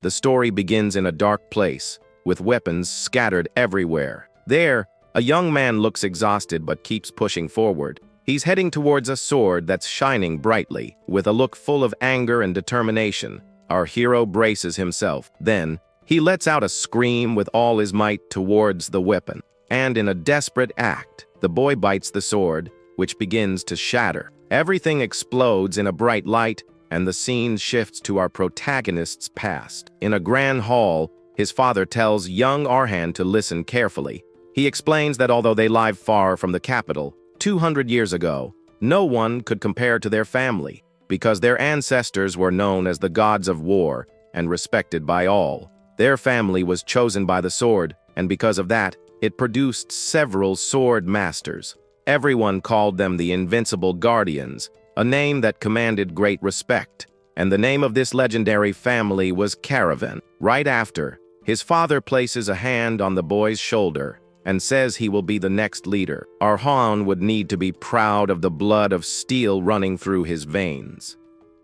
The story begins in a dark place, with weapons scattered everywhere. There, a young man looks exhausted but keeps pushing forward. He's heading towards a sword that's shining brightly. With a look full of anger and determination, our hero braces himself. Then, he lets out a scream with all his might towards the weapon. And in a desperate act, the boy bites the sword, which begins to shatter. Everything explodes in a bright light, and the scene shifts to our protagonist's past. In a grand hall, his father tells young Arhan to listen carefully. He explains that although they live far from the capital, 200 years ago, no one could compare to their family, because their ancestors were known as the gods of war and respected by all. Their family was chosen by the sword, and because of that, it produced several sword masters. Everyone called them the Invincible Guardians, a name that commanded great respect, and the name of this legendary family was Caravan. Right after, his father places a hand on the boy's shoulder and says he will be the next leader. Arhan would need to be proud of the blood of steel running through his veins.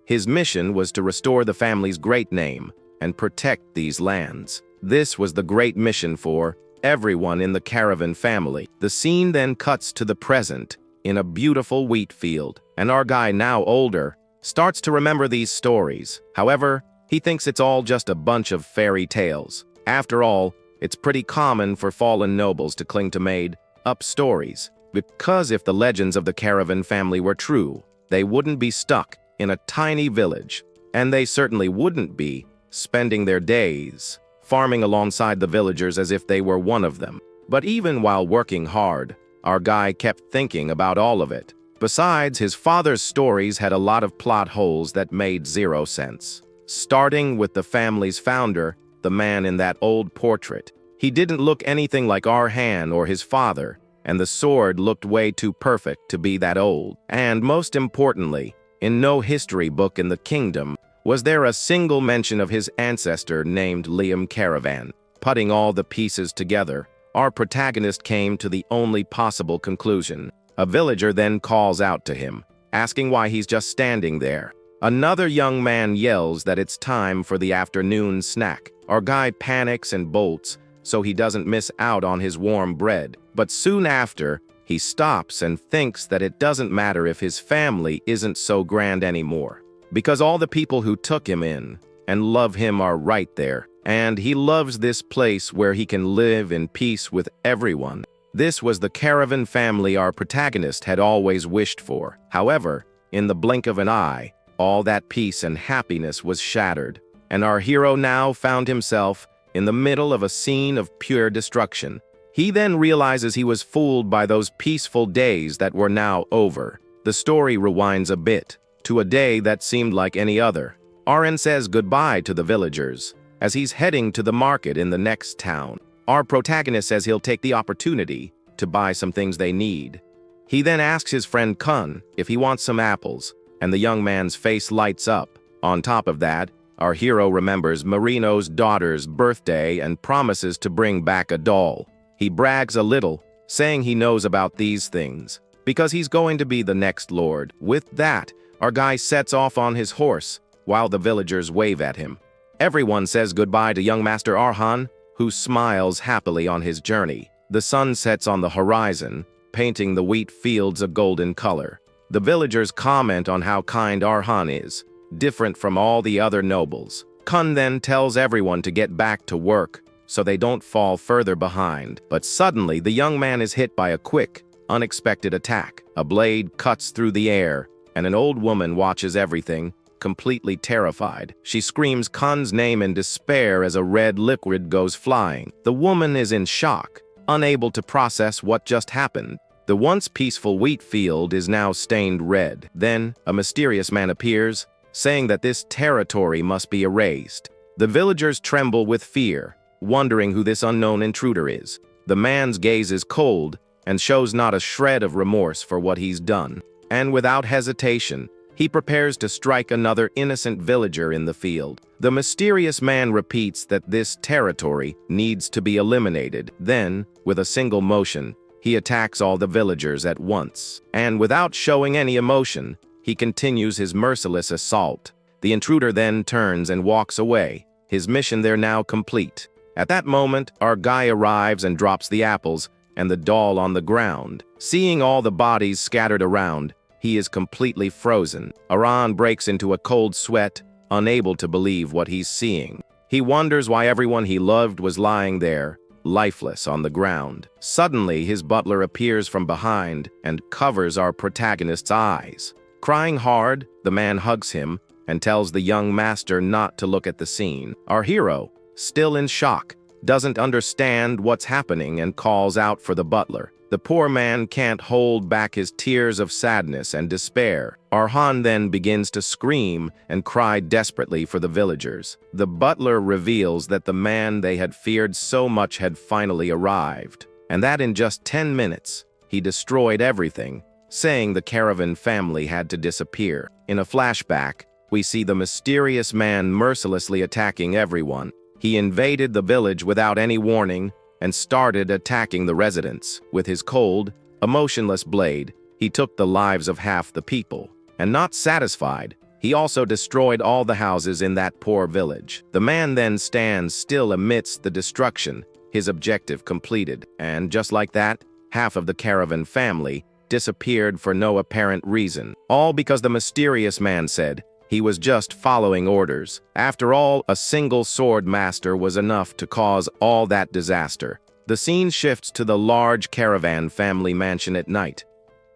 His mission was to restore the family's great name and protect these lands. This was the great mission for everyone in the Caravan family. The scene then cuts to the present, in a beautiful wheat field, and our guy, now older, starts to remember these stories. However, he thinks it's all just a bunch of fairy tales. After all, it's pretty common for fallen nobles to cling to made-up stories, because if the legends of the Caravan family were true, they wouldn't be stuck in a tiny village, and they certainly wouldn't be spending their days farming alongside the villagers as if they were one of them. But even while working hard, our guy kept thinking about all of it. Besides, his father's stories had a lot of plot holes that made zero sense. Starting with the family's founder, the man in that old portrait. He didn't look anything like Arhan or his father, and the sword looked way too perfect to be that old. And most importantly, in no history book in the kingdom was there a single mention of his ancestor named Liam Caravan. Putting all the pieces together, our protagonist came to the only possible conclusion. A villager then calls out to him, asking why he's just standing there. Another young man yells that it's time for the afternoon snack. Our guy panics and bolts so he doesn't miss out on his warm bread. But soon after, he stops and thinks that it doesn't matter if his family isn't so grand anymore, because all the people who took him in and love him are right there, and he loves this place where he can live in peace with everyone. This was the Caravan family our protagonist had always wished for. However, in the blink of an eye, all that peace and happiness was shattered, and our hero now found himself in the middle of a scene of pure destruction. He then realizes he was fooled by those peaceful days that were now over. The story rewinds a bit, to a day that seemed like any other. Arhan says goodbye to the villagers as he's heading to the market in the next town. Our protagonist says he'll take the opportunity to buy some things they need. He then asks his friend Kun if he wants some apples, and the young man's face lights up. On top of that, our hero remembers Marino's daughter's birthday and promises to bring back a doll. He brags a little, saying he knows about these things, because he's going to be the next lord. With that, our guy sets off on his horse, while the villagers wave at him. Everyone says goodbye to young Master Arhan, who smiles happily on his journey. The sun sets on the horizon, painting the wheat fields a golden color. The villagers comment on how kind Arhan is, different from all the other nobles. Kun then tells everyone to get back to work, so they don't fall further behind. But suddenly, the young man is hit by a quick, unexpected attack. A blade cuts through the air, and an old woman watches everything, completely terrified. She screams Kun's name in despair as a red liquid goes flying. The woman is in shock, unable to process what just happened. The once peaceful wheat field is now stained red. Then, a mysterious man appears, saying that this territory must be erased. The villagers tremble with fear, wondering who this unknown intruder is. The man's gaze is cold and shows not a shred of remorse for what he's done. And without hesitation, he prepares to strike another innocent villager in the field. The mysterious man repeats that this territory needs to be eliminated. Then, with a single motion, he attacks all the villagers at once. And without showing any emotion, he continues his merciless assault. The intruder then turns and walks away, his mission there now complete. At that moment, our guy arrives and drops the apples and the doll on the ground. Seeing all the bodies scattered around, he is completely frozen. Aran breaks into a cold sweat, unable to believe what he's seeing. He wonders why everyone he loved was lying there, lifeless on the ground. Suddenly, his butler appears from behind and covers our protagonist's eyes. Crying hard, the man hugs him and tells the young master not to look at the scene. Our hero, still in shock, doesn't understand what's happening and calls out for the butler. The poor man can't hold back his tears of sadness and despair. Arhan then begins to scream and cry desperately for the villagers. The butler reveals that the man they had feared so much had finally arrived, and that in just 10 minutes, he destroyed everything, saying the Caravan family had to disappear. In a flashback, we see the mysterious man mercilessly attacking everyone. He invaded the village without any warning and started attacking the residents. With his cold, emotionless blade, he took the lives of half the people. And not satisfied, he also destroyed all the houses in that poor village. The man then stands still amidst the destruction, his objective completed. And just like that, half of the Caravan family disappeared for no apparent reason. All because the mysterious man said he was just following orders. After all, a single sword master was enough to cause all that disaster. The scene shifts to the large Caravan family mansion at night.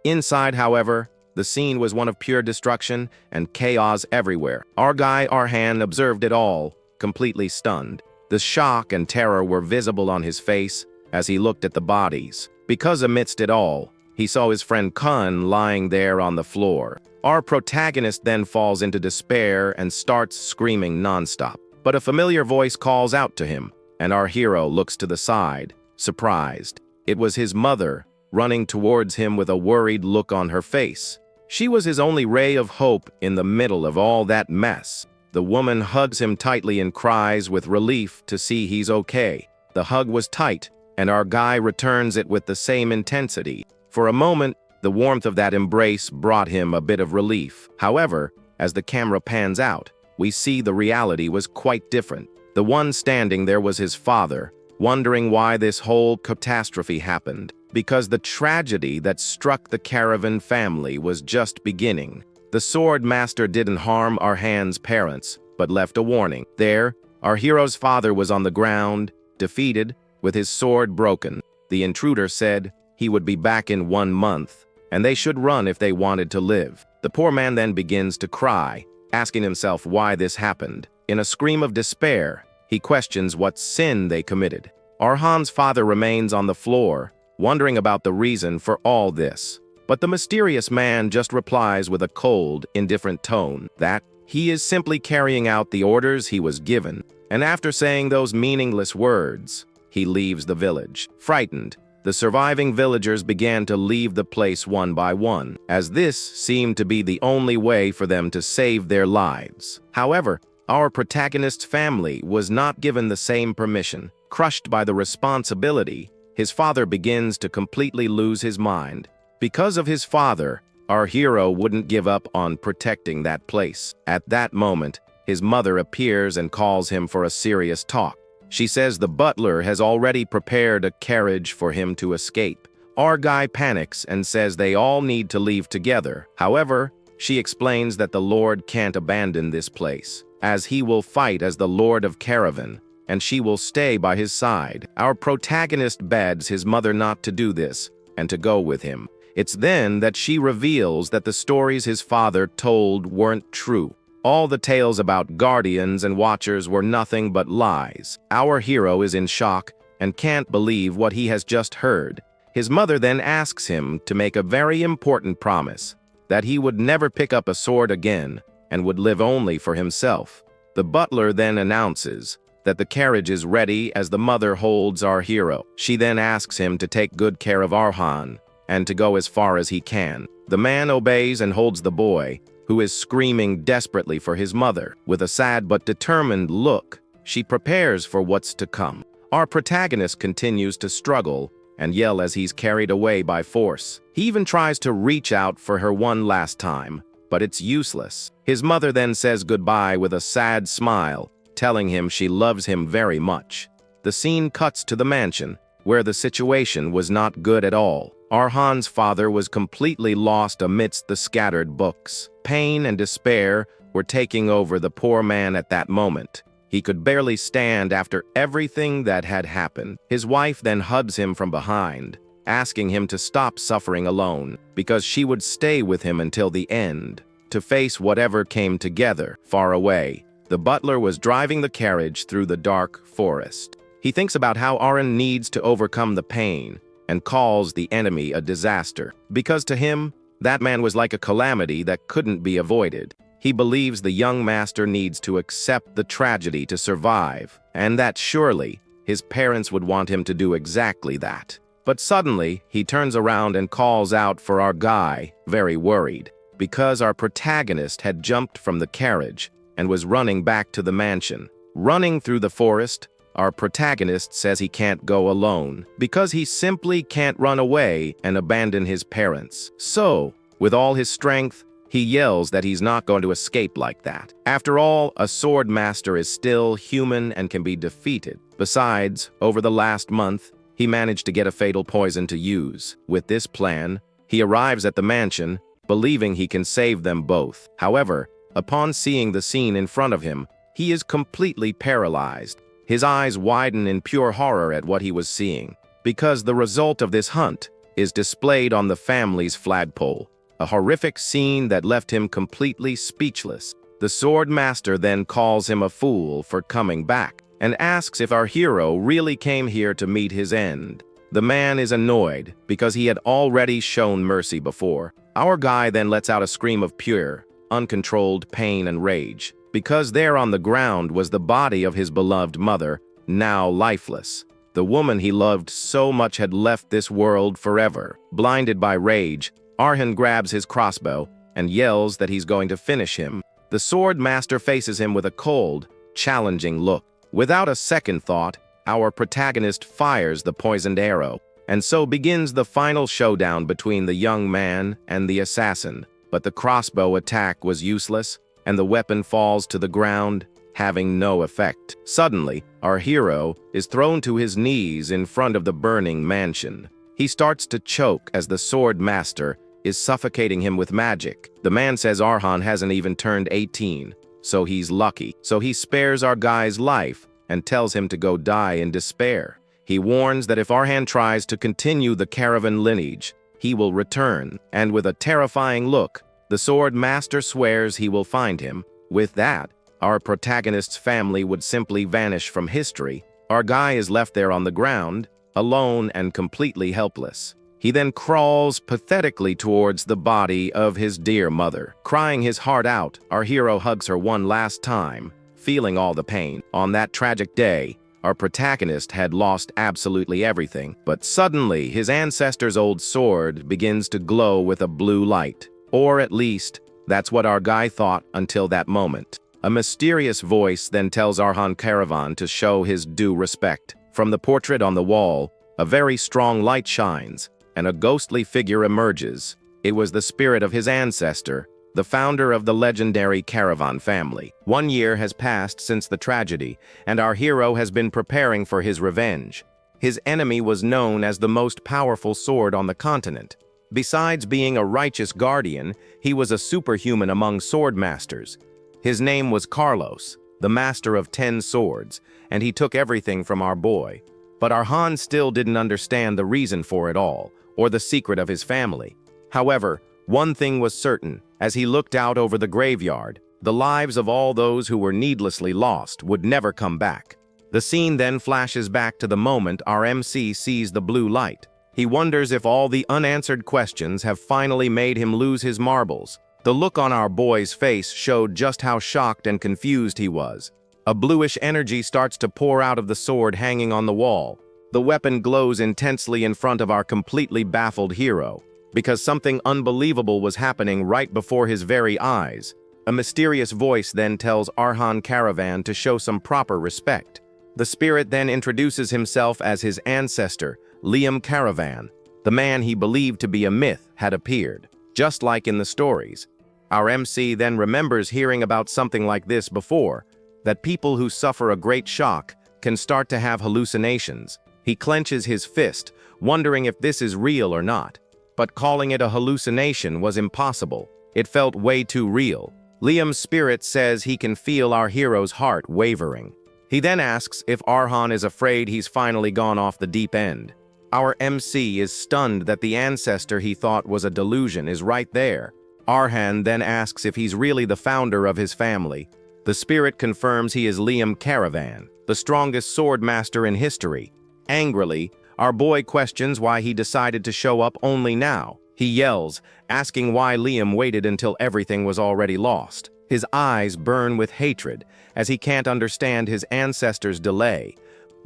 Inside, however, the scene was one of pure destruction and chaos everywhere. Our guy Arhan observed it all, completely stunned. The shock and terror were visible on his face as he looked at the bodies. Because amidst it all, he saw his friend Kun lying there on the floor. Our protagonist then falls into despair and starts screaming nonstop. But a familiar voice calls out to him, and our hero looks to the side, surprised. It was his mother, running towards him with a worried look on her face. She was his only ray of hope in the middle of all that mess. The woman hugs him tightly and cries with relief to see he's okay. The hug was tight, and our guy returns it with the same intensity. For a moment, the warmth of that embrace brought him a bit of relief. However, as the camera pans out, we see the reality was quite different. The one standing there was his father, wondering why this whole catastrophe happened. Because the tragedy that struck the Caravan family was just beginning. The Swordmaster didn't harm Arhan's parents, but left a warning. There, our hero's father was on the ground, defeated, with his sword broken. The intruder said he would be back in 1 month, and they should run if they wanted to live. The poor man then begins to cry, asking himself why this happened. In a scream of despair, he questions what sin they committed. Arhan's father remains on the floor, wondering about the reason for all this. But the mysterious man just replies with a cold, indifferent tone that he is simply carrying out the orders he was given. And after saying those meaningless words, he leaves the village. Frightened, the surviving villagers began to leave the place one by one, as this seemed to be the only way for them to save their lives. However, our protagonist's family was not given the same permission. Crushed by the responsibility, his father begins to completely lose his mind. Because of his father, our hero wouldn't give up on protecting that place. At that moment, his mother appears and calls him for a serious talk. She says the butler has already prepared a carriage for him to escape. Our guy panics and says they all need to leave together. However, she explains that the Lord can't abandon this place, as he will fight as the Lord of Caravan, and she will stay by his side. Our protagonist begs his mother not to do this and to go with him. It's then that she reveals that the stories his father told weren't true. All the tales about guardians and watchers were nothing but lies. Our hero is in shock and can't believe what he has just heard. His mother then asks him to make a very important promise, that he would never pick up a sword again and would live only for himself. The butler then announces that the carriage is ready as the mother holds our hero. She then asks him to take good care of Arhan and to go as far as he can. The man obeys and holds the boy, who is screaming desperately for his mother. With a sad but determined look, she prepares for what's to come. Our protagonist continues to struggle and yell as he's carried away by force. He even tries to reach out for her one last time, but it's useless. His mother then says goodbye with a sad smile, telling him she loves him very much. The scene cuts to the mansion, where the situation was not good at all. Arhan's father was completely lost amidst the scattered books. Pain and despair were taking over the poor man at that moment. He could barely stand after everything that had happened. His wife then hugs him from behind, asking him to stop suffering alone, because she would stay with him until the end, to face whatever came together. Far away, the butler was driving the carriage through the dark forest. He thinks about how Arhan needs to overcome the pain and calls the enemy a disaster, because to him, that man was like a calamity that couldn't be avoided. He believes the young master needs to accept the tragedy to survive, and that surely his parents would want him to do exactly that. But suddenly, he turns around and calls out for our guy, very worried, because our protagonist had jumped from the carriage and was running back to the mansion. Running through the forest, our protagonist says he can't go alone, because he simply can't run away and abandon his parents. So, with all his strength, he yells that he's not going to escape like that. After all, a sword master is still human and can be defeated. Besides, over the last month, he managed to get a fatal poison to use. With this plan, he arrives at the mansion, believing he can save them both. However, upon seeing the scene in front of him, he is completely paralyzed. His eyes widen in pure horror at what he was seeing, because the result of this hunt is displayed on the family's flagpole, a horrific scene that left him completely speechless. The sword master then calls him a fool for coming back, and asks if our hero really came here to meet his end. The man is annoyed, because he had already shown mercy before. Our guy then lets out a scream of pure, uncontrolled pain and rage, because there on the ground was the body of his beloved mother, now lifeless. The woman he loved so much had left this world forever. Blinded by rage, Arhan grabs his crossbow and yells that he's going to finish him. The sword master faces him with a cold, challenging look. Without a second thought, our protagonist fires the poisoned arrow, and so begins the final showdown between the young man and the assassin. But the crossbow attack was useless, and the weapon falls to the ground, having no effect. Suddenly, our hero is thrown to his knees in front of the burning mansion. He starts to choke as the sword master is suffocating him with magic. The man says Arhan hasn't even turned 18, so he's lucky. So he spares our guy's life and tells him to go die in despair. He warns that if Arhan tries to continue the Caravan lineage, he will return, and with a terrifying look, the sword master swears he will find him. With that, our protagonist's family would simply vanish from history. Our guy is left there on the ground, alone and completely helpless. He then crawls pathetically towards the body of his dear mother. Crying his heart out, our hero hugs her one last time, feeling all the pain. On that tragic day, our protagonist had lost absolutely everything, but suddenly his ancestor's old sword begins to glow with a blue light. Or at least, that's what our guy thought until that moment. A mysterious voice then tells Arhan Caravan to show his due respect. From the portrait on the wall, a very strong light shines, and a ghostly figure emerges. It was the spirit of his ancestor, the founder of the legendary Caravan family. 1 year has passed since the tragedy, and our hero has been preparing for his revenge. His enemy was known as the most powerful sword on the continent. Besides being a righteous guardian, he was a superhuman among sword masters. His name was Carlos, the master of 10 swords, and he took everything from our boy. But Arhan still didn't understand the reason for it all, or the secret of his family. However, one thing was certain: as he looked out over the graveyard, the lives of all those who were needlessly lost would never come back. The scene then flashes back to the moment our MC sees the blue light. He wonders if all the unanswered questions have finally made him lose his marbles. The look on our boy's face showed just how shocked and confused he was. A bluish energy starts to pour out of the sword hanging on the wall. The weapon glows intensely in front of our completely baffled hero, because something unbelievable was happening right before his very eyes. A mysterious voice then tells Arhan Caravan to show some proper respect. The spirit then introduces himself as his ancestor, Liam Caravan. The man he believed to be a myth had appeared, just like in the stories. Our MC then remembers hearing about something like this before, that people who suffer a great shock can start to have hallucinations. He clenches his fist, wondering if this is real or not. But calling it a hallucination was impossible. It felt way too real. Liam's spirit says he can feel our hero's heart wavering. He then asks if Arhan is afraid he's finally gone off the deep end. Our MC is stunned that the ancestor he thought was a delusion is right there. Arhan then asks if he's really the founder of his family. The spirit confirms he is Liam Caravan, the strongest swordmaster in history. Angrily, our boy questions why he decided to show up only now. He yells, asking why Liam waited until everything was already lost. His eyes burn with hatred, as he can't understand his ancestor's delay.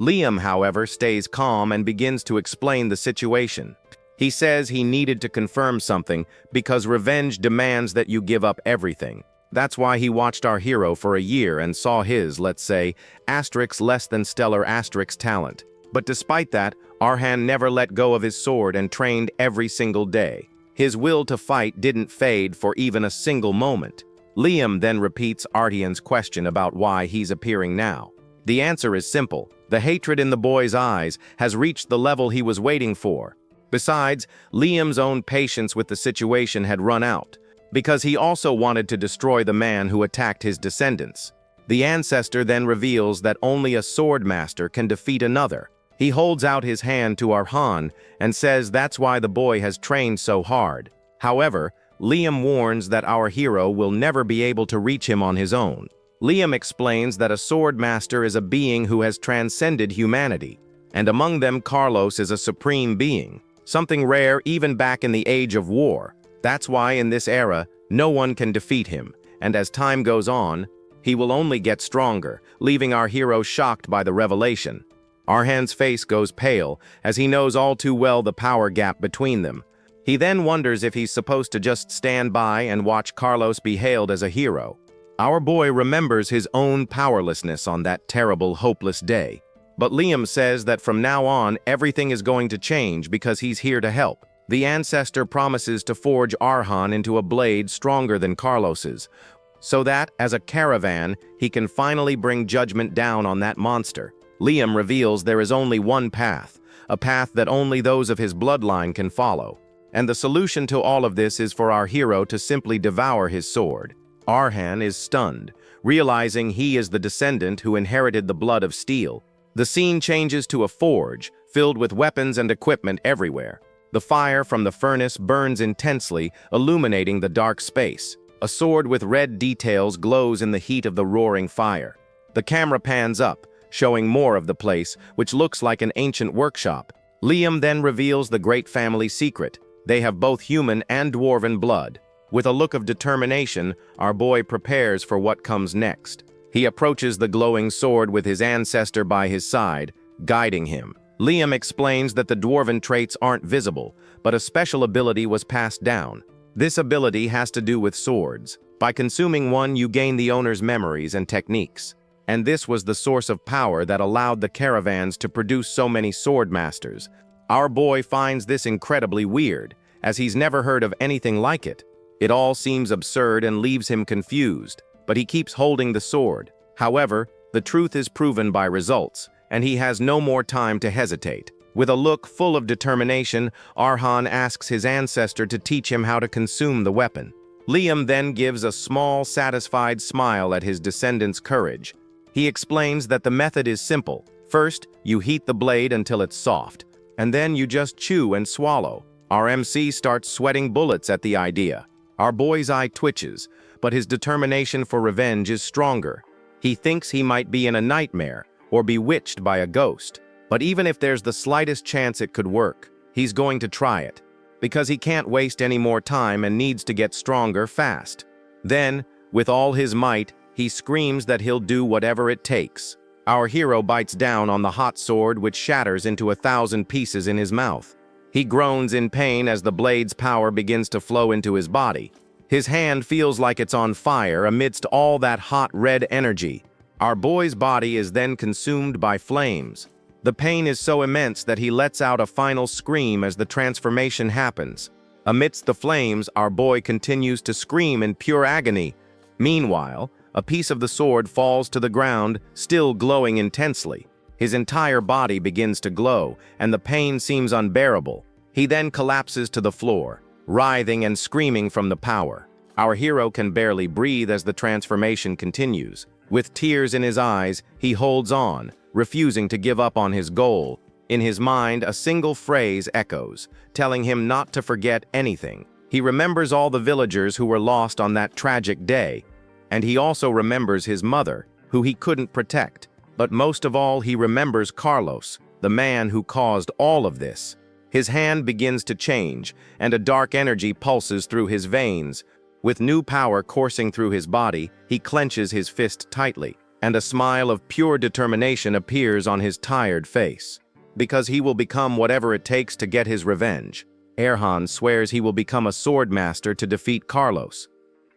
Liam, however, stays calm and begins to explain the situation. He says he needed to confirm something because revenge demands that you give up everything. That's why he watched our hero for a year and saw his, let's say, less than stellar talent. But despite that, Arhan never let go of his sword and trained every single day. His will to fight didn't fade for even a single moment. Liam then repeats Artian's question about why he's appearing now. The answer is simple. The hatred in the boy's eyes has reached the level he was waiting for. Besides, Liam's own patience with the situation had run out, because he also wanted to destroy the man who attacked his descendants. The ancestor then reveals that only a swordmaster can defeat another. He holds out his hand to Arhan and says that's why the boy has trained so hard. However, Liam warns that our hero will never be able to reach him on his own. Liam explains that a swordmaster is a being who has transcended humanity, and among them Carlos is a supreme being, something rare even back in the age of war. That's why in this era, no one can defeat him, and as time goes on, he will only get stronger, leaving our hero shocked by the revelation. Arhan's face goes pale, as he knows all too well the power gap between them. He then wonders if he's supposed to just stand by and watch Carlos be hailed as a hero. Our boy remembers his own powerlessness on that terrible, hopeless day. But Liam says that from now on, everything is going to change because he's here to help. The ancestor promises to forge Arhan into a blade stronger than Carlos's, so that, as a Caravan, he can finally bring judgment down on that monster. Liam reveals there is only one path, a path that only those of his bloodline can follow. And the solution to all of this is for our hero to simply devour his sword. Arhan is stunned, realizing he is the descendant who inherited the blood of steel. The scene changes to a forge, filled with weapons and equipment everywhere. The fire from the furnace burns intensely, illuminating the dark space. A sword with red details glows in the heat of the roaring fire. The camera pans up, showing more of the place, which looks like an ancient workshop. Liam then reveals the great family secret. They have both human and dwarven blood. With a look of determination, our boy prepares for what comes next. He approaches the glowing sword with his ancestor by his side, guiding him. Liam explains that the dwarven traits aren't visible, but a special ability was passed down. This ability has to do with swords. By consuming one, you gain the owner's memories and techniques. And this was the source of power that allowed the Caravans to produce so many swordmasters. Our boy finds this incredibly weird, as he's never heard of anything like it. It all seems absurd and leaves him confused, but he keeps holding the sword. However, the truth is proven by results, and he has no more time to hesitate. With a look full of determination, Arhan asks his ancestor to teach him how to consume the weapon. Liam then gives a small, satisfied smile at his descendant's courage. He explains that the method is simple. First, you heat the blade until it's soft, and then you just chew and swallow. Our MC starts sweating bullets at the idea. Our boy's eye twitches, but his determination for revenge is stronger. He thinks he might be in a nightmare or bewitched by a ghost. But even if there's the slightest chance it could work, he's going to try it, because he can't waste any more time and needs to get stronger fast. Then, with all his might, he screams that he'll do whatever it takes. Our hero bites down on the hot sword, which shatters into 1,000 pieces in his mouth. He groans in pain as the blade's power begins to flow into his body. His hand feels like it's on fire amidst all that hot red energy. Our boy's body is then consumed by flames. The pain is so immense that he lets out a final scream as the transformation happens. Amidst the flames, our boy continues to scream in pure agony. Meanwhile, a piece of the sword falls to the ground, still glowing intensely. His entire body begins to glow, and the pain seems unbearable. He then collapses to the floor, writhing and screaming from the power. Our hero can barely breathe as the transformation continues. With tears in his eyes, he holds on, refusing to give up on his goal. In his mind, a single phrase echoes, telling him not to forget anything. He remembers all the villagers who were lost on that tragic day, and he also remembers his mother, who he couldn't protect. But most of all, he remembers Carlos, the man who caused all of this. His hand begins to change, and a dark energy pulses through his veins. With new power coursing through his body, he clenches his fist tightly, and a smile of pure determination appears on his tired face. Because he will become whatever it takes to get his revenge. Erhan swears he will become a swordmaster to defeat Carlos.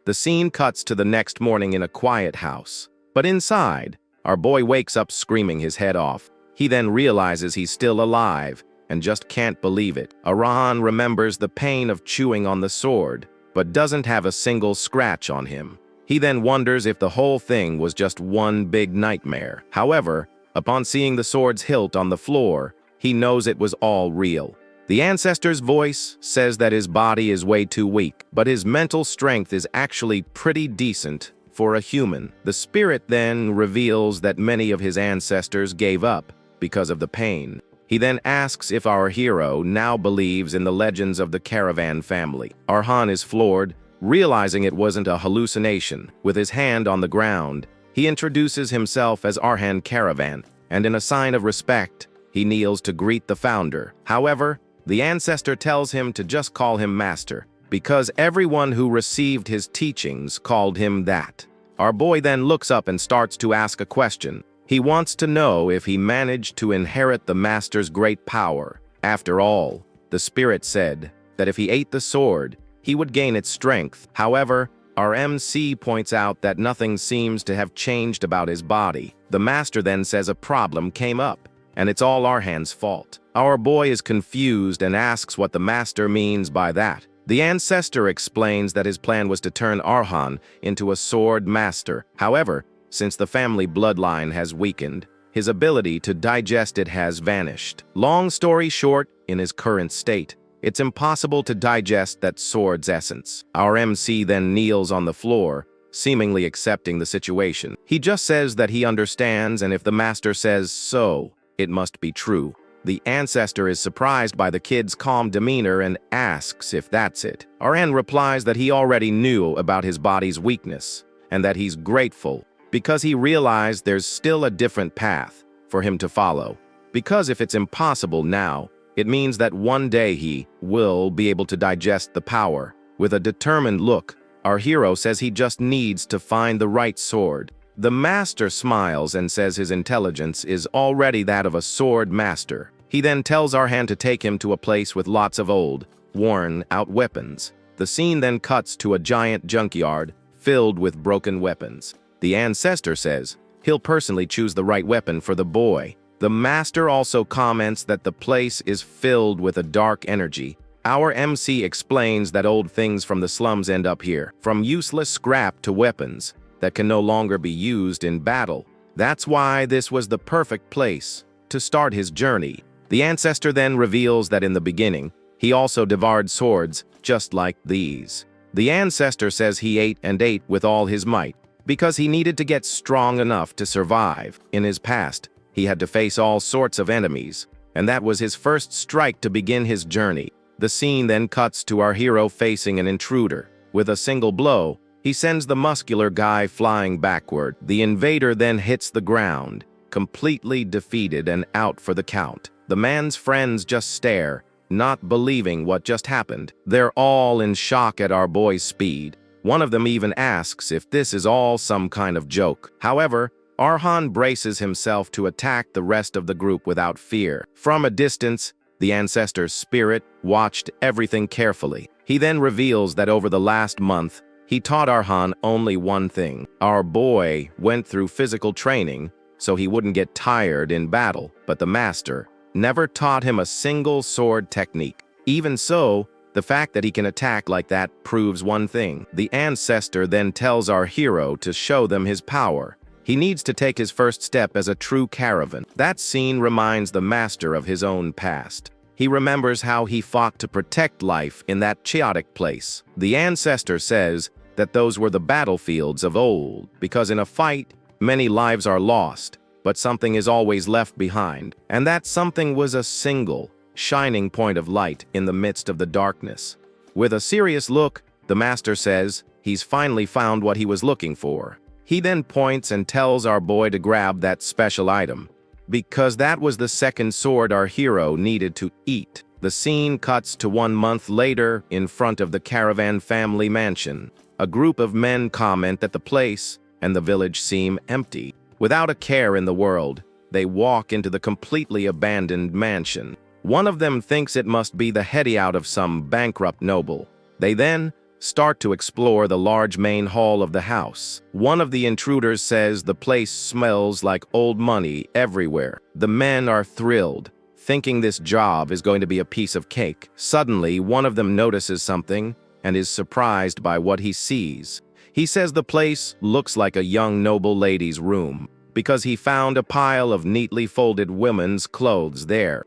The scene cuts to the next morning in a quiet house. But inside, our boy wakes up screaming his head off. He then realizes he's still alive, and just can't believe it. Erhan remembers the pain of chewing on the sword, but doesn't have a single scratch on him. He then wonders if the whole thing was just one big nightmare. However, upon seeing the sword's hilt on the floor, he knows it was all real. The ancestor's voice says that his body is way too weak, but his mental strength is actually pretty decent for a human. The spirit then reveals that many of his ancestors gave up because of the pain. He then asks if our hero now believes in the legends of the Caravan family. Erhan is floored, realizing it wasn't a hallucination. With his hand on the ground, he introduces himself as Arhan Caravan, and in a sign of respect, he kneels to greet the founder. However, the ancestor tells him to just call him master, because everyone who received his teachings called him that. Our boy then looks up and starts to ask a question. He wants to know if he managed to inherit the master's great power. After all, the spirit said that if he ate the sword, he would gain its strength. However, our MC points out that nothing seems to have changed about his body. The master then says a problem came up, and it's all Arhan's fault. Our boy is confused and asks what the master means by that. The ancestor explains that his plan was to turn Arhan into a sword master. However, since the family bloodline has weakened, his ability to digest it has vanished. Long story short, in his current state, it's impossible to digest that sword's essence. Our MC then kneels on the floor, seemingly accepting the situation. He just says that he understands, and if the master says so, it must be true. The ancestor is surprised by the kid's calm demeanor and asks if that's it. Arhan replies that he already knew about his body's weakness, and that he's grateful because he realized there's still a different path for him to follow. Because if it's impossible now, it means that one day he will be able to digest the power. With a determined look, our hero says he just needs to find the right sword. The master smiles and says his intelligence is already that of a sword master. He then tells Arhan to take him to a place with lots of old, worn-out weapons. The scene then cuts to a giant junkyard filled with broken weapons. The ancestor says he'll personally choose the right weapon for the boy. The master also comments that the place is filled with a dark energy. Our MC explains that old things from the slums end up here, from useless scrap to weapons that can no longer be used in battle. That's why this was the perfect place to start his journey. The ancestor then reveals that in the beginning, he also devoured swords just like these. The ancestor says he ate and ate with all his might because he needed to get strong enough to survive. In his past, he had to face all sorts of enemies, and that was his first strike to begin his journey. The scene then cuts to our hero facing an intruder. With a single blow, he sends the muscular guy flying backward. The invader then hits the ground, completely defeated and out for the count. The man's friends just stare, not believing what just happened. They're all in shock at our boy's speed. One of them even asks if this is all some kind of joke. However, Arhan braces himself to attack the rest of the group without fear. From a distance, the ancestor's spirit watched everything carefully. He then reveals that over the last month, he taught Arhan only one thing. Our boy went through physical training so he wouldn't get tired in battle, but the master never taught him a single sword technique. Even so, The fact that he can attack like that proves one thing. The ancestor then tells our hero to show them his power. He needs to take his first step as a true Caravan. That scene reminds the master of his own past. He remembers how he fought to protect life in that chaotic place. The ancestor says that those were the battlefields of old, because in a fight, many lives are lost, but something is always left behind. And that something was a single, shining point of light in the midst of the darkness. With a serious look, the master says he's finally found what he was looking for. He then points and tells our boy to grab that special item, because that was the second sword our hero needed to eat. The scene cuts to 1 month later in front of the Caravan family mansion. A group of men comment that the place and the village seem empty. Without a care in the world, they walk into the completely abandoned mansion. One of them thinks it must be the hideout of some bankrupt noble. They then start to explore the large main hall of the house. One of the intruders says the place smells like old money everywhere. The men are thrilled, thinking this job is going to be a piece of cake. Suddenly, one of them notices something and is surprised by what he sees. He says the place looks like a young noble lady's room, because he found a pile of neatly folded women's clothes there.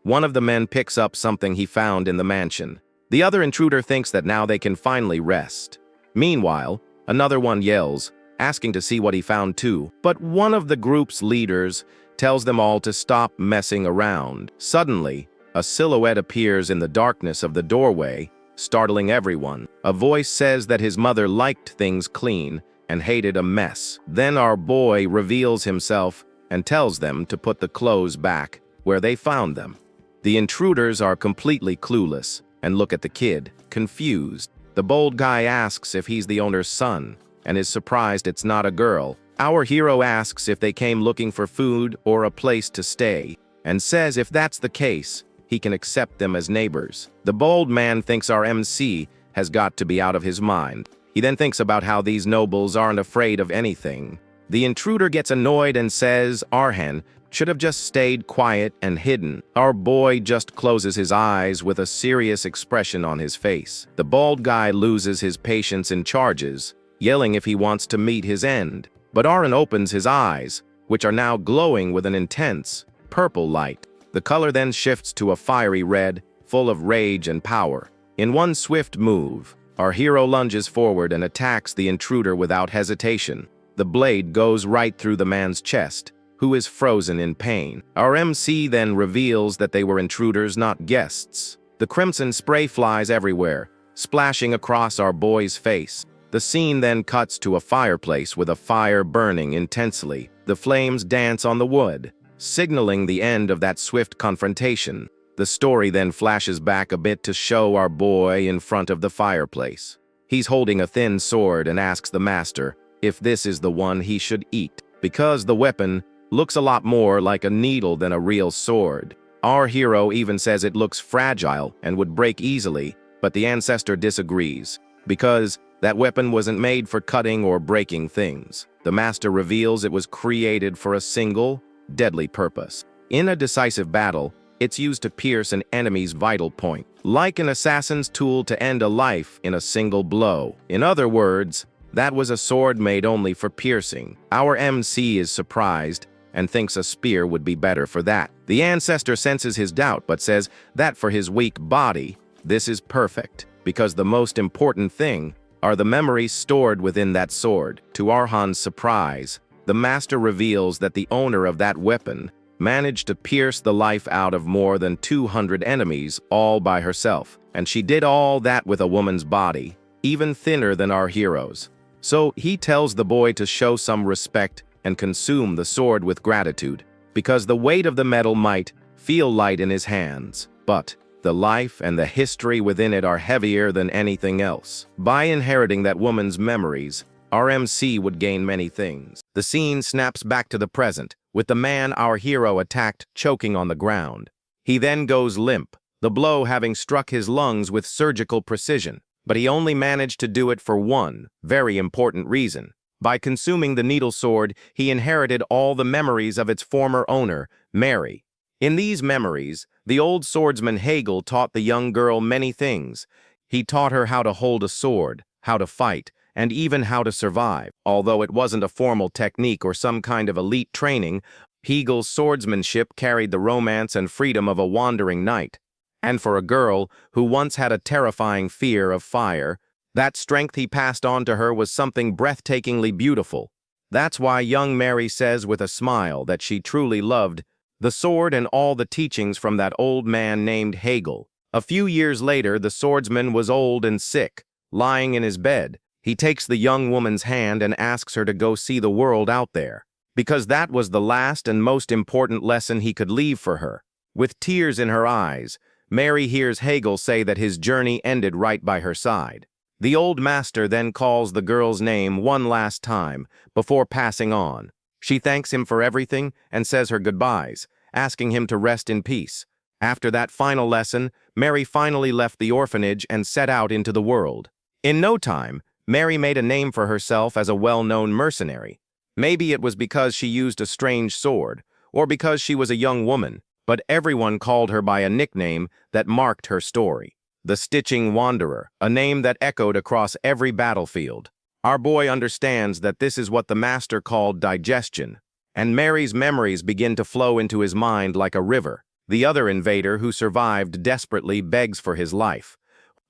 One of the men picks up something he found in the mansion. The other intruder thinks that now they can finally rest. Meanwhile, another one yells, asking to see what he found too. But one of the group's leaders tells them all to stop messing around. Suddenly, a silhouette appears in the darkness of the doorway, startling everyone. A voice says that his mother liked things clean and hated a mess. Then our boy reveals himself and tells them to put the clothes back where they found them. The intruders are completely clueless and look at the kid, confused. The bold guy asks if he's the owner's son and is surprised it's not a girl. Our hero asks if they came looking for food or a place to stay and says if that's the case, he can accept them as neighbors. The bold man thinks our MC has got to be out of his mind. He then thinks about how these nobles aren't afraid of anything. The intruder gets annoyed and says Arhan should have just stayed quiet and hidden. Our boy just closes his eyes with a serious expression on his face. The bald guy loses his patience and charges, yelling if he wants to meet his end. But Arhan opens his eyes, which are now glowing with an intense purple light. The color then shifts to a fiery red, full of rage and power. In one swift move, our hero lunges forward and attacks the intruder without hesitation. The blade goes right through the man's chest, who is frozen in pain. Our MC then reveals that they were intruders, not guests. The crimson spray flies everywhere, splashing across our boy's face. The scene then cuts to a fireplace with a fire burning intensely. The flames dance on the wood, signaling the end of that swift confrontation. The story then flashes back a bit to show our boy in front of the fireplace. He's holding a thin sword and asks the master if this is the one he should eat, because the weapon looks a lot more like a needle than a real sword. Our hero even says it looks fragile and would break easily, but the ancestor disagrees, because that weapon wasn't made for cutting or breaking things. The master reveals it was created for a single, deadly purpose. In a decisive battle, it's used to pierce an enemy's vital point, like an assassin's tool to end a life in a single blow. In other words, that was a sword made only for piercing. Our MC is surprised and thinks a spear would be better for that. The ancestor senses his doubt but says that for his weak body, this is perfect, because the most important thing are the memories stored within that sword. To Arhan's surprise, the master reveals that the owner of that weapon managed to pierce the life out of more than 200 enemies all by herself. And she did all that with a woman's body, even thinner than our hero's. So he tells the boy to show some respect and consume the sword with gratitude, because the weight of the metal might feel light in his hands, but the life and the history within it are heavier than anything else. By inheriting that woman's memories, our MC would gain many things. The scene snaps back to the present, with the man our hero attacked choking on the ground. He then goes limp, the blow having struck his lungs with surgical precision. But he only managed to do it for one very important reason. By consuming the needle sword, he inherited all the memories of its former owner, Mary. In these memories, the old swordsman Hegel taught the young girl many things. He taught her how to hold a sword, how to fight, and even how to survive. Although it wasn't a formal technique or some kind of elite training, Hegel's swordsmanship carried the romance and freedom of a wandering knight. And for a girl who once had a terrifying fear of fire, that strength he passed on to her was something breathtakingly beautiful. That's why young Mary says with a smile that she truly loved the sword and all the teachings from that old man named Hegel. A few years later, the swordsman was old and sick, lying in his bed. He takes the young woman's hand and asks her to go see the world out there, because that was the last and most important lesson he could leave for her. With tears in her eyes, Mary hears Hegel say that his journey ended right by her side. The old master then calls the girl's name one last time before passing on. She thanks him for everything and says her goodbyes, asking him to rest in peace. After that final lesson, Mary finally left the orphanage and set out into the world. In no time, Mary made a name for herself as a well-known mercenary. Maybe it was because she used a strange sword, or because she was a young woman, but everyone called her by a nickname that marked her story. The Stitching Wanderer, a name that echoed across every battlefield. Our boy understands that this is what the master called digestion, and Mary's memories begin to flow into his mind like a river. The other invader who survived desperately begs for his life.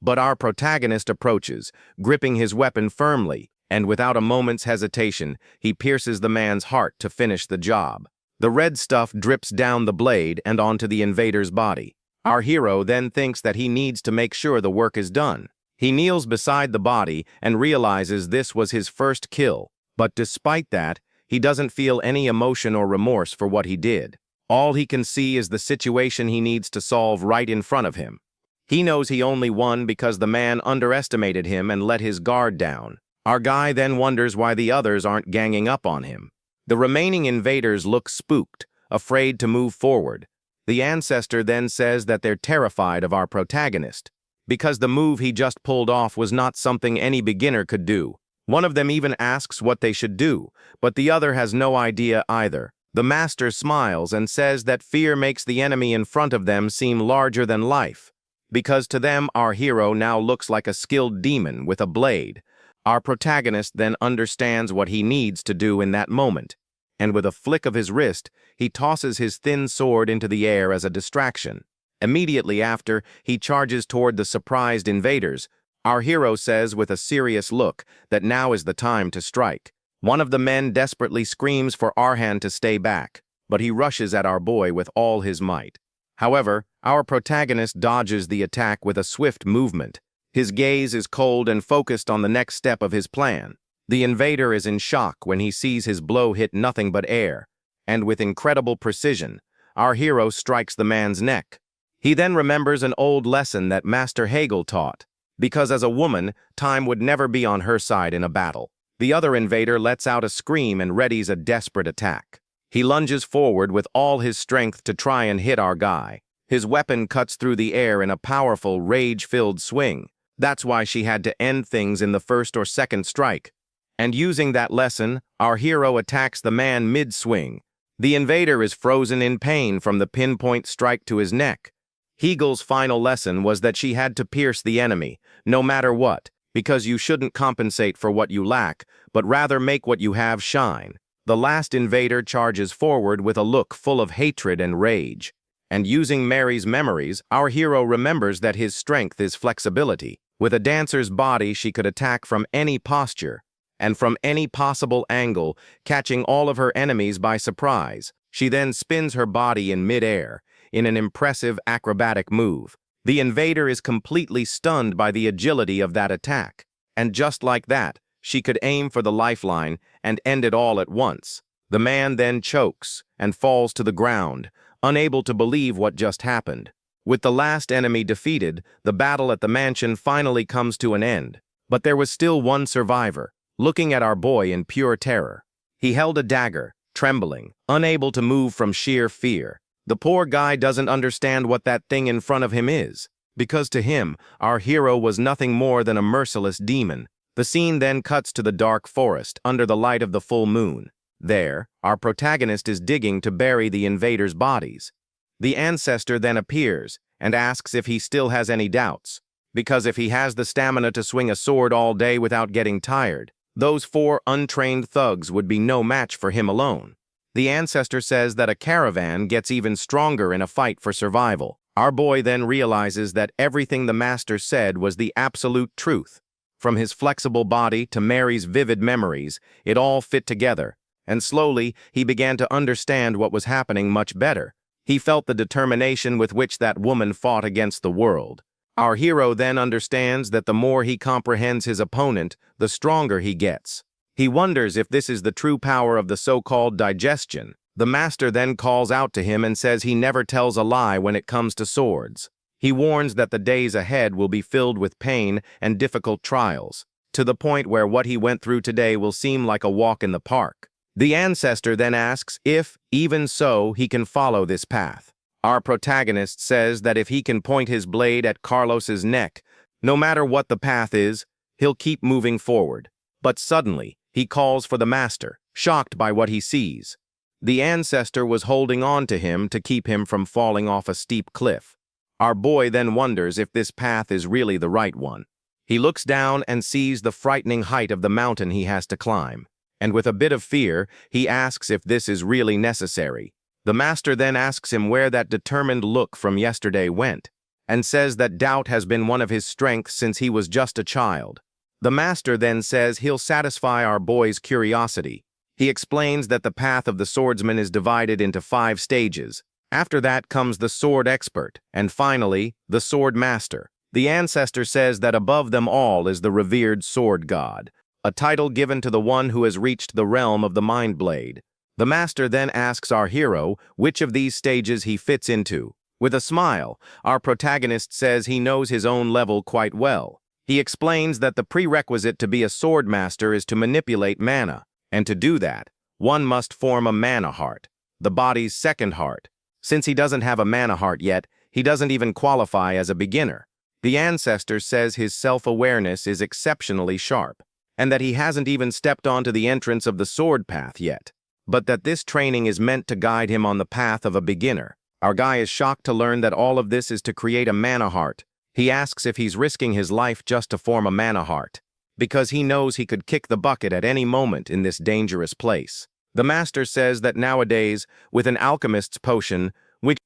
But our protagonist approaches, gripping his weapon firmly, and without a moment's hesitation, he pierces the man's heart to finish the job. The red stuff drips down the blade and onto the invader's body. Our hero then thinks that he needs to make sure the work is done. He kneels beside the body and realizes this was his first kill, but despite that, he doesn't feel any emotion or remorse for what he did. All he can see is the situation he needs to solve right in front of him. He knows he only won because the man underestimated him and let his guard down. Our guy then wonders why the others aren't ganging up on him. The remaining invaders look spooked, afraid to move forward. The ancestor then says that they're terrified of our protagonist, because the move he just pulled off was not something any beginner could do. One of them even asks what they should do, but the other has no idea either. The master smiles and says that fear makes the enemy in front of them seem larger than life, because to them our hero now looks like a skilled demon with a blade. Our protagonist then understands what he needs to do in that moment, and with a flick of his wrist, he tosses his thin sword into the air as a distraction. Immediately after, he charges toward the surprised invaders. Our hero says with a serious look that now is the time to strike. One of the men desperately screams for Arhan to stay back, but he rushes at our boy with all his might. However, our protagonist dodges the attack with a swift movement. His gaze is cold and focused on the next step of his plan. The invader is in shock when he sees his blow hit nothing but air, and with incredible precision, our hero strikes the man's neck. He then remembers an old lesson that Master Hegel taught, because as a woman, time would never be on her side in a battle. The other invader lets out a scream and readies a desperate attack. He lunges forward with all his strength to try and hit our guy. His weapon cuts through the air in a powerful, rage-filled swing. That's why she had to end things in the first or second strike. And using that lesson, our hero attacks the man mid-swing. The invader is frozen in pain from the pinpoint strike to his neck. Hegel's final lesson was that she had to pierce the enemy, no matter what, because you shouldn't compensate for what you lack, but rather make what you have shine. The last invader charges forward with a look full of hatred and rage. And using Mary's memories, our hero remembers that his strength is flexibility. With a dancer's body, she could attack from any posture, and from any possible angle, catching all of her enemies by surprise. She then spins her body in mid-air, in an impressive acrobatic move. The invader is completely stunned by the agility of that attack, and just like that, she could aim for the lifeline and end it all at once. The man then chokes and falls to the ground, unable to believe what just happened. With the last enemy defeated, the battle at the mansion finally comes to an end. But there was still one survivor, looking at our boy in pure terror. He held a dagger, trembling, unable to move from sheer fear. The poor guy doesn't understand what that thing in front of him is, because to him, our hero was nothing more than a merciless demon. The scene then cuts to the dark forest, under the light of the full moon. There, our protagonist is digging to bury the invaders' bodies. The ancestor then appears and asks if he still has any doubts, because if he has the stamina to swing a sword all day without getting tired, those 4 untrained thugs would be no match for him alone. The ancestor says that a caravan gets even stronger in a fight for survival. Our boy then realizes that everything the master said was the absolute truth. From his flexible body to Mary's vivid memories, it all fit together, and slowly he began to understand what was happening much better. He felt the determination with which that woman fought against the world. Our hero then understands that the more he comprehends his opponent, the stronger he gets. He wonders if this is the true power of the so-called digestion. The master then calls out to him and says he never tells a lie when it comes to swords. He warns that the days ahead will be filled with pain and difficult trials, to the point where what he went through today will seem like a walk in the park. The ancestor then asks if, even so, he can follow this path. Our protagonist says that if he can point his blade at Carlos's neck, no matter what the path is, he'll keep moving forward. But suddenly, he calls for the master, shocked by what he sees. The ancestor was holding on to him to keep him from falling off a steep cliff. Our boy then wonders if this path is really the right one. He looks down and sees the frightening height of the mountain he has to climb, and with a bit of fear, he asks if this is really necessary. The master then asks him where that determined look from yesterday went, and says that doubt has been one of his strengths since he was just a child. The master then says he'll satisfy our boy's curiosity. He explains that the path of the swordsman is divided into 5 stages. After that comes the sword expert, and finally, the sword master. The ancestor says that above them all is the revered sword god, a title given to the one who has reached the realm of the mind blade. The master then asks our hero which of these stages he fits into. With a smile, our protagonist says he knows his own level quite well. He explains that the prerequisite to be a sword master is to manipulate mana, and to do that, one must form a mana heart, the body's second heart. Since he doesn't have a mana heart yet, he doesn't even qualify as a beginner. The ancestor says his self-awareness is exceptionally sharp, and that he hasn't even stepped onto the entrance of the sword path yet, but that this training is meant to guide him on the path of a beginner. Our guy is shocked to learn that all of this is to create a mana heart. He asks if he's risking his life just to form a mana heart, because he knows he could kick the bucket at any moment in this dangerous place. The master says that nowadays, with an alchemist's potion,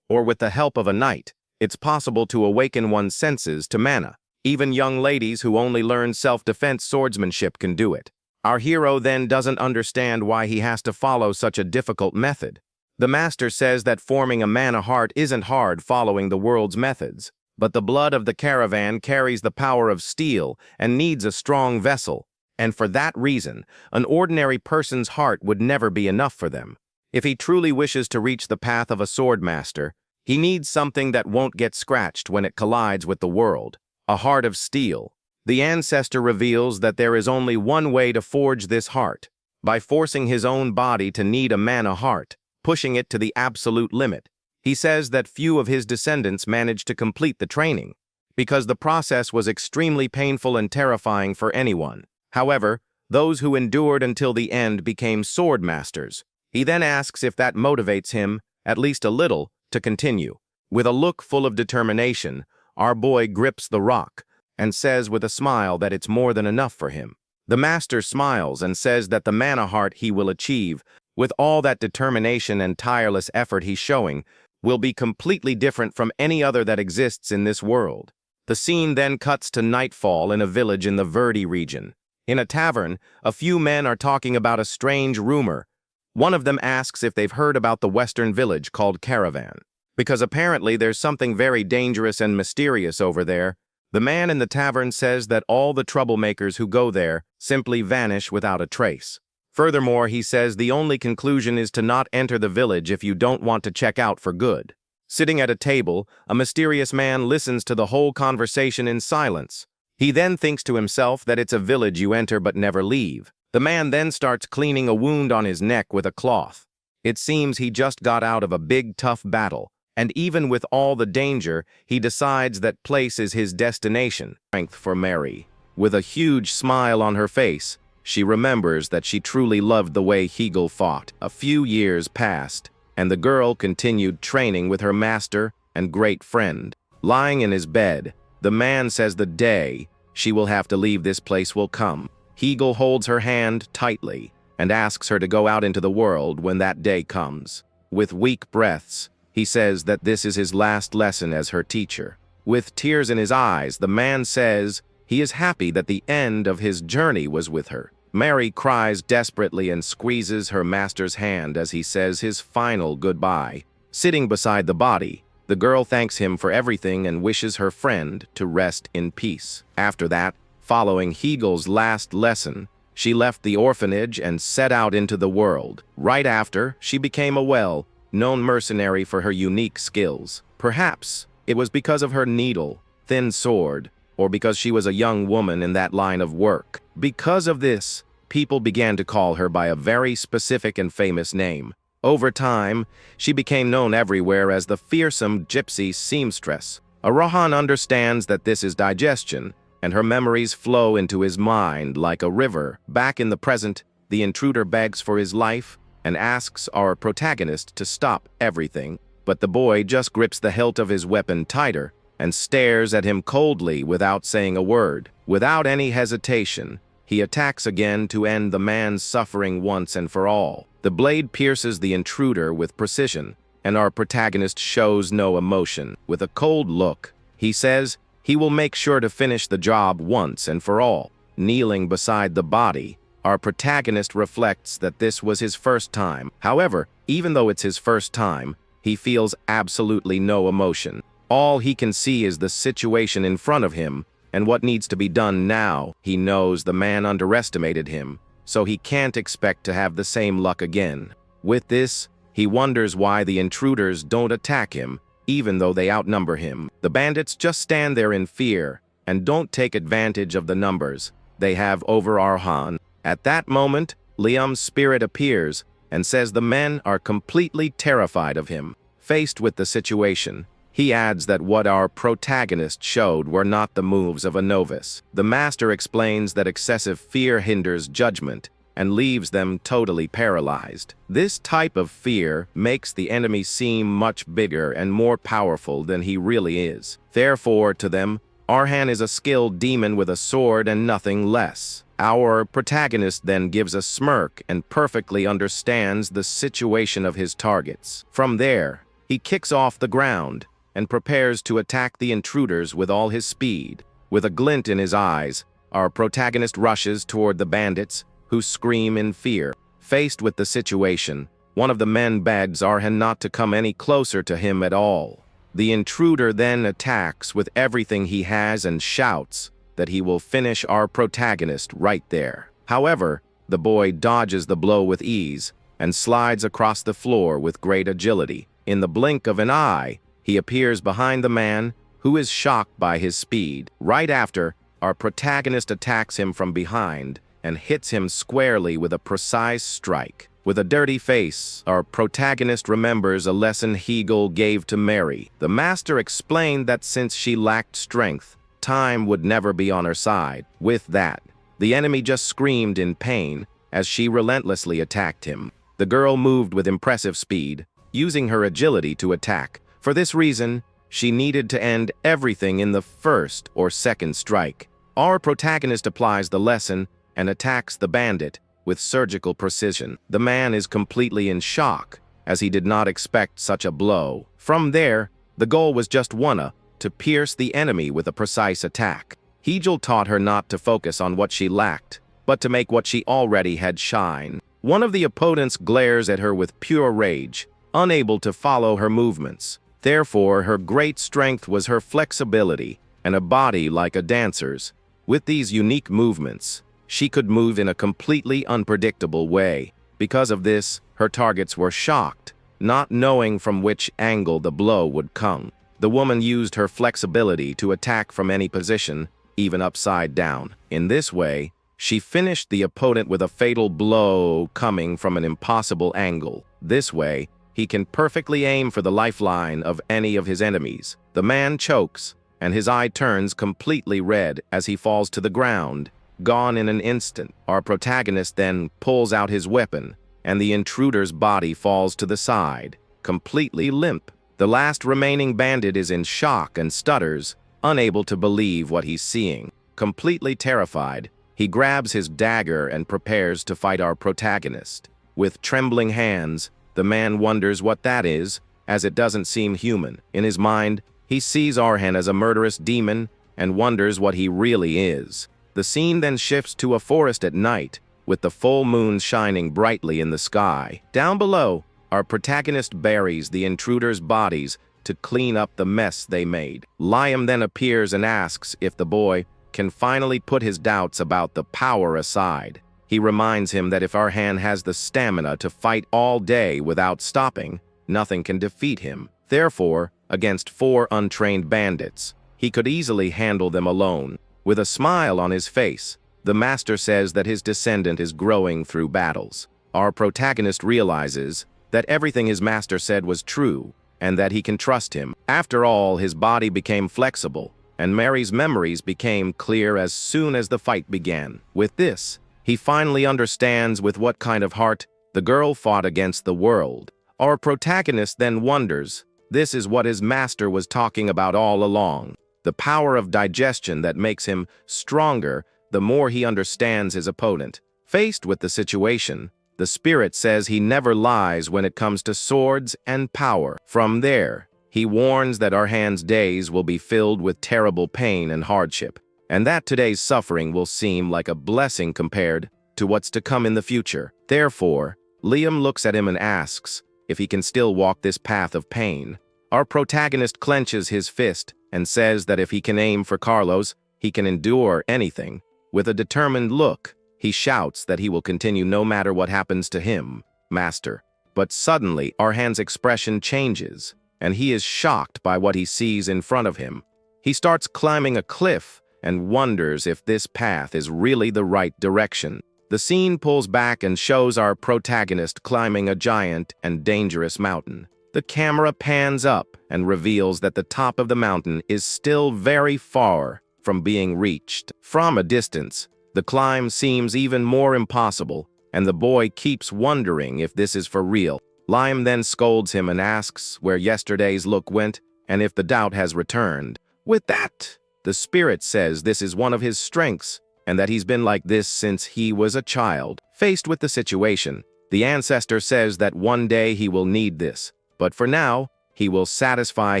or with the help of a knight, it's possible to awaken one's senses to mana. Even young ladies who only learn self-defense swordsmanship can do it. Our hero then doesn't understand why he has to follow such a difficult method. The master says that forming a mana heart isn't hard following the world's methods, but the blood of the caravan carries the power of steel and needs a strong vessel, and for that reason, an ordinary person's heart would never be enough for them. If he truly wishes to reach the path of a swordmaster, he needs something that won't get scratched when it collides with the world, a heart of steel. The ancestor reveals that there is only one way to forge this heart, by forcing his own body to need a mana heart, pushing it to the absolute limit. He says that few of his descendants managed to complete the training, because the process was extremely painful and terrifying for anyone. However, those who endured until the end became sword masters. He then asks if that motivates him, at least a little, to continue. With a look full of determination, our boy grips the rock and says with a smile that it's more than enough for him. The master smiles and says that the mana heart he will achieve, with all that determination and tireless effort he's showing, will be completely different from any other that exists in this world. The scene then cuts to nightfall in a village in the Verdi region. In a tavern, a few men are talking about a strange rumor. One of them asks if they've heard about the western village called Caravan, because apparently there's something very dangerous and mysterious over there. The man in the tavern says that all the troublemakers who go there simply vanish without a trace. Furthermore, he says the only conclusion is to not enter the village if you don't want to check out for good. Sitting at a table, a mysterious man listens to the whole conversation in silence. He then thinks to himself that it's a village you enter but never leave. The man then starts cleaning a wound on his neck with a cloth. It seems he just got out of a big tough battle, and even with all the danger, he decides that place is his destination. Strength for Mary. With a huge smile on her face, she remembers that she truly loved the way Hegel fought. A few years passed, and the girl continued training with her master and great friend. Lying in his bed, the man says the day she will have to leave this place will come. Hegel holds her hand tightly and asks her to go out into the world when that day comes. With weak breaths, he says that this is his last lesson as her teacher. With tears in his eyes, the man says he is happy that the end of his journey was with her. Mary cries desperately and squeezes her master's hand as he says his final goodbye. Sitting beside the body, the girl thanks him for everything and wishes her friend to rest in peace. After that, following Hegel's last lesson, she left the orphanage and set out into the world. Right after, she became a well-known mercenary for her unique skills. Perhaps it was because of her needle, thin sword, or because she was a young woman in that line of work. Because of this, people began to call her by a very specific and famous name. Over time, she became known everywhere as the fearsome gypsy seamstress. Rohan understands that this is digestion, and her memories flow into his mind like a river. Back in the present, the intruder begs for his life and asks our protagonist to stop everything, but the boy just grips the hilt of his weapon tighter and stares at him coldly without saying a word. Without any hesitation, he attacks again to end the man's suffering once and for all. The blade pierces the intruder with precision, and our protagonist shows no emotion. With a cold look, he says he will make sure to finish the job once and for all. Kneeling beside the body, our protagonist reflects that this was his first time. However, even though it's his first time, he feels absolutely no emotion. All he can see is the situation in front of him and what needs to be done now. He knows the man underestimated him, so he can't expect to have the same luck again. With this, he wonders why the intruders don't attack him, even though they outnumber him. The bandits just stand there in fear and don't take advantage of the numbers they have over Arhan. At that moment, Liam's spirit appears and says the men are completely terrified of him. Faced with the situation, he adds that what our protagonist showed were not the moves of a novice. The master explains that excessive fear hinders judgment and leaves them totally paralyzed. This type of fear makes the enemy seem much bigger and more powerful than he really is. Therefore, to them, Arhan is a skilled demon with a sword and nothing less. Our protagonist then gives a smirk and perfectly understands the situation of his targets. From there, he kicks off the ground and prepares to attack the intruders with all his speed. With a glint in his eyes, our protagonist rushes toward the bandits, who scream in fear. Faced with the situation, one of the men begs Arhan not to come any closer to him at all. The intruder then attacks with everything he has and shouts that he will finish our protagonist right there. However, the boy dodges the blow with ease and slides across the floor with great agility. In the blink of an eye, he appears behind the man, who is shocked by his speed. Right after, our protagonist attacks him from behind and hits him squarely with a precise strike. With a dirty face, our protagonist remembers a lesson Hegel gave to Mary. The master explained that since she lacked strength, time would never be on her side. With that, the enemy just screamed in pain as she relentlessly attacked him. The girl moved with impressive speed, using her agility to attack. For this reason, she needed to end everything in the first or second strike. Our protagonist applies the lesson and attacks the bandit with surgical precision. The man is completely in shock, as he did not expect such a blow. From there, the goal was just one, to pierce the enemy with a precise attack. Hegel taught her not to focus on what she lacked, but to make what she already had shine. One of the opponents glares at her with pure rage, unable to follow her movements. Therefore, her great strength was her flexibility and a body like a dancer's. With these unique movements, she could move in a completely unpredictable way. Because of this, her targets were shocked, not knowing from which angle the blow would come. The woman used her flexibility to attack from any position, even upside down. In this way, she finished the opponent with a fatal blow coming from an impossible angle. This way, he can perfectly aim for the lifeline of any of his enemies. The man chokes, and his eye turns completely red as he falls to the ground, gone in an instant. Our protagonist then pulls out his weapon, and the intruder's body falls to the side. completely limp. The last remaining bandit is in shock and stutters, unable to believe what he's seeing. Completely terrified, he grabs his dagger and prepares to fight our protagonist. With trembling hands, the man wonders what that is, as it doesn't seem human. In his mind, he sees Arhan as a murderous demon and wonders what he really is. The scene then shifts to a forest at night, with the full moon shining brightly in the sky. Down below, our protagonist buries the intruders' bodies to clean up the mess they made. Liam then appears and asks if the boy can finally put his doubts about the power aside. He reminds him that if Arhan has the stamina to fight all day without stopping, nothing can defeat him. Therefore, against 4 untrained bandits, he could easily handle them alone. With a smile on his face, the master says that his descendant is growing through battles. Our protagonist realizes that everything his master said was true, and that he can trust him. After all, his body became flexible, and Mary's memories became clear as soon as the fight began. With this, he finally understands with what kind of heart the girl fought against the world. Our protagonist then wonders, this is what his master was talking about all along. The power of digestion that makes him stronger the more he understands his opponent. Faced with the situation, the spirit says he never lies when it comes to swords and power. From there, he warns that Arhan's days will be filled with terrible pain and hardship, and that today's suffering will seem like a blessing compared to what's to come in the future. Therefore, Liam looks at him and asks if he can still walk this path of pain. Our protagonist clenches his fist and says that if he can aim for Carlos, he can endure anything. With a determined look, he shouts that he will continue no matter what happens to him, master. But suddenly, Arhan's expression changes, and he is shocked by what he sees in front of him. He starts climbing a cliff and wonders if this path is really the right direction. The scene pulls back and shows our protagonist climbing a giant and dangerous mountain. The camera pans up and reveals that the top of the mountain is still very far from being reached. From a distance, the climb seems even more impossible, and the boy keeps wondering if this is for real. Liam then scolds him and asks where yesterday's look went and if the doubt has returned. With that, the spirit says this is one of his strengths and that he's been like this since he was a child. Faced with the situation, the ancestor says that one day he will need this, but for now, he will satisfy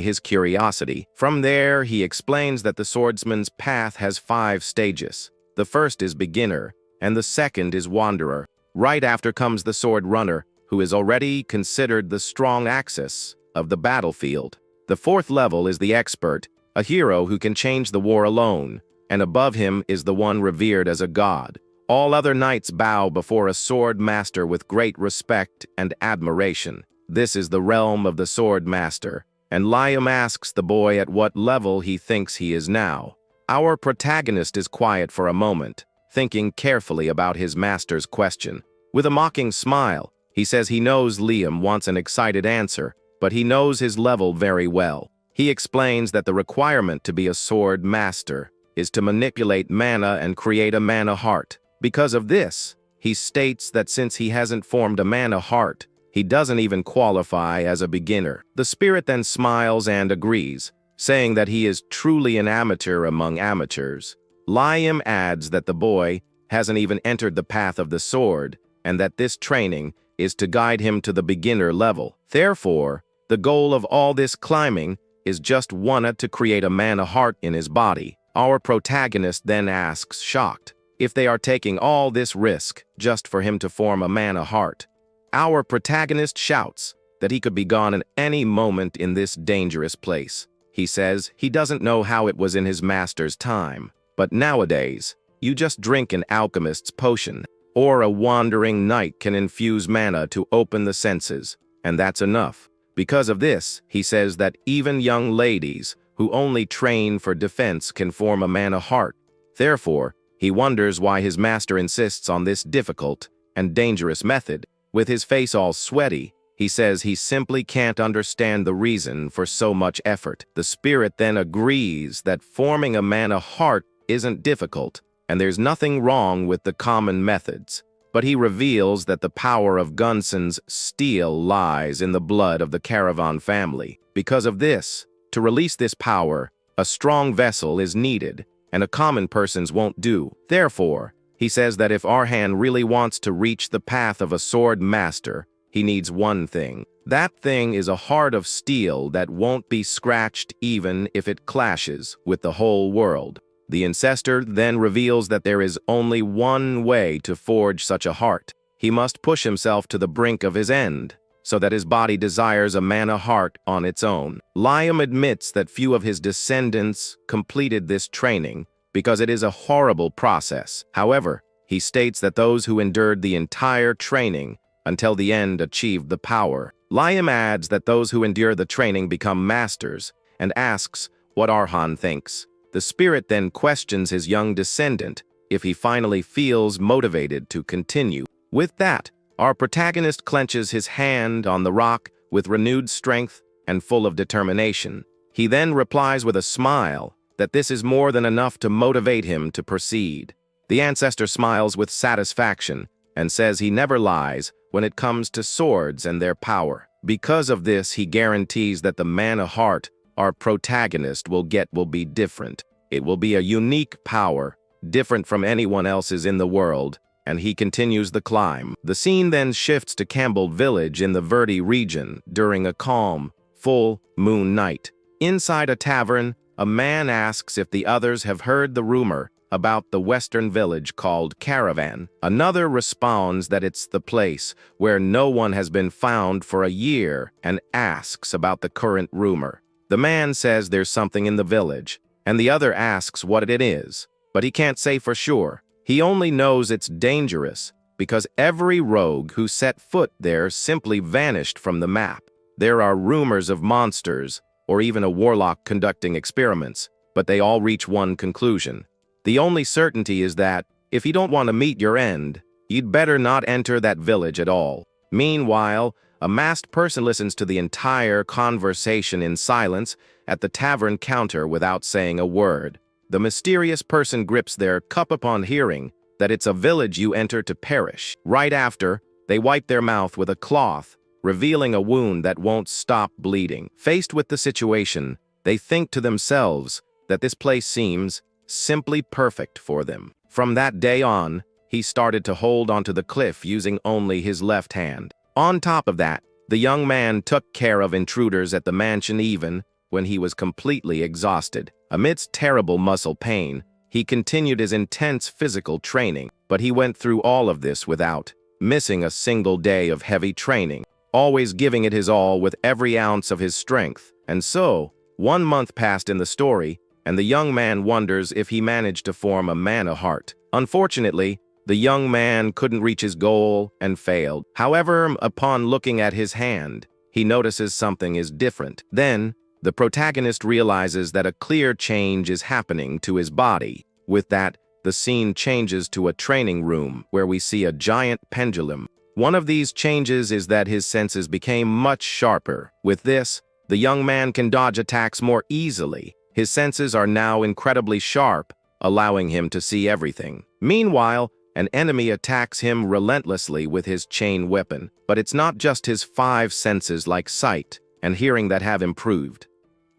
his curiosity. From there, he explains that the swordsman's path has 5 stages. The first is beginner, and the second is wanderer. Right after comes the sword runner, who is already considered the strong axis of the battlefield. The 4th level is the expert, a hero who can change the war alone, and above him is the one revered as a god. All other knights bow before a sword master with great respect and admiration. This is the realm of the sword master, and Liam asks the boy at what level he thinks he is now. Our protagonist is quiet for a moment, thinking carefully about his master's question. With a mocking smile, he says he knows Liam wants an excited answer, but he knows his level very well. He explains that the requirement to be a sword master is to manipulate mana and create a mana heart. Because of this, he states that since he hasn't formed a mana heart, he doesn't even qualify as a beginner. The spirit then smiles and agrees, saying that he is truly an amateur among amateurs. Liam adds that the boy hasn't even entered the path of the sword, and that this training is to guide him to the beginner level. Therefore, the goal of all this climbing is just to create a mana heart in his body. Our protagonist then asks, shocked, if they are taking all this risk just for him to form a mana heart. Our protagonist shouts that he could be gone at any moment in this dangerous place. He says he doesn't know how it was in his master's time, but nowadays, you just drink an alchemist's potion, or a wandering knight can infuse mana to open the senses, and that's enough. Because of this, he says that even young ladies who only train for defense can form a mana heart. Therefore, he wonders why his master insists on this difficult and dangerous method. With his face all sweaty, he says he simply can't understand the reason for so much effort. The spirit then agrees that forming a mana heart isn't difficult, and there's nothing wrong with the common methods. but he reveals that the power of Gunson's steel lies in the blood of the Caravan family. Because of this, to release this power, a strong vessel is needed, and a common person's won't do. Therefore, he says that if Arhan really wants to reach the path of a sword master, he needs one thing. That thing is a heart of steel that won't be scratched even if it clashes with the whole world. The ancestor then reveals that there is only one way to forge such a heart. He must push himself to the brink of his end, so that his body desires a mana heart on its own. Liam admits that few of his descendants completed this training because it is a horrible process. However, he states that those who endured the entire training until the end achieved the power. Liam adds that those who endure the training become masters and asks what Arhan thinks. The spirit then questions his young descendant if he finally feels motivated to continue. With that, our protagonist clenches his hand on the rock with renewed strength and full of determination. He then replies with a smile that this is more than enough to motivate him to proceed. The ancestor smiles with satisfaction and says he never lies when it comes to swords and their power. Because of this, he guarantees that the mana heart our protagonist will get will be different. It will be a unique power, different from anyone else's in the world, and he continues the climb. The scene then shifts to Campbell Village in the Verde region during a calm, full moon night. Inside a tavern, a man asks if the others have heard the rumor about the western village called Caravan. Another responds that it's the place where no one has been found for a year and asks about the current rumor. The man says there's something in the village, and the other asks what it is, but he can't say for sure. He only knows it's dangerous because every rogue who set foot there simply vanished from the map. There are rumors of monsters, or even a warlock conducting experiments, but they all reach one conclusion. The only certainty is that, if you don't want to meet your end, you'd better not enter that village at all. Meanwhile, a masked person listens to the entire conversation in silence at the tavern counter without saying a word. The mysterious person grips their cup upon hearing that it's a village you enter to perish. Right after, they wipe their mouth with a cloth, revealing a wound that won't stop bleeding. Faced with the situation, they think to themselves that this place seems simply perfect for them. From that day on, he started to hold onto the cliff using only his left hand. On top of that, the young man took care of intruders at the mansion even when he was completely exhausted. Amidst terrible muscle pain, he continued his intense physical training, but he went through all of this without missing a single day of heavy training, always giving it his all with every ounce of his strength. And so, 1 month passed in the story, and the young man wonders if he managed to form a mana heart. Unfortunately, the young man couldn't reach his goal and failed. However, upon looking at his hand, he notices something is different. Then, the protagonist realizes that a clear change is happening to his body. With that, the scene changes to a training room where we see a giant pendulum. One of these changes is that his senses became much sharper. With this, the young man can dodge attacks more easily. His senses are now incredibly sharp, allowing him to see everything. Meanwhile, an enemy attacks him relentlessly with his chain weapon. But it's not just his 5 senses like sight and hearing that have improved.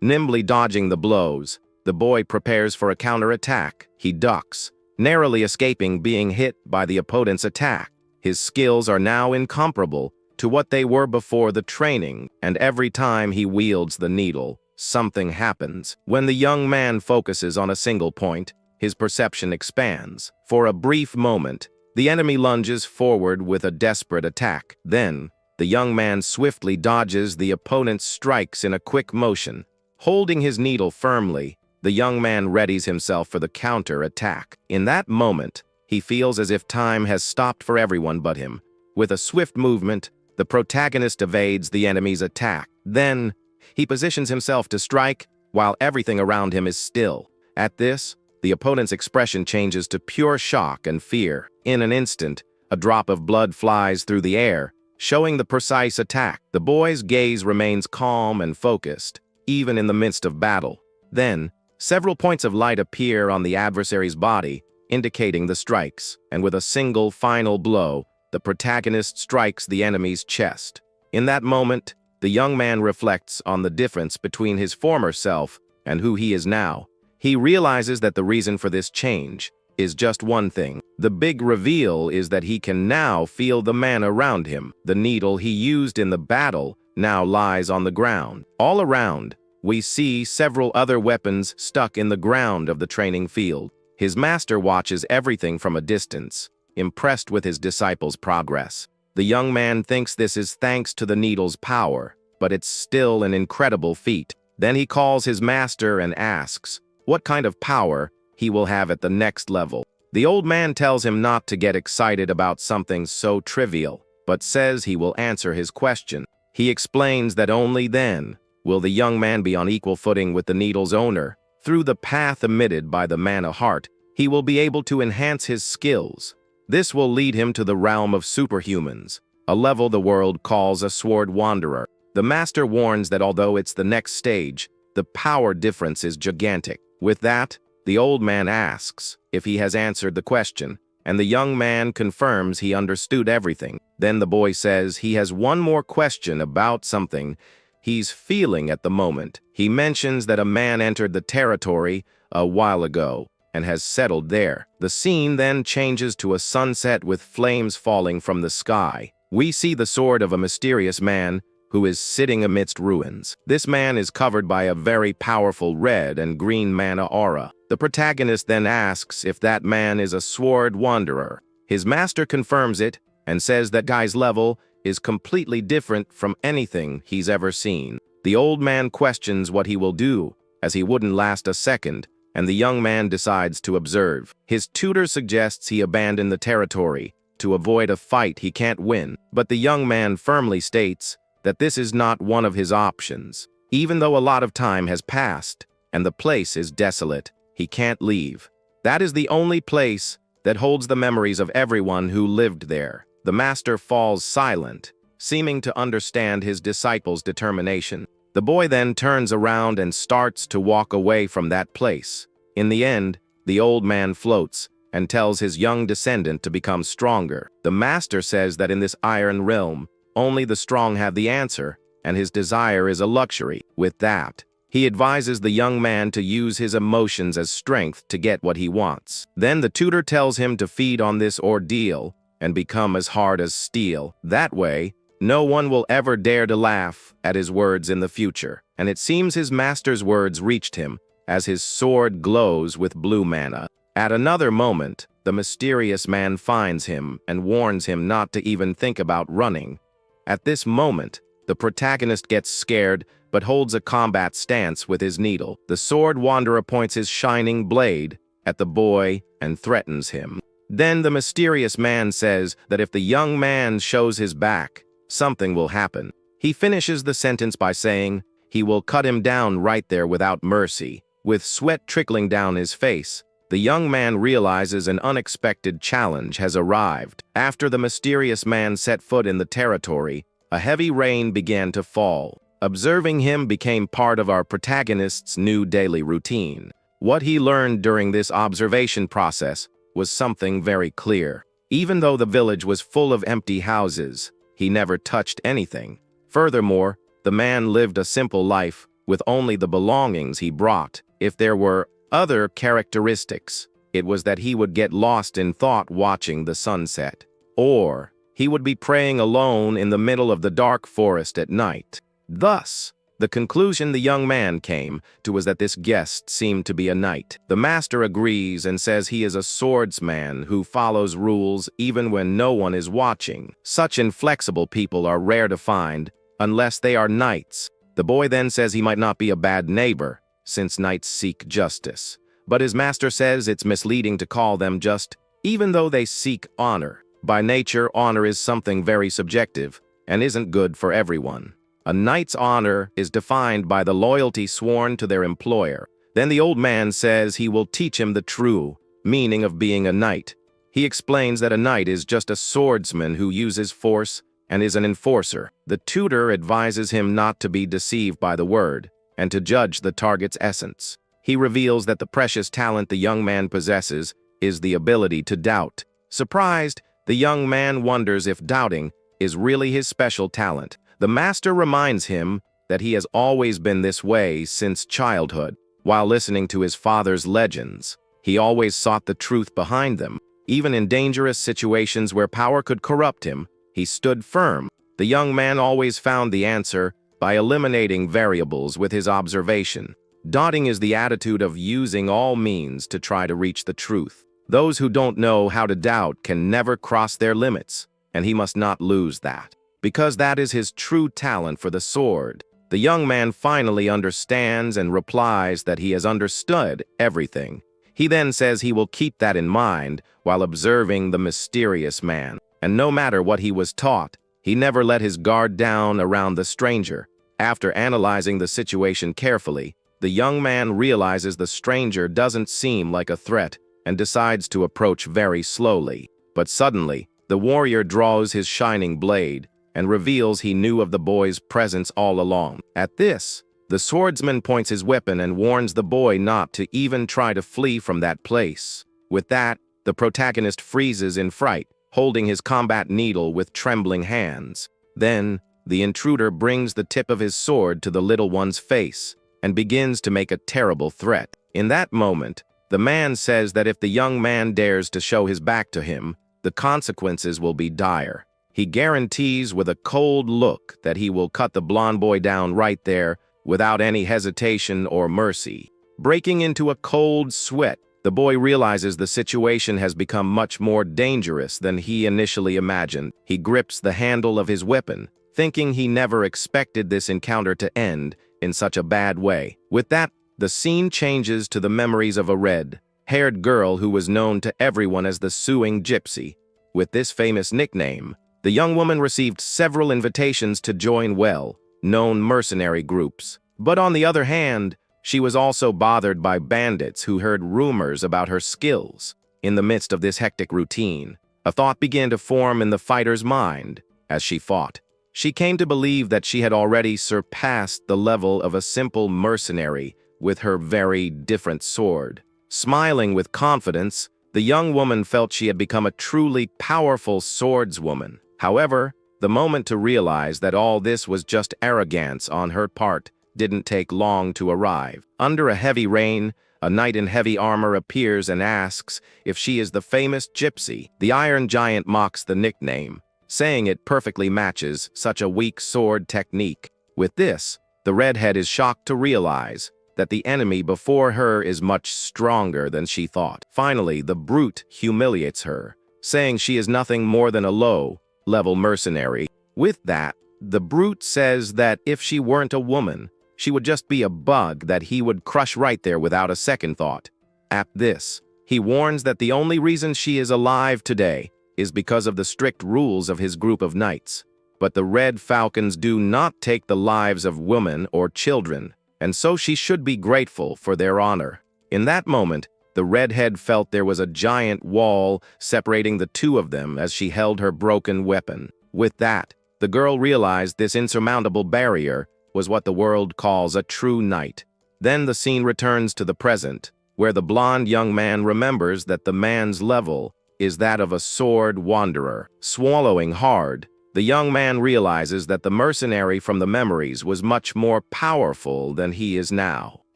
Nimbly dodging the blows, the boy prepares for a counterattack. He ducks, narrowly escaping being hit by the opponent's attack. His skills are now incomparable to what they were before the training, and every time he wields the needle, something happens. When the young man focuses on a single point, his perception expands. For a brief moment, the enemy lunges forward with a desperate attack. Then, the young man swiftly dodges the opponent's strikes in a quick motion. Holding his needle firmly, the young man readies himself for the counter-attack. In that moment, he feels as if time has stopped for everyone but him. With a swift movement, the protagonist evades the enemy's attack. Then, he positions himself to strike while everything around him is still. At this, the opponent's expression changes to pure shock and fear. In an instant, a drop of blood flies through the air, showing the precise attack. The boy's gaze remains calm and focused, even in the midst of battle. Then, several points of light appear on the adversary's body, indicating the strikes, and with a single final blow, the protagonist strikes the enemy's chest. In that moment, the young man reflects on the difference between his former self and who he is now. He realizes that the reason for this change is just one thing. The big reveal is that he can now feel the man around him. The needle he used in the battle now lies on the ground. All around, we see several other weapons stuck in the ground of the training field. His master watches everything from a distance, impressed with his disciple's progress. The young man thinks this is thanks to the needle's power, but it's still an incredible feat. Then he calls his master and asks what kind of power he will have at the next level. The old man tells him not to get excited about something so trivial, but says he will answer his question. He explains that only then will the young man be on equal footing with the needle's owner. Through the path emitted by the mana heart, he will be able to enhance his skills. This will lead him to the realm of superhumans, a level the world calls a sword wanderer. The master warns that although it's the next stage, the power difference is gigantic. With that, the old man asks if he has answered the question, and the young man confirms he understood everything. Then the boy says he has one more question about something he's feeling at the moment. He mentions that a man entered the territory a while ago and has settled there. The scene then changes to a sunset with flames falling from the sky. We see the sword of a mysterious man who is sitting amidst ruins. This man is covered by a very powerful red and green mana aura. The protagonist then asks if that man is a sword wanderer. His master confirms it and says that guy's level is completely different from anything he's ever seen. The old man questions what he will do, as he wouldn't last a second, and the young man decides to observe. His tutor suggests he abandon the territory to avoid a fight he can't win, but the young man firmly states that this is not one of his options. Even though a lot of time has passed and the place is desolate, he can't leave. That is the only place that holds the memories of everyone who lived there. The master falls silent, seeming to understand his disciple's determination. The boy then turns around and starts to walk away from that place. In the end, the old man floats and tells his young descendant to become stronger. The master says that in this iron realm, only the strong have the answer, and his desire is a luxury. With that, he advises the young man to use his emotions as strength to get what he wants. Then the tutor tells him to feed on this ordeal and become as hard as steel. That way, no one will ever dare to laugh at his words in the future. And it seems his master's words reached him as his sword glows with blue mana. At another moment, the mysterious man finds him and warns him not to even think about running. At this moment, the protagonist gets scared but holds a combat stance with his needle. The sword wanderer points his shining blade at the boy and threatens him. Then the mysterious man says that if the young man shows his back, something will happen. He finishes the sentence by saying he will cut him down right there without mercy. With sweat trickling down his face, the young man realizes an unexpected challenge has arrived. After the mysterious man set foot in the territory, a heavy rain began to fall. Observing him became part of our protagonist's new daily routine. What he learned during this observation process was something very clear. Even though the village was full of empty houses, he never touched anything. Furthermore, the man lived a simple life with only the belongings he brought. If there were other characteristics, it was that he would get lost in thought watching the sunset, or he would be praying alone in the middle of the dark forest at night. Thus, the conclusion the young man came to was that this guest seemed to be a knight. The master agrees and says he is a swordsman who follows rules even when no one is watching. Such inflexible people are rare to find unless they are knights. The boy then says he might not be a bad neighbor, since knights seek justice. But his master says it's misleading to call them just, even though they seek honor. By nature, honor is something very subjective and isn't good for everyone. A knight's honor is defined by the loyalty sworn to their employer. Then the old man says he will teach him the true meaning of being a knight. He explains that a knight is just a swordsman who uses force and is an enforcer. The tutor advises him not to be deceived by the word and to judge the target's essence. He reveals that the precious talent the young man possesses is the ability to doubt. Surprised, the young man wonders if doubting is really his special talent. The master reminds him that he has always been this way since childhood. While listening to his father's legends, he always sought the truth behind them. Even in dangerous situations where power could corrupt him, he stood firm. The young man always found the answer by eliminating variables with his observation. Doubting is the attitude of using all means to try to reach the truth. Those who don't know how to doubt can never cross their limits, and he must not lose that. Because that is his true talent for the sword. The young man finally understands and replies that he has understood everything. He then says he will keep that in mind while observing the mysterious man. And no matter what he was taught, he never let his guard down around the stranger. After analyzing the situation carefully, the young man realizes the stranger doesn't seem like a threat and decides to approach very slowly. But suddenly, the warrior draws his shining blade and reveals he knew of the boy's presence all along. At this, the swordsman points his weapon and warns the boy not to even try to flee from that place. With that, the protagonist freezes in fright, holding his combat needle with trembling hands. Then, the intruder brings the tip of his sword to the little one's face and begins to make a terrible threat. In that moment, the man says that if the young man dares to show his back to him, the consequences will be dire. He guarantees with a cold look that he will cut the blonde boy down right there without any hesitation or mercy. Breaking into a cold sweat, the boy realizes the situation has become much more dangerous than he initially imagined. He grips the handle of his weapon, thinking he never expected this encounter to end in such a bad way. With that, the scene changes to the memories of a red-haired girl who was known to everyone as the Suing Gypsy. With this famous nickname, the young woman received several invitations to join well-known mercenary groups. But on the other hand, she was also bothered by bandits who heard rumors about her skills. In the midst of this hectic routine, a thought began to form in the fighter's mind as she fought. She came to believe that she had already surpassed the level of a simple mercenary with her very different sword. Smiling with confidence, the young woman felt she had become a truly powerful swordswoman. However, the moment to realize that all this was just arrogance on her part didn't take long to arrive. Under a heavy rain, a knight in heavy armor appears and asks if she is the famous gypsy. The Iron Giant mocks the nickname, saying it perfectly matches such a weak sword technique. With this, the redhead is shocked to realize that the enemy before her is much stronger than she thought. Finally, the brute humiliates her, saying she is nothing more than a low-level mercenary. With that, the brute says that if she weren't a woman, she would just be a bug that he would crush right there without a second thought. At this, he warns that the only reason she is alive today is because of the strict rules of his group of knights. But the Red Falcons do not take the lives of women or children, and so she should be grateful for their honor. In that moment, the redhead felt there was a giant wall separating the two of them as she held her broken weapon. With that, the girl realized this insurmountable barrier was what the world calls a true knight. Then the scene returns to the present, where the blonde young man remembers that the man's level is that of a sword wanderer. Swallowing hard, the young man realizes that the mercenary from the memories was much more powerful than he is now.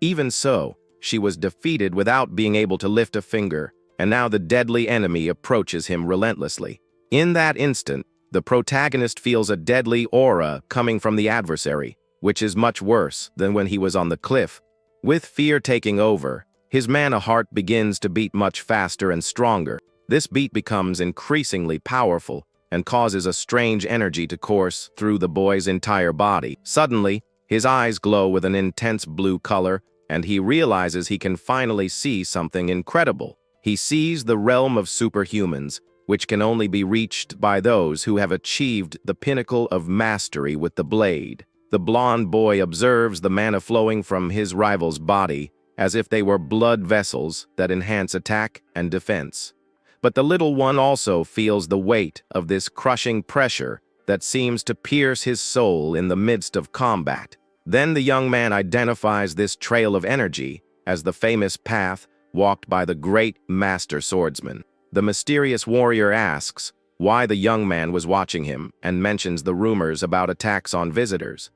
Even so, she was defeated without being able to lift a finger, and now the deadly enemy approaches him relentlessly. In that instant, the protagonist feels a deadly aura coming from the adversary, which is much worse than when he was on the cliff. With fear taking over, his mana heart begins to beat much faster and stronger. This beat becomes increasingly powerful and causes a strange energy to course through the boy's entire body. Suddenly, his eyes glow with an intense blue color, and he realizes he can finally see something incredible. He sees the realm of superhumans, which can only be reached by those who have achieved the pinnacle of mastery with the blade. The blonde boy observes the mana flowing from his rival's body as if they were blood vessels that enhance attack and defense. But the little one also feels the weight of this crushing pressure that seems to pierce his soul in the midst of combat. Then the young man identifies this trail of energy as the famous path walked by the great master swordsman. The mysterious warrior asks why the young man was watching him and mentions the rumors about attacks on visitors.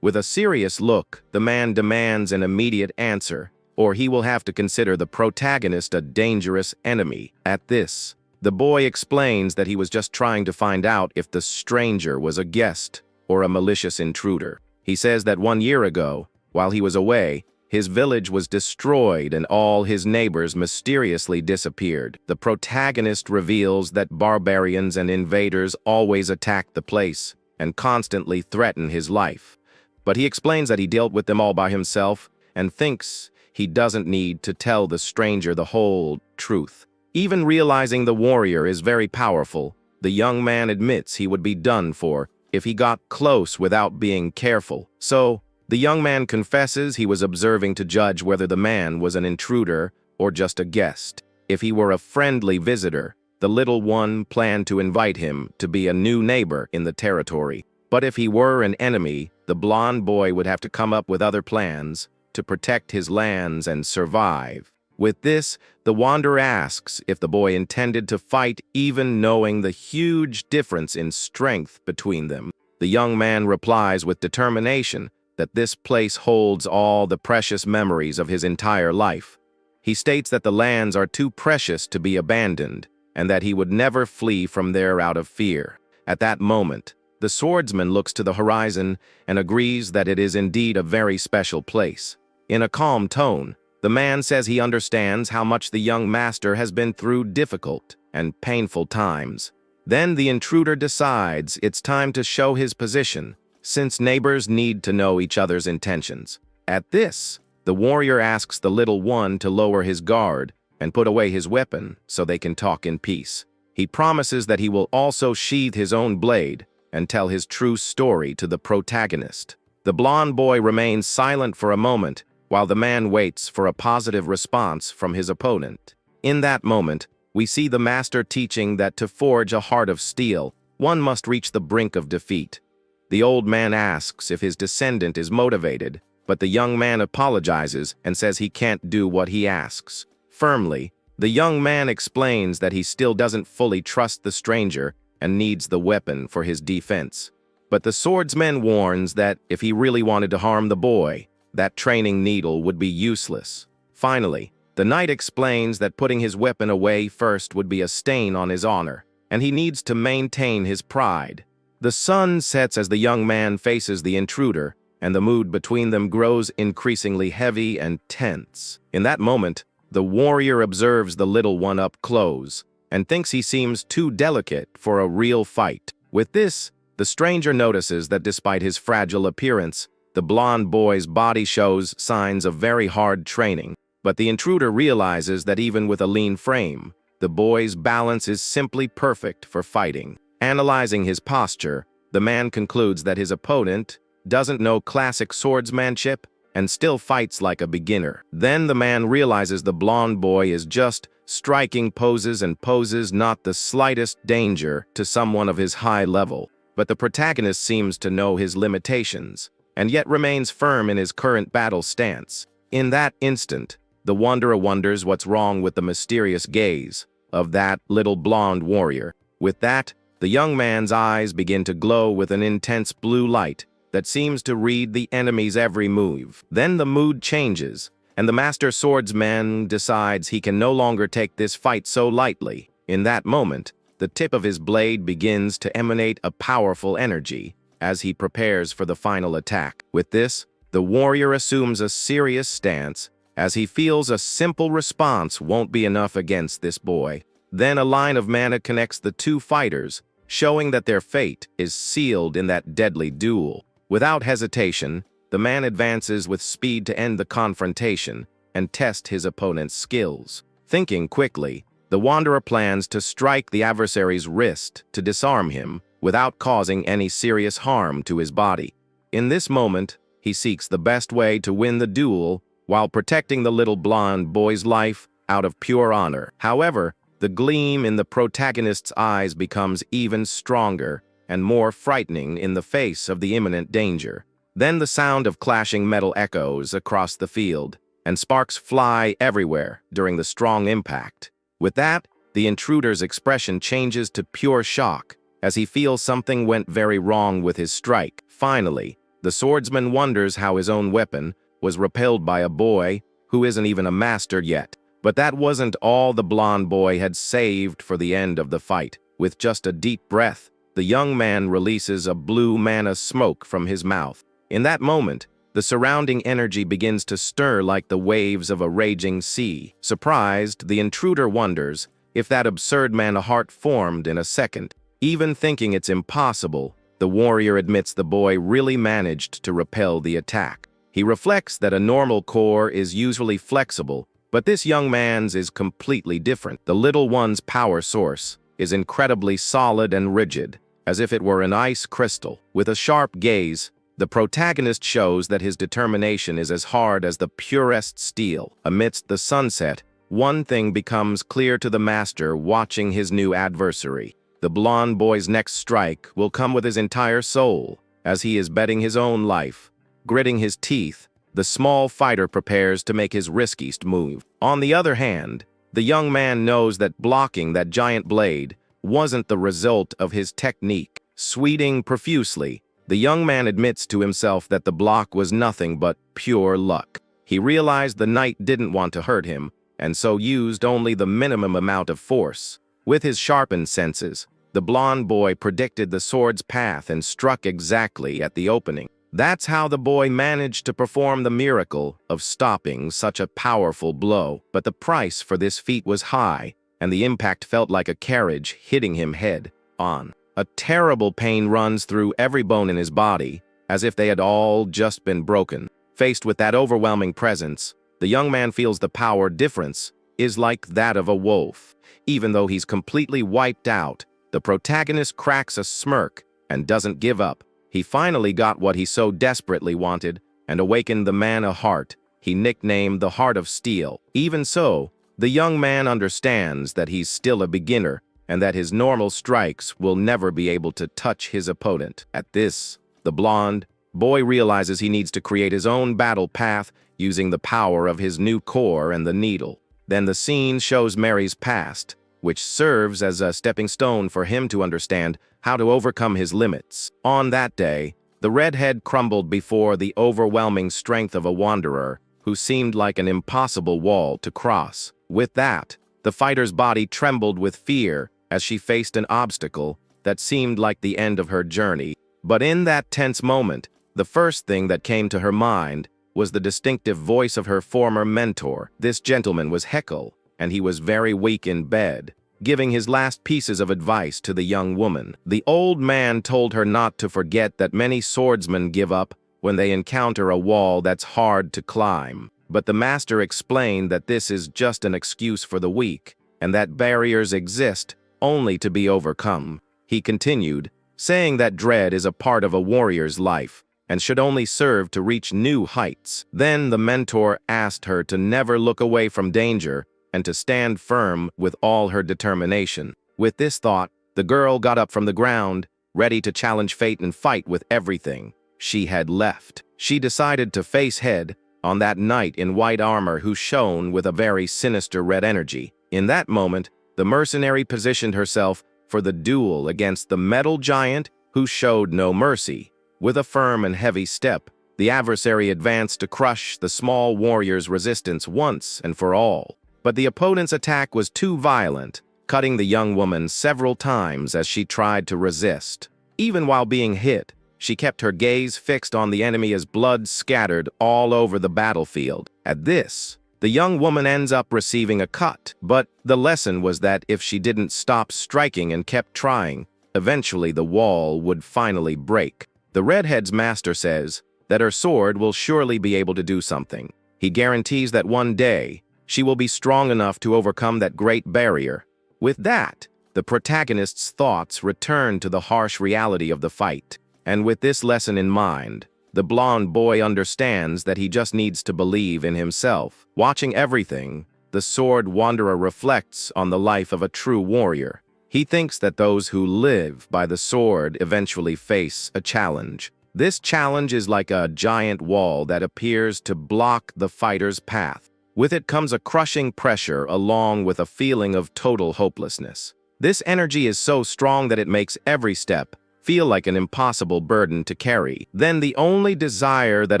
With a serious look, the man demands an immediate answer, or he will have to consider the protagonist a dangerous enemy. At this, the boy explains that he was just trying to find out if the stranger was a guest or a malicious intruder. He says that 1 year ago, while he was away, his village was destroyed and all his neighbors mysteriously disappeared. The protagonist reveals that barbarians and invaders always attack the place and constantly threaten his life. But he explains that he dealt with them all by himself and thinks he doesn't need to tell the stranger the whole truth. Even realizing the warrior is very powerful, the young man admits he would be done for if he got close without being careful. So, the young man confesses he was observing to judge whether the man was an intruder or just a guest. If he were a friendly visitor, the little one planned to invite him to be a new neighbor in the territory. But if he were an enemy, the blonde boy would have to come up with other plans to protect his lands and survive. With this, the wanderer asks if the boy intended to fight, even knowing the huge difference in strength between them. The young man replies with determination that this place holds all the precious memories of his entire life. He states that the lands are too precious to be abandoned, and that he would never flee from there out of fear. At that moment, the swordsman looks to the horizon and agrees that it is indeed a very special place. In a calm tone, the man says he understands how much the young master has been through difficult and painful times. Then the intruder decides it's time to show his position, since neighbors need to know each other's intentions. At this, the warrior asks the little one to lower his guard and put away his weapon so they can talk in peace. He promises that he will also sheathe his own blade and tell his true story to the protagonist. The blonde boy remains silent for a moment while the man waits for a positive response from his opponent. In that moment, we see the master teaching that to forge a heart of steel, one must reach the brink of defeat. The old man asks if his descendant is motivated, but the young man apologizes and says he can't do what he asks. Firmly, the young man explains that he still doesn't fully trust the stranger and needs the weapon for his defense. But the swordsman warns that if he really wanted to harm the boy, that training needle would be useless. Finally, the knight explains that putting his weapon away first would be a stain on his honor, and he needs to maintain his pride. The sun sets as the young man faces the intruder, and the mood between them grows increasingly heavy and tense. In that moment, the warrior observes the little one up close and thinks he seems too delicate for a real fight. With this, the stranger notices that despite his fragile appearance, the blonde boy's body shows signs of very hard training. But the intruder realizes that even with a lean frame, the boy's balance is simply perfect for fighting. Analyzing his posture, the man concludes that his opponent doesn't know classic swordsmanship and still fights like a beginner. Then the man realizes the blonde boy is just striking poses and poses, not the slightest danger to someone of his high level. But the protagonist seems to know his limitations, and yet remains firm in his current battle stance. In that instant, the wanderer wonders what's wrong with the mysterious gaze of that little blonde warrior. With that, the young man's eyes begin to glow with an intense blue light that seems to read the enemy's every move. Then the mood changes, and the master swordsman decides he can no longer take this fight so lightly. In that moment, the tip of his blade begins to emanate a powerful energy as he prepares for the final attack. With this, the warrior assumes a serious stance as he feels a simple response won't be enough against this boy. Then a line of mana connects the two fighters, showing that their fate is sealed in that deadly duel. Without hesitation, the man advances with speed to end the confrontation and test his opponent's skills. Thinking quickly, the wanderer plans to strike the adversary's wrist to disarm him without causing any serious harm to his body. In this moment, he seeks the best way to win the duel while protecting the little blonde boy's life out of pure honor. However, the gleam in the protagonist's eyes becomes even stronger and more frightening in the face of the imminent danger. Then the sound of clashing metal echoes across the field, and sparks fly everywhere during the strong impact. With that, the intruder's expression changes to pure shock as he feels something went very wrong with his strike. Finally, the swordsman wonders how his own weapon was repelled by a boy who isn't even a master yet. But that wasn't all the blonde boy had saved for the end of the fight. With just a deep breath, the young man releases a blue mana smoke from his mouth. In that moment, the surrounding energy begins to stir like the waves of a raging sea. Surprised, the intruder wonders if that absurd mana heart formed in a second. Even thinking it's impossible, the warrior admits the boy really managed to repel the attack. He reflects that a normal core is usually flexible, but this young man's is completely different. The little one's power source is incredibly solid and rigid, as if it were an ice crystal. With a sharp gaze, the protagonist shows that his determination is as hard as the purest steel. Amidst the sunset, one thing becomes clear to the master watching his new adversary. The blonde boy's next strike will come with his entire soul, as he is betting his own life. Gritting his teeth, the small fighter prepares to make his riskiest move. On the other hand, the young man knows that blocking that giant blade wasn't the result of his technique. Sweating profusely, the young man admits to himself that the block was nothing but pure luck. He realized the knight didn't want to hurt him, and so used only the minimum amount of force. With his sharpened senses, the blonde boy predicted the sword's path and struck exactly at the opening. That's how the boy managed to perform the miracle of stopping such a powerful blow. But the price for this feat was high, and the impact felt like a carriage hitting him head on. A terrible pain runs through every bone in his body, as if they had all just been broken. Faced with that overwhelming presence, the young man feels the power difference is like that of a wolf. Even though he's completely wiped out, the protagonist cracks a smirk and doesn't give up. He finally got what he so desperately wanted and awakened the mana heart he nicknamed the Heart of Steel. Even so, the young man understands that he's still a beginner and that his normal strikes will never be able to touch his opponent. At this, the blonde boy realizes he needs to create his own battle path using the power of his new core and the needle. Then the scene shows Mary's past, which serves as a stepping stone for him to understand how to overcome his limits. On that day, the redhead crumbled before the overwhelming strength of a wanderer who seemed like an impossible wall to cross. With that, the fighter's body trembled with fear as she faced an obstacle that seemed like the end of her journey. But in that tense moment, the first thing that came to her mind was the distinctive voice of her former mentor. This gentleman was Yahello, and he was very weak in bed, giving his last pieces of advice to the young woman. The old man told her not to forget that many swordsmen give up when they encounter a wall that's hard to climb. But the master explained that this is just an excuse for the weak, and that barriers exist only to be overcome. He continued, saying that dread is a part of a warrior's life and should only serve to reach new heights. Then the mentor asked her to never look away from danger and to stand firm with all her determination. With this thought, the girl got up from the ground, ready to challenge fate and fight with everything she had left. She decided to face head on that knight in white armor who shone with a very sinister red energy. In that moment, the mercenary positioned herself for the duel against the metal giant who showed no mercy. With a firm and heavy step, the adversary advanced to crush the small warrior's resistance once and for all. But the opponent's attack was too violent, cutting the young woman several times as she tried to resist. Even while being hit, she kept her gaze fixed on the enemy as blood scattered all over the battlefield. At this, the young woman ends up receiving a cut, but the lesson was that if she didn't stop striking and kept trying, eventually the wall would finally break. The redhead's master says that her sword will surely be able to do something. He guarantees that one day, she will be strong enough to overcome that great barrier. With that, the protagonist's thoughts return to the harsh reality of the fight. And with this lesson in mind, the blonde boy understands that he just needs to believe in himself. Watching everything, the sword wanderer reflects on the life of a true warrior. He thinks that those who live by the sword eventually face a challenge, This challenge is like a giant wall that appears to block the fighter's path. With it comes a crushing pressure along with a feeling of total hopelessness. This energy is so strong that it makes every step feel like an impossible burden to carry. Then the only desire that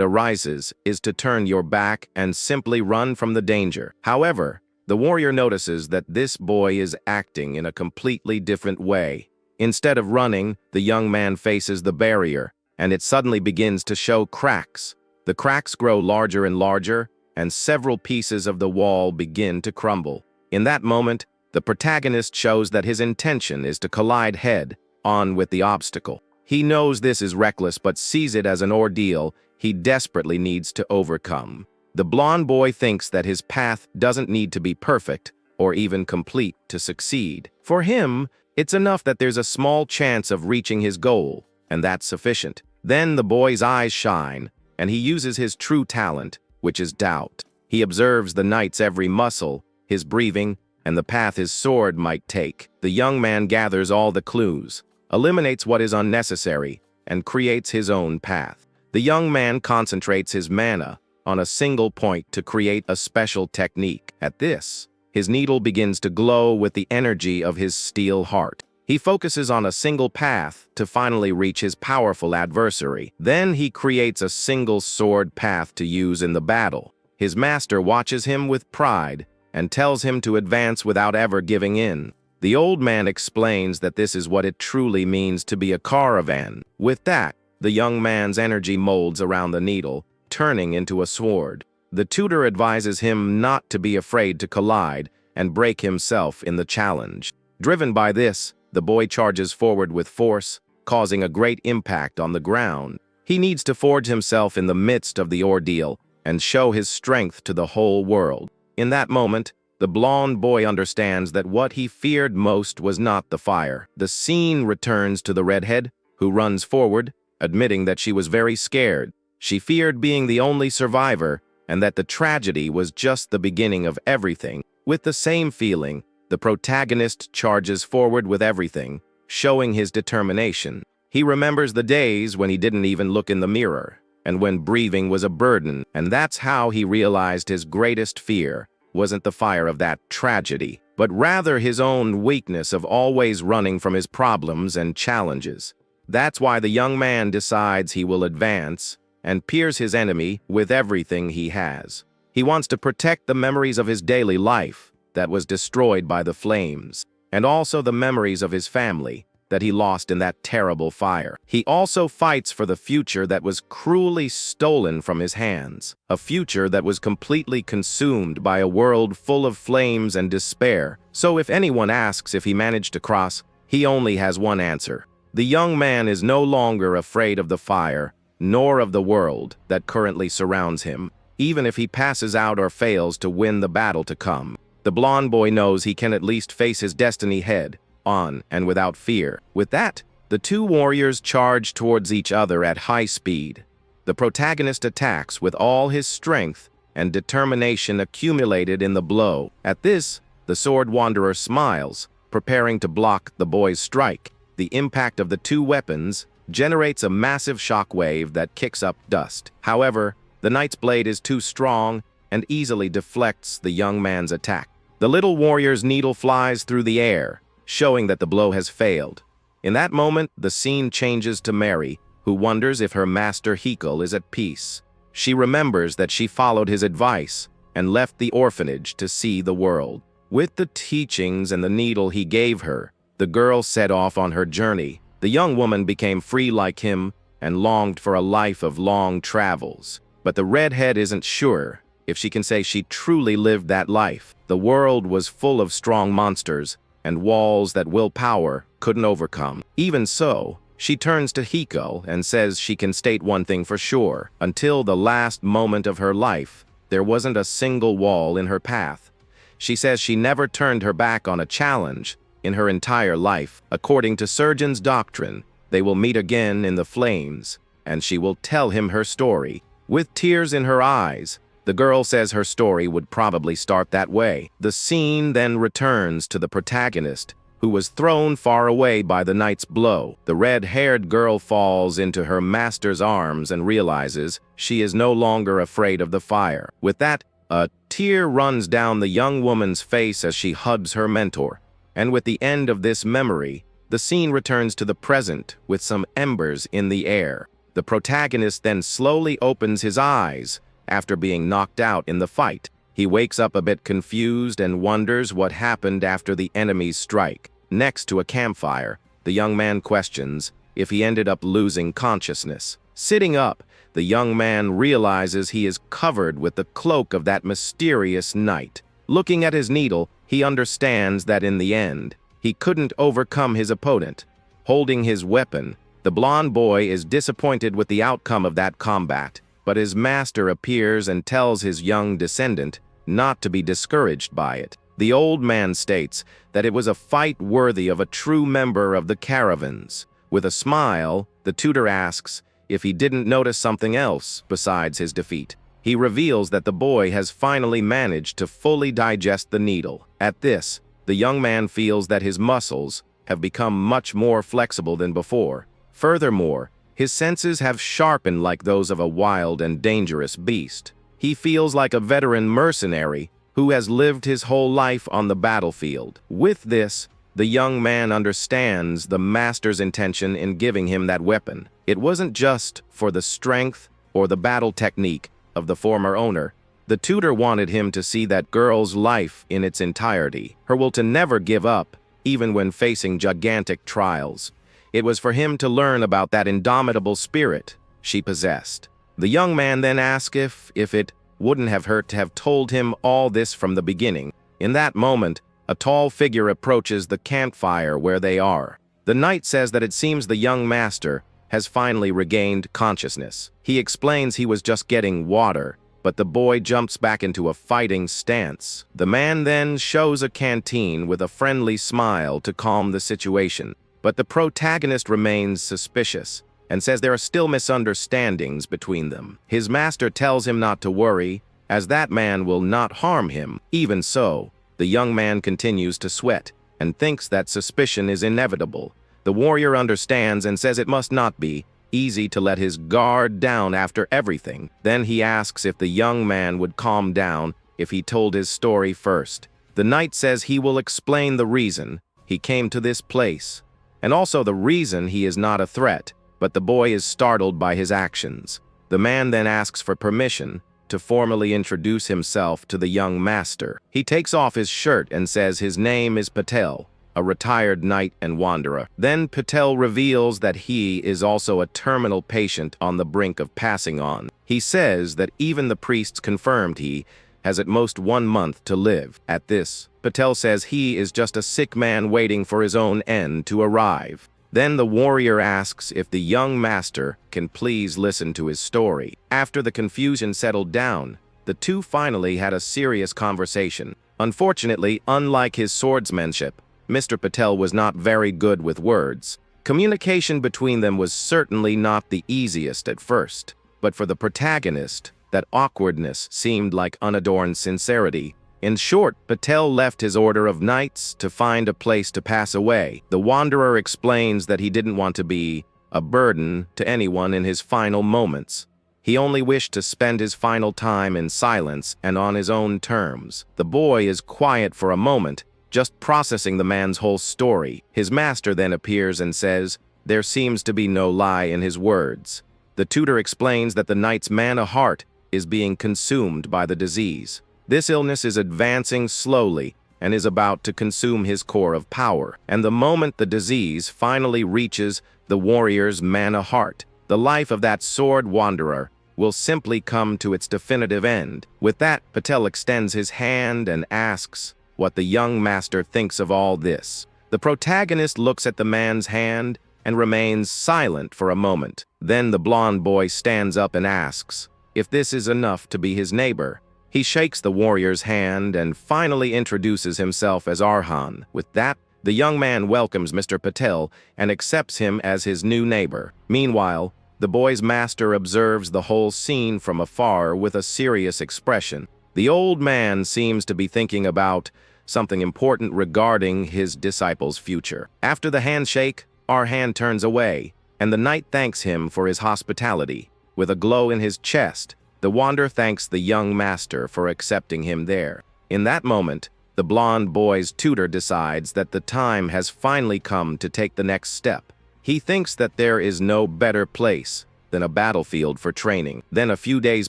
arises is to turn your back and simply run from the danger. However, the warrior notices that this boy is acting in a completely different way. Instead of running, the young man faces the barrier, and it suddenly begins to show cracks. The cracks grow larger and larger, and several pieces of the wall begin to crumble. In that moment, the protagonist shows that his intention is to collide head-on with the obstacle. He knows this is reckless but sees it as an ordeal he desperately needs to overcome. The blonde boy thinks that his path doesn't need to be perfect or even complete to succeed. For him, it's enough that there's a small chance of reaching his goal, and that's sufficient. Then the boy's eyes shine, and he uses his true talent, which is doubt. He observes the knight's every muscle, his breathing, and the path his sword might take. The young man gathers all the clues, eliminates what is unnecessary, and creates his own path. The young man concentrates his mana on a single point to create a special technique. At this, his needle begins to glow with the energy of his steel heart. He focuses on a single path to finally reach his powerful adversary. Then he creates a single sword path to use in the battle. His master watches him with pride and tells him to advance without ever giving in. The old man explains that this is what it truly means to be a Caravan. With that, the young man's energy molds around the needle, turning into a sword. The tutor advises him not to be afraid to collide and break himself in the challenge. Driven by this, the boy charges forward with force, causing a great impact on the ground. He needs to forge himself in the midst of the ordeal and show his strength to the whole world. In that moment, the blonde boy understands that what he feared most was not the fire. The scene returns to the redhead, who runs forward, admitting that she was very scared. She feared being the only survivor, and that the tragedy was just the beginning of everything. With the same feeling, the protagonist charges forward with everything, showing his determination. He remembers the days when he didn't even look in the mirror, and when breathing was a burden, and that's how he realized his greatest fear wasn't the fire of that tragedy, but rather his own weakness of always running from his problems and challenges. That's why the young man decides he will advance and pierce his enemy with everything he has. He wants to protect the memories of his daily life that was destroyed by the flames, and also the memories of his family that he lost in that terrible fire. He also fights for the future that was cruelly stolen from his hands, a future that was completely consumed by a world full of flames and despair. So if anyone asks if he managed to cross, he only has one answer. The young man is no longer afraid of the fire, nor of the world that currently surrounds him, even if he passes out or fails to win the battle to come. The blonde boy knows he can at least face his destiny head-on and without fear. With that, the two warriors charge towards each other at high speed. The protagonist attacks with all his strength and determination accumulated in the blow. At this, the sword wanderer smiles, preparing to block the boy's strike. The impact of the two weapons generates a massive shockwave that kicks up dust. However, the knight's blade is too strong and easily deflects the young man's attack. The little warrior's needle flies through the air, showing that the blow has failed. In that moment, the scene changes to Mary, who wonders if her master Yahello is at peace. She remembers that she followed his advice and left the orphanage to see the world. With the teachings and the needle he gave her, the girl set off on her journey. The young woman became free like him and longed for a life of long travels. But the redhead isn't sure if she can say she truly lived that life. The world was full of strong monsters and walls that willpower couldn't overcome. Even so, she turns to Yahello and says she can state one thing for sure. Until the last moment of her life, there wasn't a single wall in her path. She says she never turned her back on a challenge in her entire life. According to Surgeon's doctrine, they will meet again in the flames, and she will tell him her story. With tears in her eyes, the girl says her story would probably start that way. The scene then returns to the protagonist, who was thrown far away by the knight's blow. The red-haired girl falls into her master's arms and realizes she is no longer afraid of the fire. With that, a tear runs down the young woman's face as she hugs her mentor. And with the end of this memory, the scene returns to the present with some embers in the air. The protagonist then slowly opens his eyes after being knocked out in the fight. He wakes up a bit confused and wonders what happened after the enemy's strike. Next to a campfire, the young man questions if he ended up losing consciousness. Sitting up, the young man realizes he is covered with the cloak of that mysterious knight. Looking at his needle, he understands that in the end, he couldn't overcome his opponent. Holding his weapon, the blonde boy is disappointed with the outcome of that combat, but his master appears and tells his young descendant not to be discouraged by it. The old man states that it was a fight worthy of a true member of the Caravans. With a smile, the tutor asks if he didn't notice something else besides his defeat. He reveals that the boy has finally managed to fully digest the needle. At this, the young man feels that his muscles have become much more flexible than before. Furthermore, his senses have sharpened like those of a wild and dangerous beast. He feels like a veteran mercenary who has lived his whole life on the battlefield. With this, the young man understands the master's intention in giving him that weapon. It wasn't just for the strength or the battle technique of the former owner. The tutor wanted him to see that girl's life in its entirety, her will to never give up, even when facing gigantic trials. It was for him to learn about that indomitable spirit she possessed. The young man then asked if it wouldn't have hurt to have told him all this from the beginning. In that moment, a tall figure approaches the campfire where they are. The knight says that it seems the young master has finally regained consciousness. He explains he was just getting water, but the boy jumps back into a fighting stance. The man then shows a canteen with a friendly smile to calm the situation, but the protagonist remains suspicious and says there are still misunderstandings between them. His master tells him not to worry, as that man will not harm him. Even so, the young man continues to sweat and thinks that suspicion is inevitable. The warrior understands and says it must not be easy to let his guard down after everything. Then he asks if the young man would calm down if he told his story first. The knight says he will explain the reason he came to this place, and also the reason he is not a threat, but the boy is startled by his actions. The man then asks for permission to formally introduce himself to the young master. He takes off his shirt and says his name is Patel, a retired knight and wanderer. Then Patel reveals that he is also a terminal patient on the brink of passing on. He says that even the priests confirmed he has at most 1 month to live. At this, Patel says he is just a sick man waiting for his own end to arrive. Then the warrior asks if the young master can please listen to his story. After the confusion settled down, the two finally had a serious conversation. Unfortunately, unlike his swordsmanship, Mr. Patel was not very good with words. Communication between them was certainly not the easiest at first, but for the protagonist, that awkwardness seemed like unadorned sincerity. In short, Patel left his order of knights to find a place to pass away. The wanderer explains that he didn't want to be a burden to anyone in his final moments. He only wished to spend his final time in silence and on his own terms. The boy is quiet for a moment, just processing the man's whole story. His master then appears and says there seems to be no lie in his words. The tutor explains that the knight's mana heart is being consumed by the disease. This illness is advancing slowly and is about to consume his core of power. And the moment the disease finally reaches the warrior's mana heart, the life of that sword wanderer will simply come to its definitive end. With that, Patel extends his hand and asks what the young master thinks of all this. The protagonist looks at the man's hand and remains silent for a moment. Then the blonde boy stands up and asks if this is enough to be his neighbor. He shakes the warrior's hand and finally introduces himself as Arhan. With that, the young man welcomes Mr. Patel and accepts him as his new neighbor. Meanwhile, the boy's master observes the whole scene from afar with a serious expression. The old man seems to be thinking about something important regarding his disciple's future. After the handshake, our hand turns away, and the knight thanks him for his hospitality. With a glow in his chest, the wanderer thanks the young master for accepting him there. In that moment, the blonde boy's tutor decides that the time has finally come to take the next step. He thinks that there is no better place than a battlefield for training. Then a few days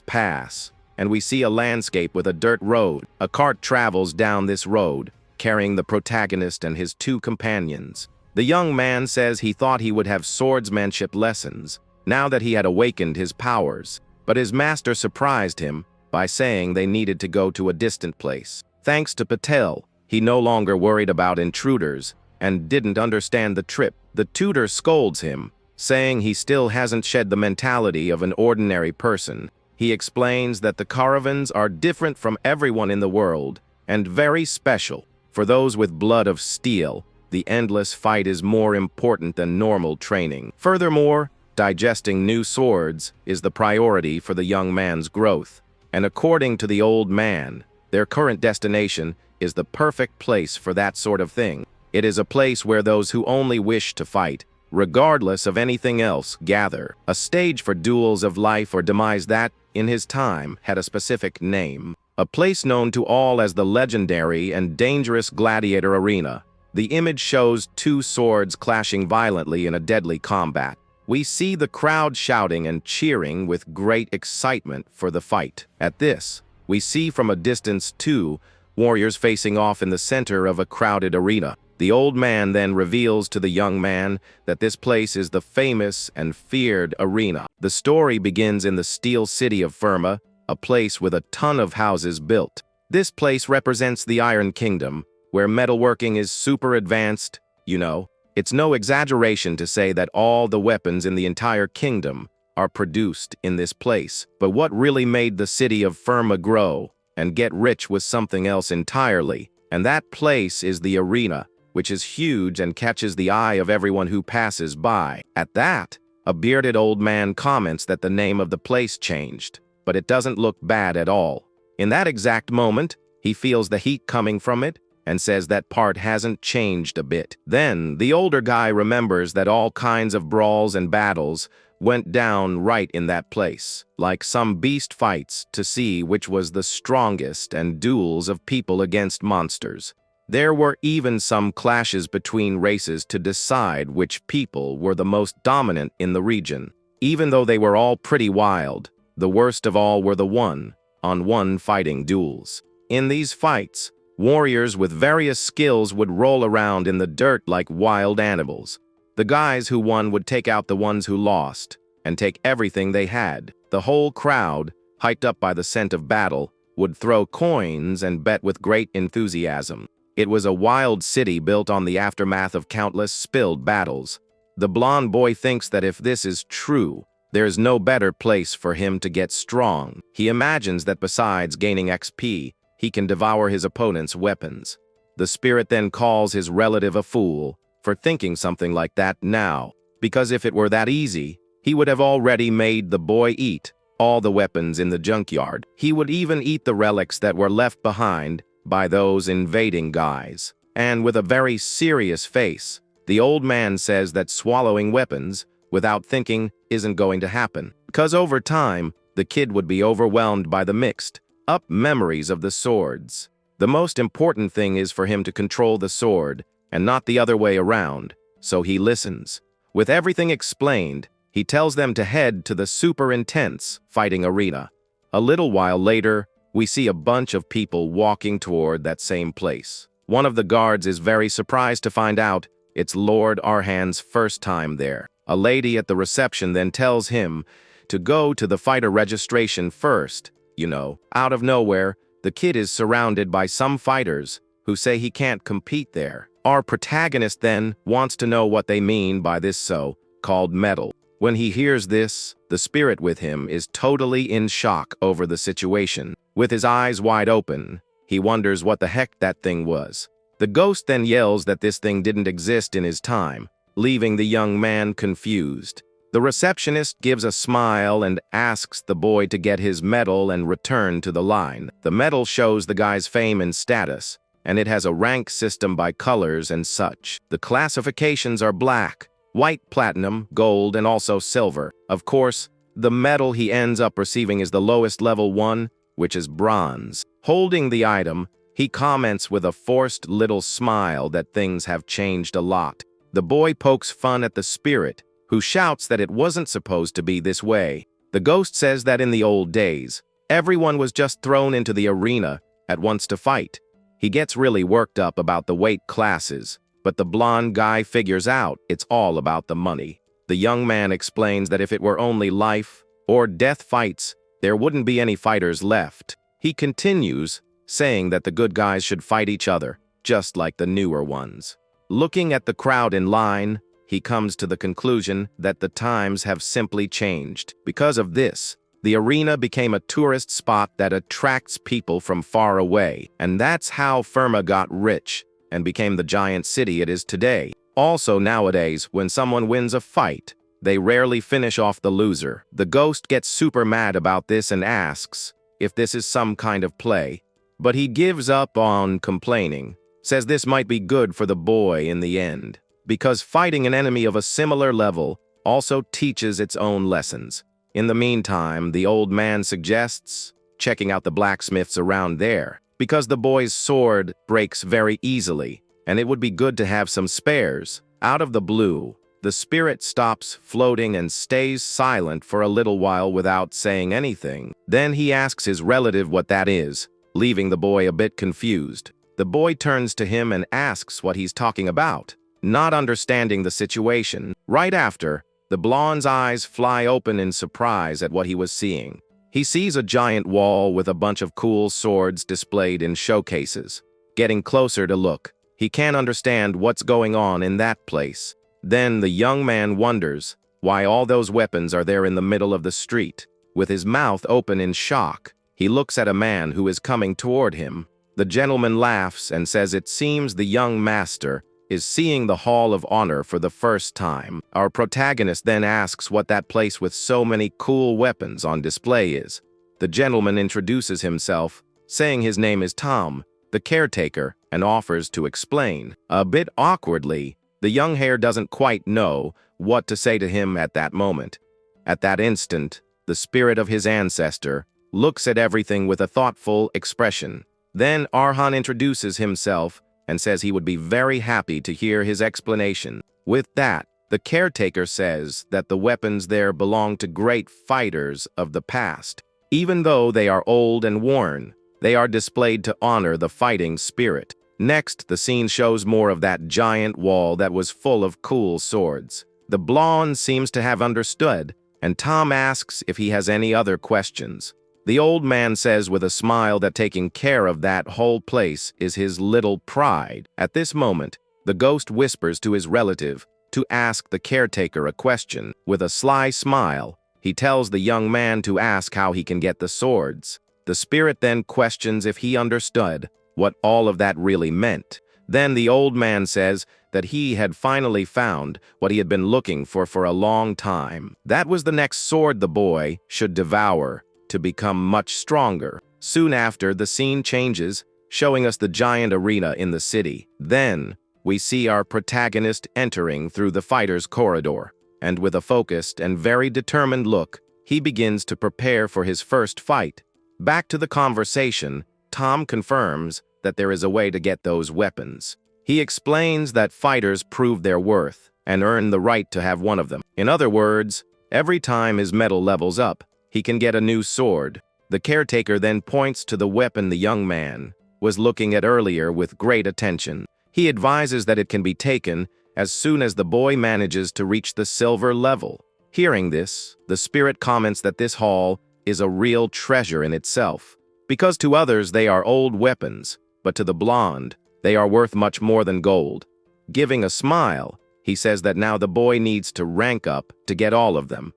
pass, and we see a landscape with a dirt road. A cart travels down this road, carrying the protagonist and his two companions. The young man says he thought he would have swordsmanship lessons, now that he had awakened his powers, but his master surprised him by saying they needed to go to a distant place. Thanks to Patel, he no longer worried about intruders and didn't understand the trip. The tutor scolds him, saying he still hasn't shed the mentality of an ordinary person. He explains that the Caravans are different from everyone in the world and very special. For those with blood of steel, the endless fight is more important than normal training. Furthermore, digesting new swords is the priority for the young man's growth, and according to the old man, their current destination is the perfect place for that sort of thing. It is a place where those who only wish to fight, regardless of anything else, gather. A stage for duels of life or demise that, in his time, had a specific name. A place known to all as the legendary and dangerous gladiator arena. The image shows two swords clashing violently in a deadly combat. We see the crowd shouting and cheering with great excitement for the fight. At this, we see from a distance two warriors facing off in the center of a crowded arena. The old man then reveals to the young man that this place is the famous and feared arena. The story begins in the steel city of Firma, a place with a ton of houses built. This place represents the Iron Kingdom, where metalworking is super advanced. You know, it's no exaggeration to say that all the weapons in the entire kingdom are produced in this place. But what really made the city of Firma grow and get rich was something else entirely, and that place is the arena, which is huge and catches the eye of everyone who passes by. At that, a bearded old man comments that the name of the place changed, but it doesn't look bad at all. In that exact moment, he feels the heat coming from it and says that part hasn't changed a bit. Then, the older guy remembers that all kinds of brawls and battles went down right in that place, like some beast fights to see which was the strongest and duels of people against monsters. There were even some clashes between races to decide which people were the most dominant in the region. Even though they were all pretty wild, the worst of all were the one-on-one fighting duels. In these fights, warriors with various skills would roll around in the dirt like wild animals. The guys who won would take out the ones who lost and take everything they had. The whole crowd, hyped up by the scent of battle, would throw coins and bet with great enthusiasm. It was a wild city built on the aftermath of countless spilled battles. The blonde boy thinks that if this is true, there's no better place for him to get strong. He imagines that besides gaining XP, he can devour his opponent's weapons. The spirit then calls his relative a fool for thinking something like that now, because if it were that easy, he would have already made the boy eat all the weapons in the junkyard. He would even eat the relics that were left behind by those invading guys. And with a very serious face, the old man says that swallowing weapons without thinking isn't going to happen, because over time, the kid would be overwhelmed by the mixed-up memories of the swords. The most important thing is for him to control the sword, and not the other way around, so he listens. With everything explained, he tells them to head to the super intense fighting arena. A little while later, we see a bunch of people walking toward that same place. One of the guards is very surprised to find out it's Lord Arhan's first time there. A lady at the reception then tells him to go to the fighter registration first. You know, out of nowhere, the kid is surrounded by some fighters who say he can't compete there. Our protagonist then wants to know what they mean by this so-called medal. When he hears this, the spirit with him is totally in shock over the situation. With his eyes wide open, he wonders what the heck that thing was. The ghost then yells that this thing didn't exist in his time, leaving the young man confused. The receptionist gives a smile and asks the boy to get his medal and return to the line. The medal shows the guy's fame and status, and it has a rank system by colors and such. The classifications are black, white, platinum, gold, and also silver. Of course, the medal he ends up receiving is the lowest level one, which is bronze. Holding the item, he comments with a forced little smile that things have changed a lot. The boy pokes fun at the spirit, who shouts that it wasn't supposed to be this way. The ghost says that in the old days, everyone was just thrown into the arena at once to fight. He gets really worked up about the weight classes, but the blonde guy figures out it's all about the money. The young man explains that if it were only life or death fights, there wouldn't be any fighters left. He continues, saying that the good guys should fight each other, just like the newer ones. Looking at the crowd in line, he comes to the conclusion that the times have simply changed. Because of this, the arena became a tourist spot that attracts people from far away, and that's how Firma got rich and became the giant city it is today. Also nowadays, when someone wins a fight, they rarely finish off the loser. The ghost gets super mad about this and asks if this is some kind of play, but he gives up on complaining, says this might be good for the boy in the end, because fighting an enemy of a similar level also teaches its own lessons. In the meantime, the old man suggests checking out the blacksmiths around there, because the boy's sword breaks very easily, and it would be good to have some spares. Out of the blue, the spirit stops floating and stays silent for a little while without saying anything. Then he asks his relative what that is, leaving the boy a bit confused. The boy turns to him and asks what he's talking about, not understanding the situation. Right after, the blonde's eyes fly open in surprise at what he was seeing. He sees a giant wall with a bunch of cool swords displayed in showcases. Getting closer to look, he can't understand what's going on in that place. Then the young man wonders why all those weapons are there in the middle of the street. With his mouth open in shock, he looks at a man who is coming toward him. The gentleman laughs and says it seems the young master is seeing the Hall of Honor for the first time. Our protagonist then asks what that place with so many cool weapons on display is. The gentleman introduces himself, saying his name is Tom, the caretaker, and offers to explain. A bit awkwardly, the young hare doesn't quite know what to say to him at that moment. At that instant, the spirit of his ancestor looks at everything with a thoughtful expression. Then Arhan introduces himself and says he would be very happy to hear his explanation. With that, the caretaker says that the weapons there belong to great fighters of the past. Even though they are old and worn, they are displayed to honor the fighting spirit. Next, the scene shows more of that giant wall that was full of cool swords. The blonde seems to have understood, and Tom asks if he has any other questions. The old man says with a smile that taking care of that whole place is his little pride. At this moment, the ghost whispers to his relative to ask the caretaker a question. With a sly smile, he tells the young man to ask how he can get the swords. The spirit then questions if he understood what all of that really meant. Then the old man says that he had finally found what he had been looking for a long time. That was the next sword the boy should devour to become much stronger. Soon after, the scene changes, showing us the giant arena in the city. Then, we see our protagonist entering through the fighter's corridor, and with a focused and very determined look, he begins to prepare for his first fight. Back to the conversation, Tom confirms that there is a way to get those weapons. He explains that fighters prove their worth and earn the right to have one of them. In other words, every time his medal levels up, he can get a new sword. The caretaker then points to the weapon the young man was looking at earlier with great attention. He advises that it can be taken as soon as the boy manages to reach the silver level. Hearing this, the spirit comments that this haul is a real treasure in itself, because to others they are old weapons, but to the blonde, they are worth much more than gold. Giving a smile, he says that now the boy needs to rank up to get all of them.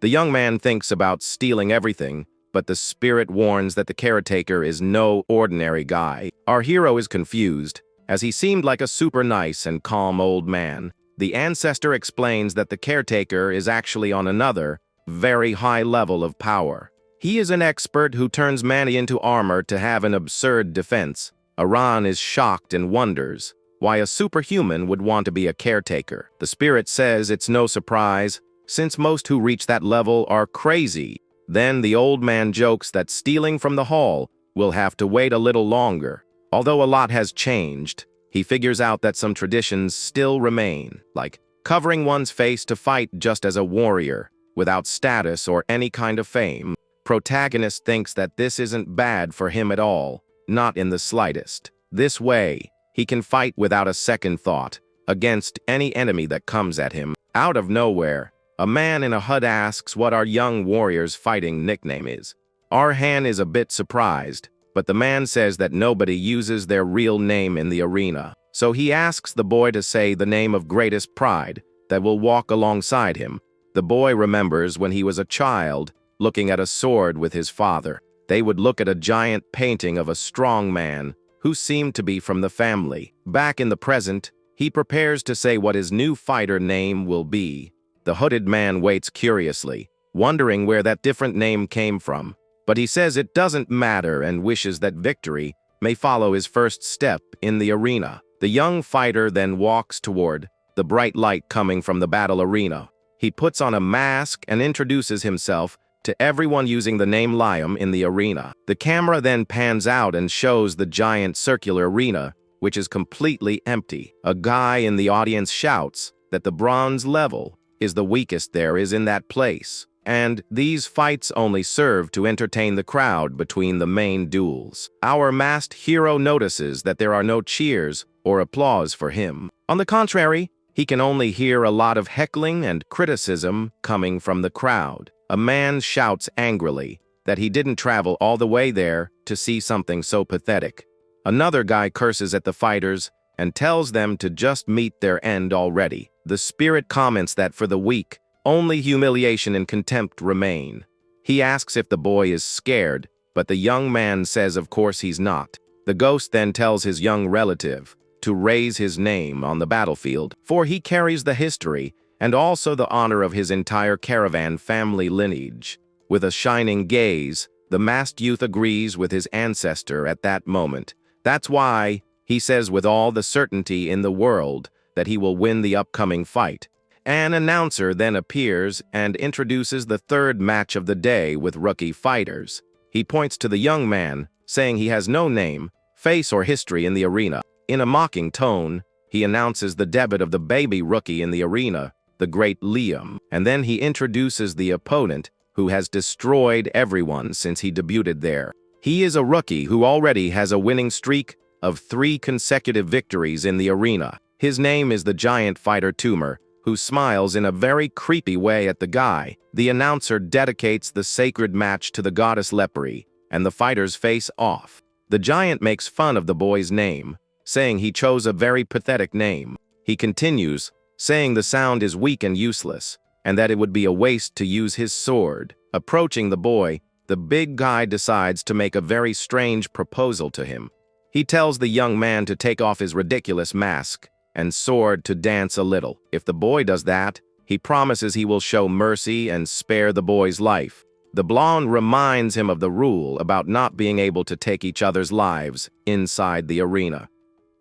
The young man thinks about stealing everything, but the spirit warns that the caretaker is no ordinary guy. Our hero is confused, as he seemed like a super nice and calm old man. The ancestor explains that the caretaker is actually on another, very high level of power. He is an expert who turns mana into armor to have an absurd defense, Aran is shocked and wonders why a superhuman would want to be a caretaker. The spirit says it's no surprise, since most who reach that level are crazy. Then the old man jokes that stealing from the hall will have to wait a little longer. Although a lot has changed, he figures out that some traditions still remain, like covering one's face to fight just as a warrior, without status or any kind of fame. Protagonist thinks that this isn't bad for him at all, not in the slightest. This way, he can fight without a second thought, against any enemy that comes at him. Out of nowhere, a man in a hut asks what our young warrior's fighting nickname is. Arhan is a bit surprised, but the man says that nobody uses their real name in the arena. So he asks the boy to say the name of greatest pride that will walk alongside him. The boy remembers when he was a child, looking at a sword with his father. They would look at a giant painting of a strong man who seemed to be from the family. Back in the present, he prepares to say what his new fighter name will be. The hooded man waits curiously, wondering where that different name came from. But he says it doesn't matter and wishes that victory may follow his first step in the arena. The young fighter then walks toward the bright light coming from the battle arena. He puts on a mask and introduces himself to everyone using the name Liam in the arena. The camera then pans out and shows the giant circular arena, which is completely empty. A guy in the audience shouts that the bronze level is the weakest there is in that place, and these fights only serve to entertain the crowd between the main duels. Our masked hero notices that there are no cheers or applause for him. On the contrary, he can only hear a lot of heckling and criticism coming from the crowd. A man shouts angrily that he didn't travel all the way there to see something so pathetic. Another guy curses at the fighters and tells them to just meet their end already. The spirit comments that for the weak, only humiliation and contempt remain. He asks if the boy is scared, but the young man says of course he's not. The ghost then tells his young relative to raise his name on the battlefield, for he carries the history and also the honor of his entire Caravan family lineage. With a shining gaze, the masked youth agrees with his ancestor at that moment. That's why he says with all the certainty in the world that he will win the upcoming fight. An announcer then appears and introduces the third match of the day with rookie fighters. He points to the young man, saying he has no name, face, or history in the arena. In a mocking tone, he announces the debut of the baby rookie in the arena, the great Liam, and then he introduces the opponent who has destroyed everyone since he debuted there. He is a rookie who already has a winning streak of 3 consecutive victories in the arena. His name is the giant fighter Tumor, who smiles in a very creepy way at the guy. The announcer dedicates the sacred match to the goddess Lepery, and the fighters face off. The giant makes fun of the boy's name, saying he chose a very pathetic name. He continues, saying the sound is weak and useless, and that it would be a waste to use his sword. Approaching the boy, the big guy decides to make a very strange proposal to him. He tells the young man to take off his ridiculous mask and sword to dance a little. If the boy does that, he promises he will show mercy and spare the boy's life. The blonde reminds him of the rule about not being able to take each other's lives inside the arena.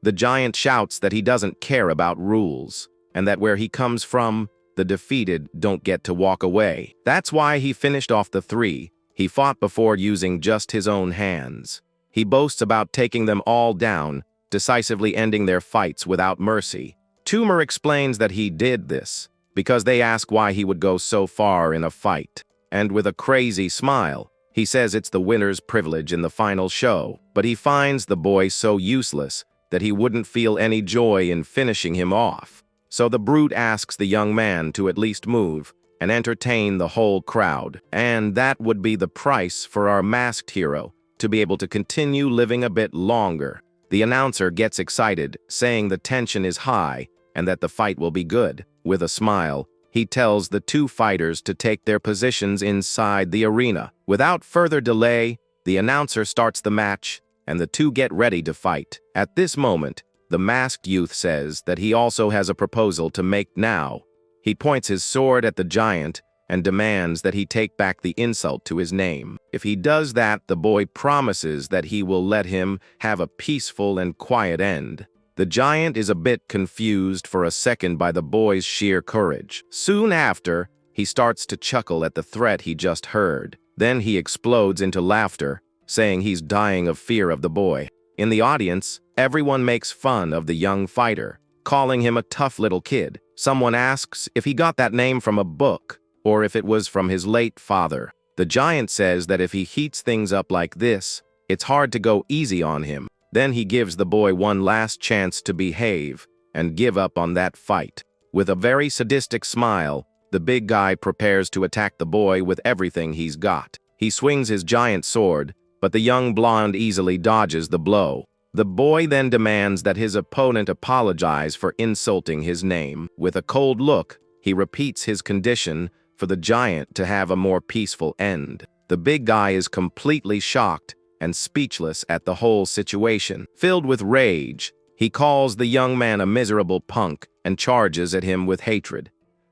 The giant shouts that he doesn't care about rules, and that where he comes from, the defeated don't get to walk away. That's why he finished off the 3 he fought before using just his own hands. He boasts about taking them all down, decisively ending their fights without mercy. Tumor explains that he did this because they ask why he would go so far in a fight. And with a crazy smile, he says it's the winner's privilege in the final show. But he finds the boy so useless that he wouldn't feel any joy in finishing him off. So the brute asks the young man to at least move and entertain the whole crowd. And that would be the price for our masked hero to be able to continue living a bit longer. The announcer gets excited, saying the tension is high and that the fight will be good. With a smile, he tells the 2 fighters to take their positions inside the arena. Without further delay, the announcer starts the match, and the 2 get ready to fight. At this moment, the masked youth says that he also has a proposal to make now. He points his sword at the giant and demands that he take back the insult to his name. If he does that, the boy promises that he will let him have a peaceful and quiet end. The giant is a bit confused for a second by the boy's sheer courage. Soon after, he starts to chuckle at the threat he just heard. Then he explodes into laughter, saying he's dying of fear of the boy. In the audience, everyone makes fun of the young fighter, calling him a tough little kid. Someone asks if he got that name from a book, or if it was from his late father. The giant says that if he heats things up like this, it's hard to go easy on him. Then he gives the boy one last chance to behave and give up on that fight. With a very sadistic smile, the big guy prepares to attack the boy with everything he's got. He swings his giant sword, but the young blonde easily dodges the blow. The boy then demands that his opponent apologize for insulting his name. With a cold look, he repeats his condition for the giant to have a more peaceful end. The big guy is completely shocked and speechless at the whole situation. Filled with rage, he calls the young man a miserable punk and charges at him with hatred.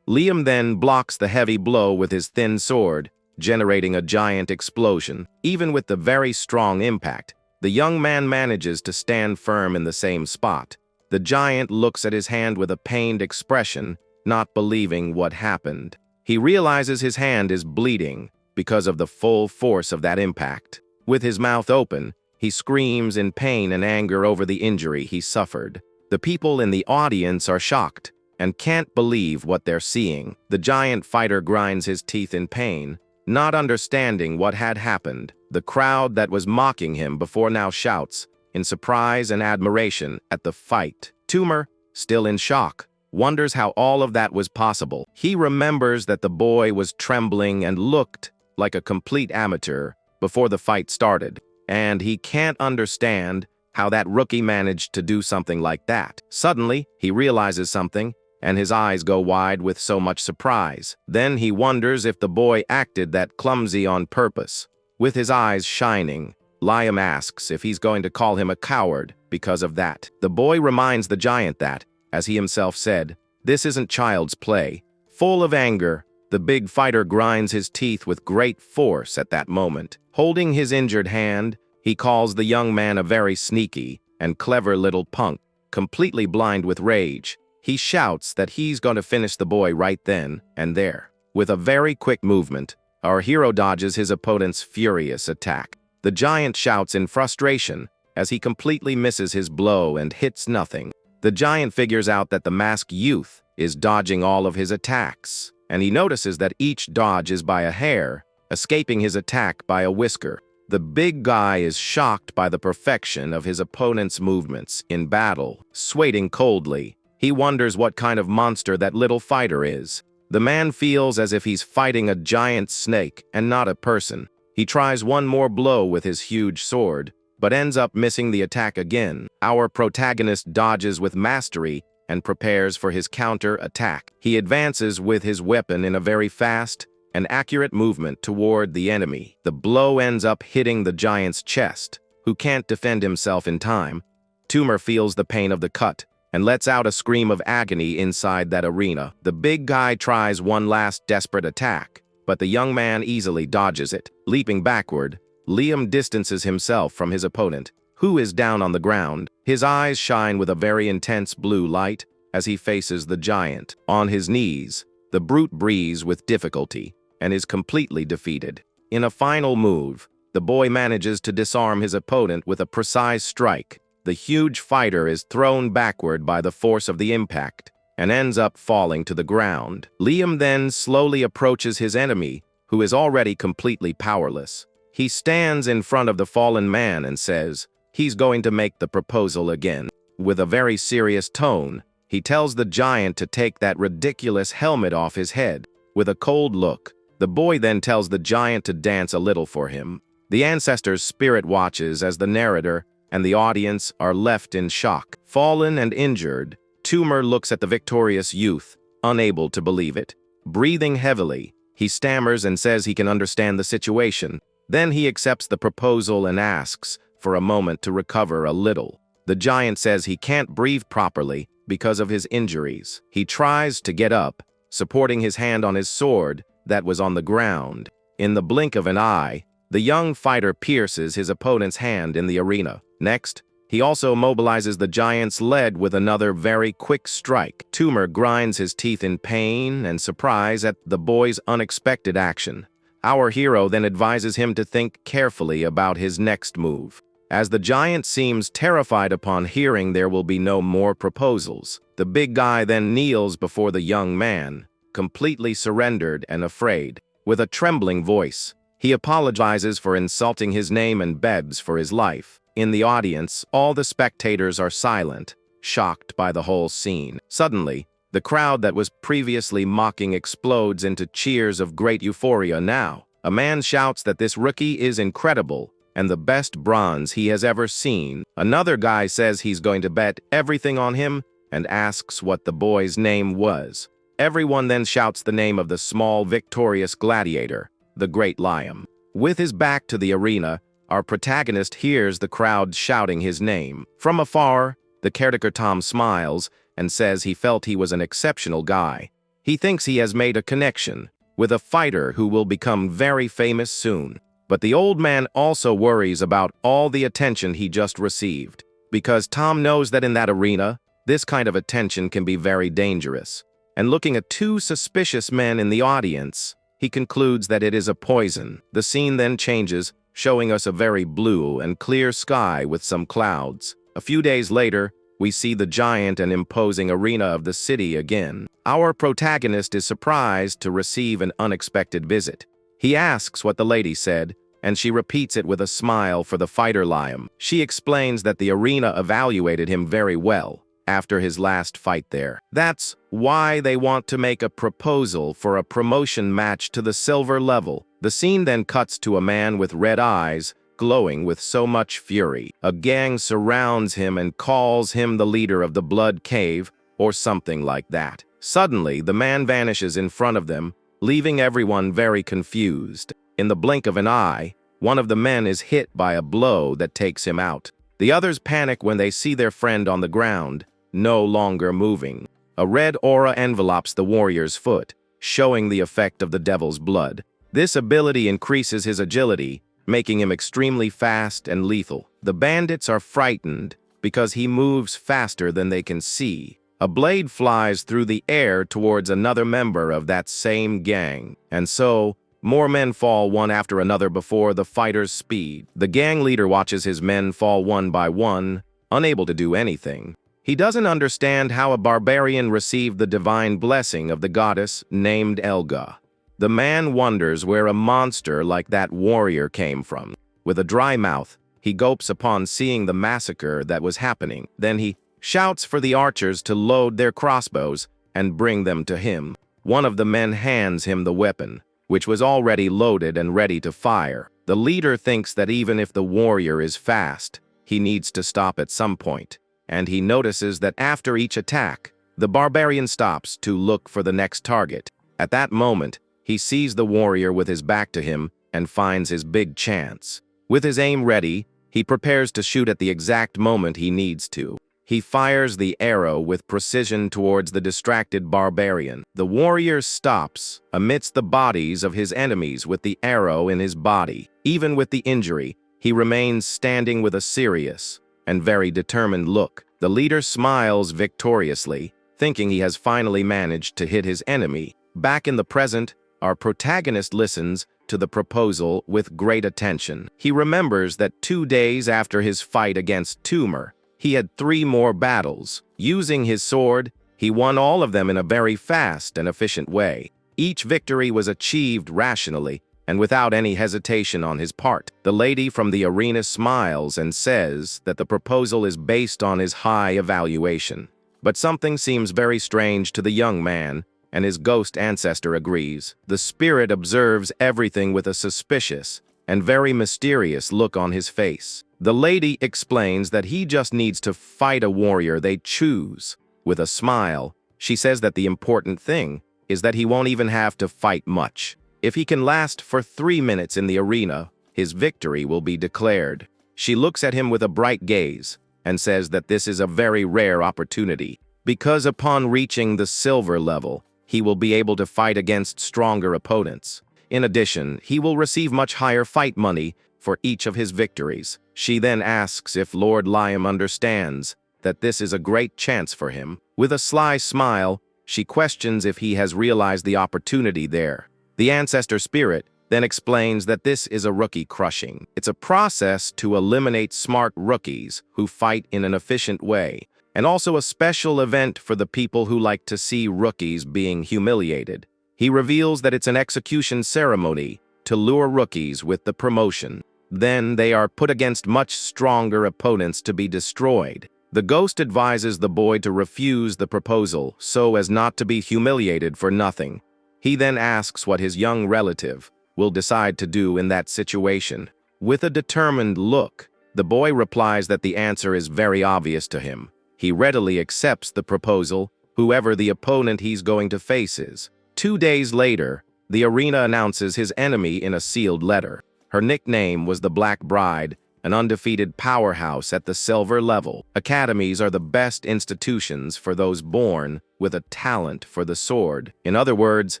Liam then blocks the heavy blow with his thin sword, generating a giant explosion. Even with the very strong impact, the young man manages to stand firm in the same spot. The giant looks at his hand with a pained expression, not believing what happened. He realizes his hand is bleeding because of the full force of that impact. With his mouth open, he screams in pain and anger over the injury he suffered. The people in the audience are shocked and can't believe what they're seeing. The giant fighter grinds his teeth in pain, not understanding what had happened. The crowd that was mocking him before now shouts in surprise and admiration at the fight. Toomer, still in shock, wonders how all of that was possible. He remembers that the boy was trembling and looked like a complete amateur before the fight started, and he can't understand how that rookie managed to do something like that. Suddenly, he realizes something, and his eyes go wide with so much surprise. Then he wonders if the boy acted that clumsy on purpose. With his eyes shining, Liam asks if he's going to call him a coward because of that. The boy reminds the giant that, as he himself said, this isn't child's play. Full of anger, the big fighter grinds his teeth with great force at that moment. Holding his injured hand, he calls the young man a very sneaky and clever little punk, completely blind with rage. He shouts that he's going to finish the boy right then and there. With a very quick movement, our hero dodges his opponent's furious attack. The giant shouts in frustration as he completely misses his blow and hits nothing. The giant figures out that the masked youth is dodging all of his attacks, and he notices that each dodge is by a hair, escaping his attack by a whisker. The big guy is shocked by the perfection of his opponent's movements in battle. Sweating coldly, he wonders what kind of monster that little fighter is. The man feels as if he's fighting a giant snake and not a person. He tries one more blow with his huge sword, but ends up missing the attack again. Our protagonist dodges with mastery and prepares for his counter-attack. He advances with his weapon in a very fast and accurate movement toward the enemy. The blow ends up hitting the giant's chest, who can't defend himself in time. Toomer feels the pain of the cut and lets out a scream of agony inside that arena. The big guy tries one last desperate attack, but the young man easily dodges it. Leaping backward, Liam distances himself from his opponent, who is down on the ground. His eyes shine with a very intense blue light as he faces the giant. On his knees, the brute breathes with difficulty and is completely defeated. In a final move, the boy manages to disarm his opponent with a precise strike. The huge fighter is thrown backward by the force of the impact and ends up falling to the ground. Liam then slowly approaches his enemy, who is already completely powerless. He stands in front of the fallen man and says he's going to make the proposal again. With a very serious tone, he tells the giant to take that ridiculous helmet off his head. With a cold look, the boy then tells the giant to dance a little for him. The ancestor's spirit watches as the narrator and the audience are left in shock. Fallen and injured, Toomer looks at the victorious youth, unable to believe it. Breathing heavily, he stammers and says he can understand the situation. Then he accepts the proposal and asks for a moment to recover a little. The giant says he can't breathe properly because of his injuries. He tries to get up, supporting his hand on his sword, that was on the ground. In the blink of an eye, the young fighter pierces his opponent's hand in the arena. Next, he also mobilizes the giant's leg with another very quick strike. Tumor grinds his teeth in pain and surprise at the boy's unexpected action. Our hero then advises him to think carefully about his next move. As the giant seems terrified upon hearing there will be no more proposals, the big guy then kneels before the young man, completely surrendered and afraid. With a trembling voice, he apologizes for insulting his name and begs for his life. In the audience, all the spectators are silent, shocked by the whole scene. Suddenly, the crowd that was previously mocking explodes into cheers of great euphoria now. A man shouts that this rookie is incredible and the best bronze he has ever seen. Another guy says he's going to bet everything on him and asks what the boy's name was. Everyone then shouts the name of the small victorious gladiator, the Great Lion. With his back to the arena, our protagonist hears the crowd shouting his name. From afar, the caretaker Tom smiles and says he felt he was an exceptional guy. He thinks he has made a connection with a fighter who will become very famous soon. But the old man also worries about all the attention he just received, because Tom knows that in that arena, this kind of attention can be very dangerous. And looking at two suspicious men in the audience, he concludes that it is a poison. The scene then changes, showing us a very blue and clear sky with some clouds. A few days later, we see the giant and imposing arena of the city again. Our protagonist is surprised to receive an unexpected visit. He asks what the lady said, and she repeats it with a smile for the fighter lion. She explains that the arena evaluated him very well after his last fight there. That's why they want to make a proposal for a promotion match to the silver level. The scene then cuts to a man with red eyes, glowing with so much fury. A gang surrounds him and calls him the leader of the Blood Cave, or something like that. Suddenly, the man vanishes in front of them, leaving everyone very confused. In the blink of an eye, one of the men is hit by a blow that takes him out. The others panic when they see their friend on the ground, no longer moving. A red aura envelopes the warrior's foot, showing the effect of the devil's blood. This ability increases his agility, making him extremely fast and lethal. The bandits are frightened because he moves faster than they can see. A blade flies through the air towards another member of that same gang, and so more men fall one after another before the fighter's speed. The gang leader watches his men fall one by one, unable to do anything. He doesn't understand how a barbarian received the divine blessing of the goddess named Elga. The man wonders where a monster like that warrior came from. With a dry mouth, he gulps upon seeing the massacre that was happening. Then he shouts for the archers to load their crossbows and bring them to him. One of the men hands him the weapon, which was already loaded and ready to fire. The leader thinks that even if the warrior is fast, he needs to stop at some point, and he notices that after each attack, the barbarian stops to look for the next target. At that moment, he sees the warrior with his back to him and finds his big chance. With his aim ready, he prepares to shoot at the exact moment he needs to. He fires the arrow with precision towards the distracted barbarian. The warrior stops amidst the bodies of his enemies with the arrow in his body. Even with the injury, he remains standing with a serious and very determined look. The leader smiles victoriously, thinking he has finally managed to hit his enemy. Back in the present, our protagonist listens to the proposal with great attention. He remembers that 2 days after his fight against Tumor, he had 3 more battles. Using his sword, he won all of them in a very fast and efficient way. Each victory was achieved rationally and without any hesitation on his part. The lady from the arena smiles and says that the proposal is based on his high evaluation. But something seems very strange to the young man, and his ghost ancestor agrees. The spirit observes everything with a suspicious and very mysterious look on his face. The lady explains that he just needs to fight a warrior they choose. With a smile, she says that the important thing is that he won't even have to fight much. If he can last for 3 minutes in the arena, his victory will be declared. She looks at him with a bright gaze and says that this is a very rare opportunity, because upon reaching the silver level, he will be able to fight against stronger opponents. In addition, he will receive much higher fight money for each of his victories. She then asks if Lord Liam understands that this is a great chance for him. With a sly smile, she questions if he has realized the opportunity there. The ancestor spirit then explains that this is a rookie crushing. It's a process to eliminate smart rookies who fight in an efficient way, and also a special event for the people who like to see rookies being humiliated. He reveals that it's an execution ceremony to lure rookies with the promotion. Then they are put against much stronger opponents to be destroyed. The ghost advises the boy to refuse the proposal so as not to be humiliated for nothing. He then asks what his young relative will decide to do in that situation. With a determined look, the boy replies that the answer is very obvious to him. He readily accepts the proposal, whoever the opponent he's going to face is. 2 days later, the arena announces his enemy in a sealed letter. Her nickname was the Black Bride, an undefeated powerhouse at the silver level. Academies are the best institutions for those born with a talent for the sword. In other words,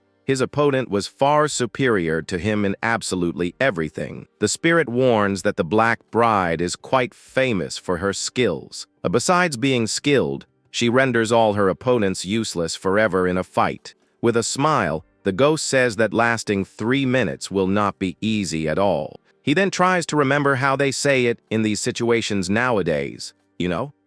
his opponent was far superior to him in absolutely everything. The spirit warns that the Black Bride is quite famous for her skills. Besides being skilled, she renders all her opponents useless forever in a fight. With a smile, the ghost says that lasting 3 minutes will not be easy at all. He then tries to remember how they say it in these situations nowadays,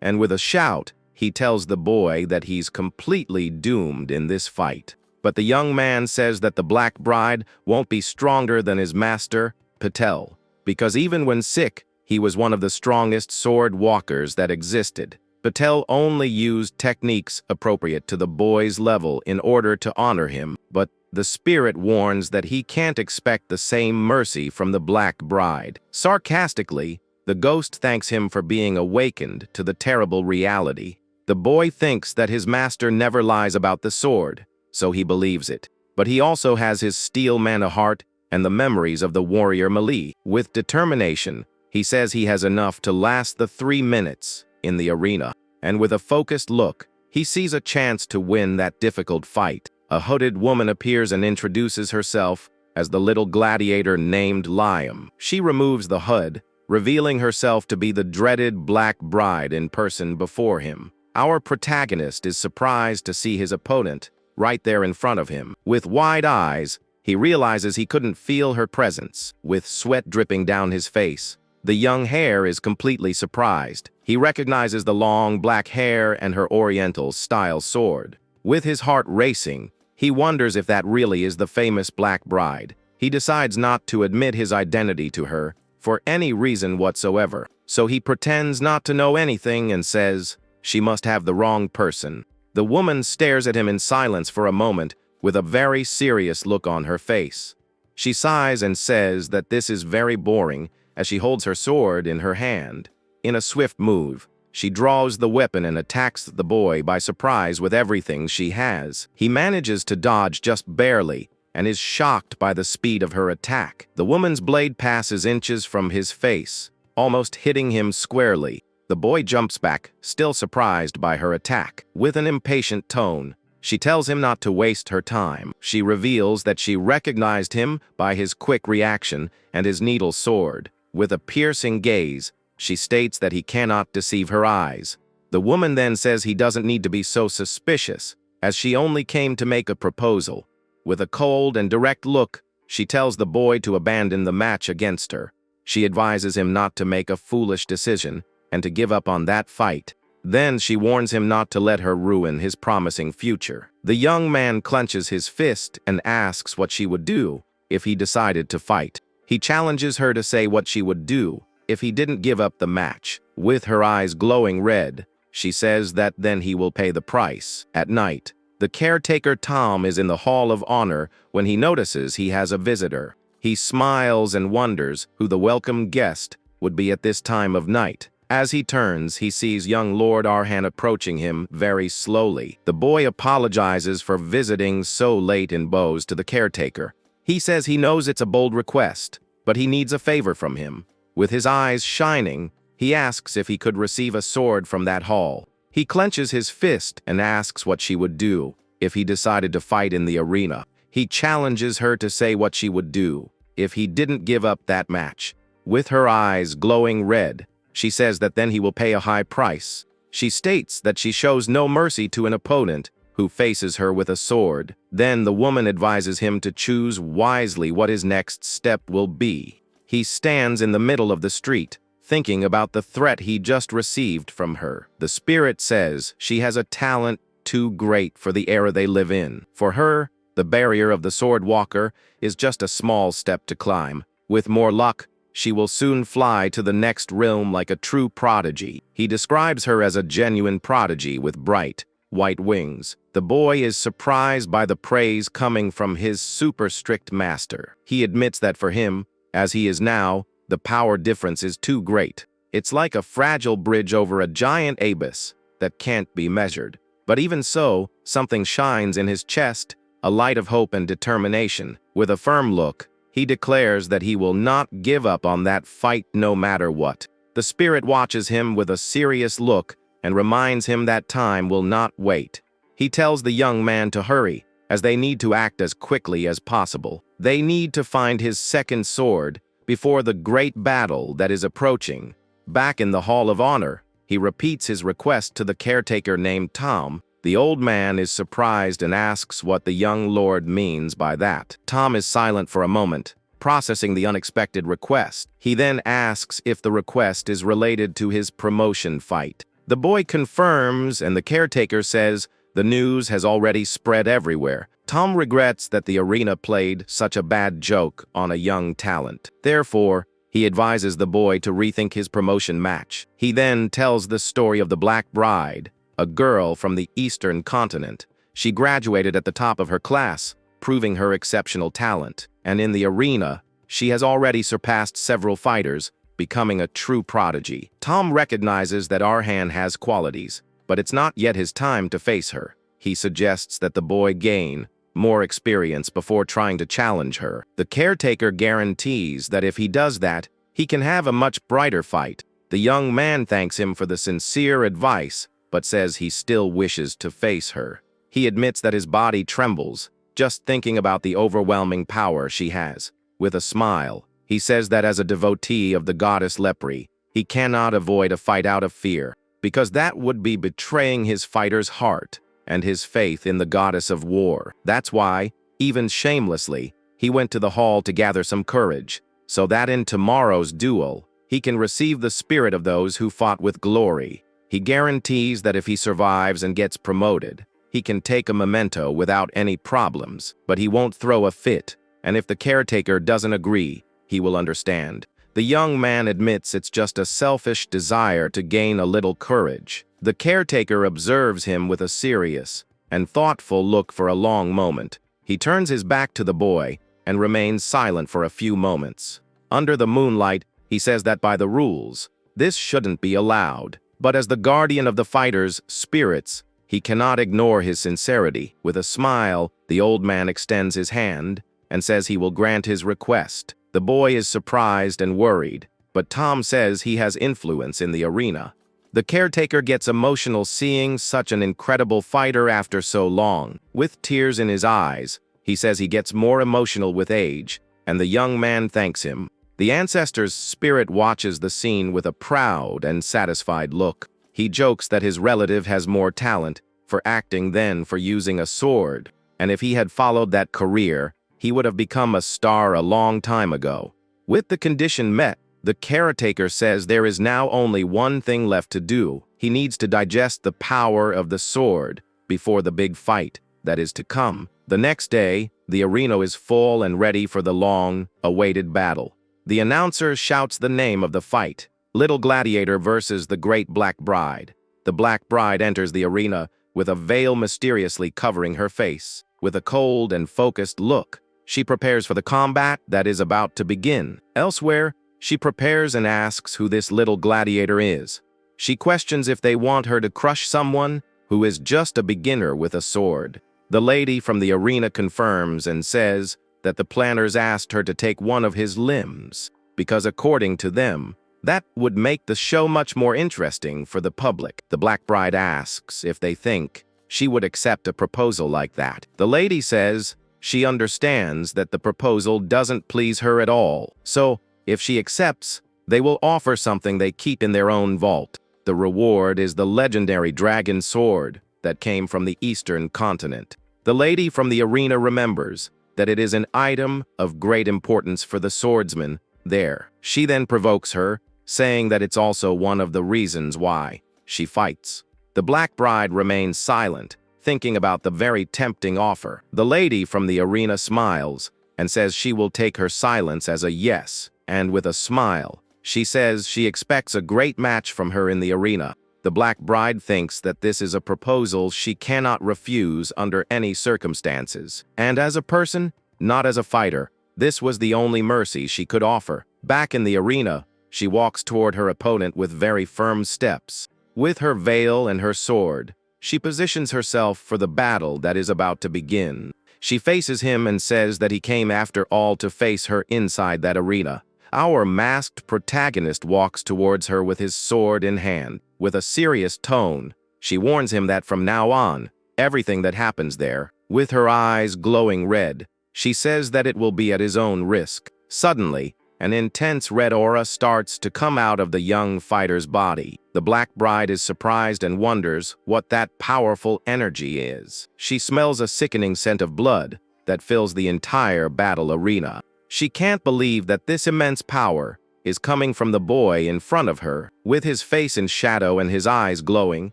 and with a shout, he tells the boy that he's completely doomed in this fight. But the young man says that the Black Bride won't be stronger than his master, Patel, because even when sick, he was one of the strongest sword walkers that existed. Patel only used techniques appropriate to the boy's level in order to honor him, but the spirit warns that he can't expect the same mercy from the Black Bride. Sarcastically, the ghost thanks him for being awakened to the terrible reality. The boy thinks that his master never lies about the sword, so he believes it. But he also has his steel mana heart and the memories of the warrior Mali. With determination, he says he has enough to last the 3 minutes in the arena. And with a focused look, he sees a chance to win that difficult fight. A hooded woman appears and introduces herself as the little gladiator named Liam. She removes the hood, revealing herself to be the dreaded Black Bride in person before him. Our protagonist is surprised to see his opponent right there in front of him. With wide eyes, he realizes he couldn't feel her presence, with sweat dripping down his face. The young hare is completely surprised. He recognizes the long black hair and her Oriental-style sword. With his heart racing, he wonders if that really is the famous Black Bride. He decides not to admit his identity to her for any reason whatsoever. So he pretends not to know anything and says, "She must have the wrong person." The woman stares at him in silence for a moment with a very serious look on her face. She sighs and says that this is very boring as she holds her sword in her hand. In a swift move, she draws the weapon and attacks the boy by surprise with everything she has. He manages to dodge just barely and is shocked by the speed of her attack. The woman's blade passes inches from his face, almost hitting him squarely. The boy jumps back, still surprised by her attack. With an impatient tone, she tells him not to waste her time. She reveals that she recognized him by his quick reaction and his needle sword. With a piercing gaze, she states that he cannot deceive her eyes. The woman then says he doesn't need to be so suspicious, as she only came to make a proposal. With a cold and direct look, she tells the boy to abandon the match against her. She advises him not to make a foolish decision and to give up on that fight. Then she warns him not to let her ruin his promising future. The young man clenches his fist and asks what she would do if he decided to fight. He challenges her to say what she would do if he didn't give up the match. With her eyes glowing red, she says that then he will pay the price. At night, the caretaker Tom is in the Hall of Honor when he notices he has a visitor. He smiles and wonders who the welcome guest would be at this time of night. As he turns, he sees young Lord Arhan approaching him very slowly. The boy apologizes for visiting so late in Bose to the caretaker. He says he knows it's a bold request, but he needs a favor from him. With his eyes shining, he asks if he could receive a sword from that hall. He clenches his fist and asks what she would do if he decided to fight in the arena. He challenges her to say what she would do if he didn't give up that match. With her eyes glowing red, she says that then he will pay a high price. She states that she shows no mercy to an opponent who faces her with a sword. Then the woman advises him to choose wisely what his next step will be. He stands in the middle of the street, thinking about the threat he just received from her. The spirit says she has a talent too great for the era they live in. For her, the barrier of the sword walker is just a small step to climb. With more luck, she will soon fly to the next realm like a true prodigy. He describes her as a genuine prodigy with bright, white wings. The boy is surprised by the praise coming from his super strict master. He admits that for him, as he is now, the power difference is too great. It's like a fragile bridge over a giant abyss that can't be measured. But even so, something shines in his chest, a light of hope and determination. With a firm look, he declares that he will not give up on that fight no matter what. The spirit watches him with a serious look and reminds him that time will not wait. He tells the young man to hurry, as they need to act as quickly as possible. They need to find his second sword before the great battle that is approaching. Back in the Hall of Honor, he repeats his request to the caretaker named Tom. The old man is surprised and asks what the young lord means by that. Tom is silent for a moment, processing the unexpected request. He then asks if the request is related to his promotion fight. The boy confirms, and the caretaker says the news has already spread everywhere. Tom regrets that the arena played such a bad joke on a young talent. Therefore, he advises the boy to rethink his promotion match. He then tells the story of the Black Bride, a girl from the Eastern continent. She graduated at the top of her class, proving her exceptional talent. And in the arena, she has already surpassed several fighters, becoming a true prodigy. Tom recognizes that Arhan has qualities, but it's not yet his time to face her. He suggests that the boy gain more experience before trying to challenge her. The caretaker guarantees that if he does that, he can have a much brighter fight. The young man thanks him for the sincere advice, but says he still wishes to face her. He admits that his body trembles, just thinking about the overwhelming power she has. With a smile, he says that as a devotee of the goddess Lepri, he cannot avoid a fight out of fear, because that would be betraying his fighter's heart and his faith in the goddess of war. That's why, even shamelessly, he went to the hall to gather some courage, so that in tomorrow's duel, he can receive the spirit of those who fought with glory. He guarantees that if he survives and gets promoted, he can take a memento without any problems, but he won't throw a fit, and if the caretaker doesn't agree, he will understand. The young man admits it's just a selfish desire to gain a little courage. The caretaker observes him with a serious and thoughtful look for a long moment. He turns his back to the boy and remains silent for a few moments. Under the moonlight, he says that by the rules, this shouldn't be allowed. But as the guardian of the fighter's spirits, he cannot ignore his sincerity. With a smile, the old man extends his hand and says he will grant his request. The boy is surprised and worried, but Tom says he has influence in the arena. The caretaker gets emotional seeing such an incredible fighter after so long. With tears in his eyes, he says he gets more emotional with age, and the young man thanks him. The ancestor's spirit watches the scene with a proud and satisfied look. He jokes that his relative has more talent for acting than for using a sword, and if he had followed that career, he would have become a star a long time ago. With the condition met, the caretaker says there is now only one thing left to do. He needs to digest the power of the sword before the big fight that is to come. The next day, the arena is full and ready for the long-awaited battle. The announcer shouts the name of the fight: Little Gladiator versus the Great Black Bride. The Black Bride enters the arena with a veil mysteriously covering her face. With a cold and focused look, she prepares for the combat that is about to begin. Elsewhere, she prepares and asks who this little gladiator is. She questions if they want her to crush someone who is just a beginner with a sword. The lady from the arena confirms and says that the planners asked her to take one of his limbs, because according to them, that would make the show much more interesting for the public. The Black Bride asks if they think she would accept a proposal like that. The lady says she understands that the proposal doesn't please her at all, so if she accepts, they will offer something they keep in their own vault. The reward is the legendary dragon sword that came from the eastern continent. The lady from the arena remembers that it is an item of great importance for the swordsman there. She then provokes her, saying that it's also one of the reasons why she fights. The black bride remains silent, thinking about the very tempting offer. The lady from the arena smiles and says she will take her silence as a yes, and with a smile, she says she expects a great match from her in the arena. The black bride thinks that this is a proposal she cannot refuse under any circumstances. And as a person, not as a fighter, this was the only mercy she could offer. Back in the arena, she walks toward her opponent with very firm steps. With her veil and her sword, she positions herself for the battle that is about to begin. She faces him and says that he came after all to face her inside that arena. Our masked protagonist walks towards her with his sword in hand. With a serious tone, she warns him that from now on, everything that happens there, with her eyes glowing red, she says that it will be at his own risk. Suddenly, an intense red aura starts to come out of the young fighter's body. The black bride is surprised and wonders what that powerful energy is. She smells a sickening scent of blood that fills the entire battle arena. She can't believe that this immense power is coming from the boy in front of her. With his face in shadow and his eyes glowing,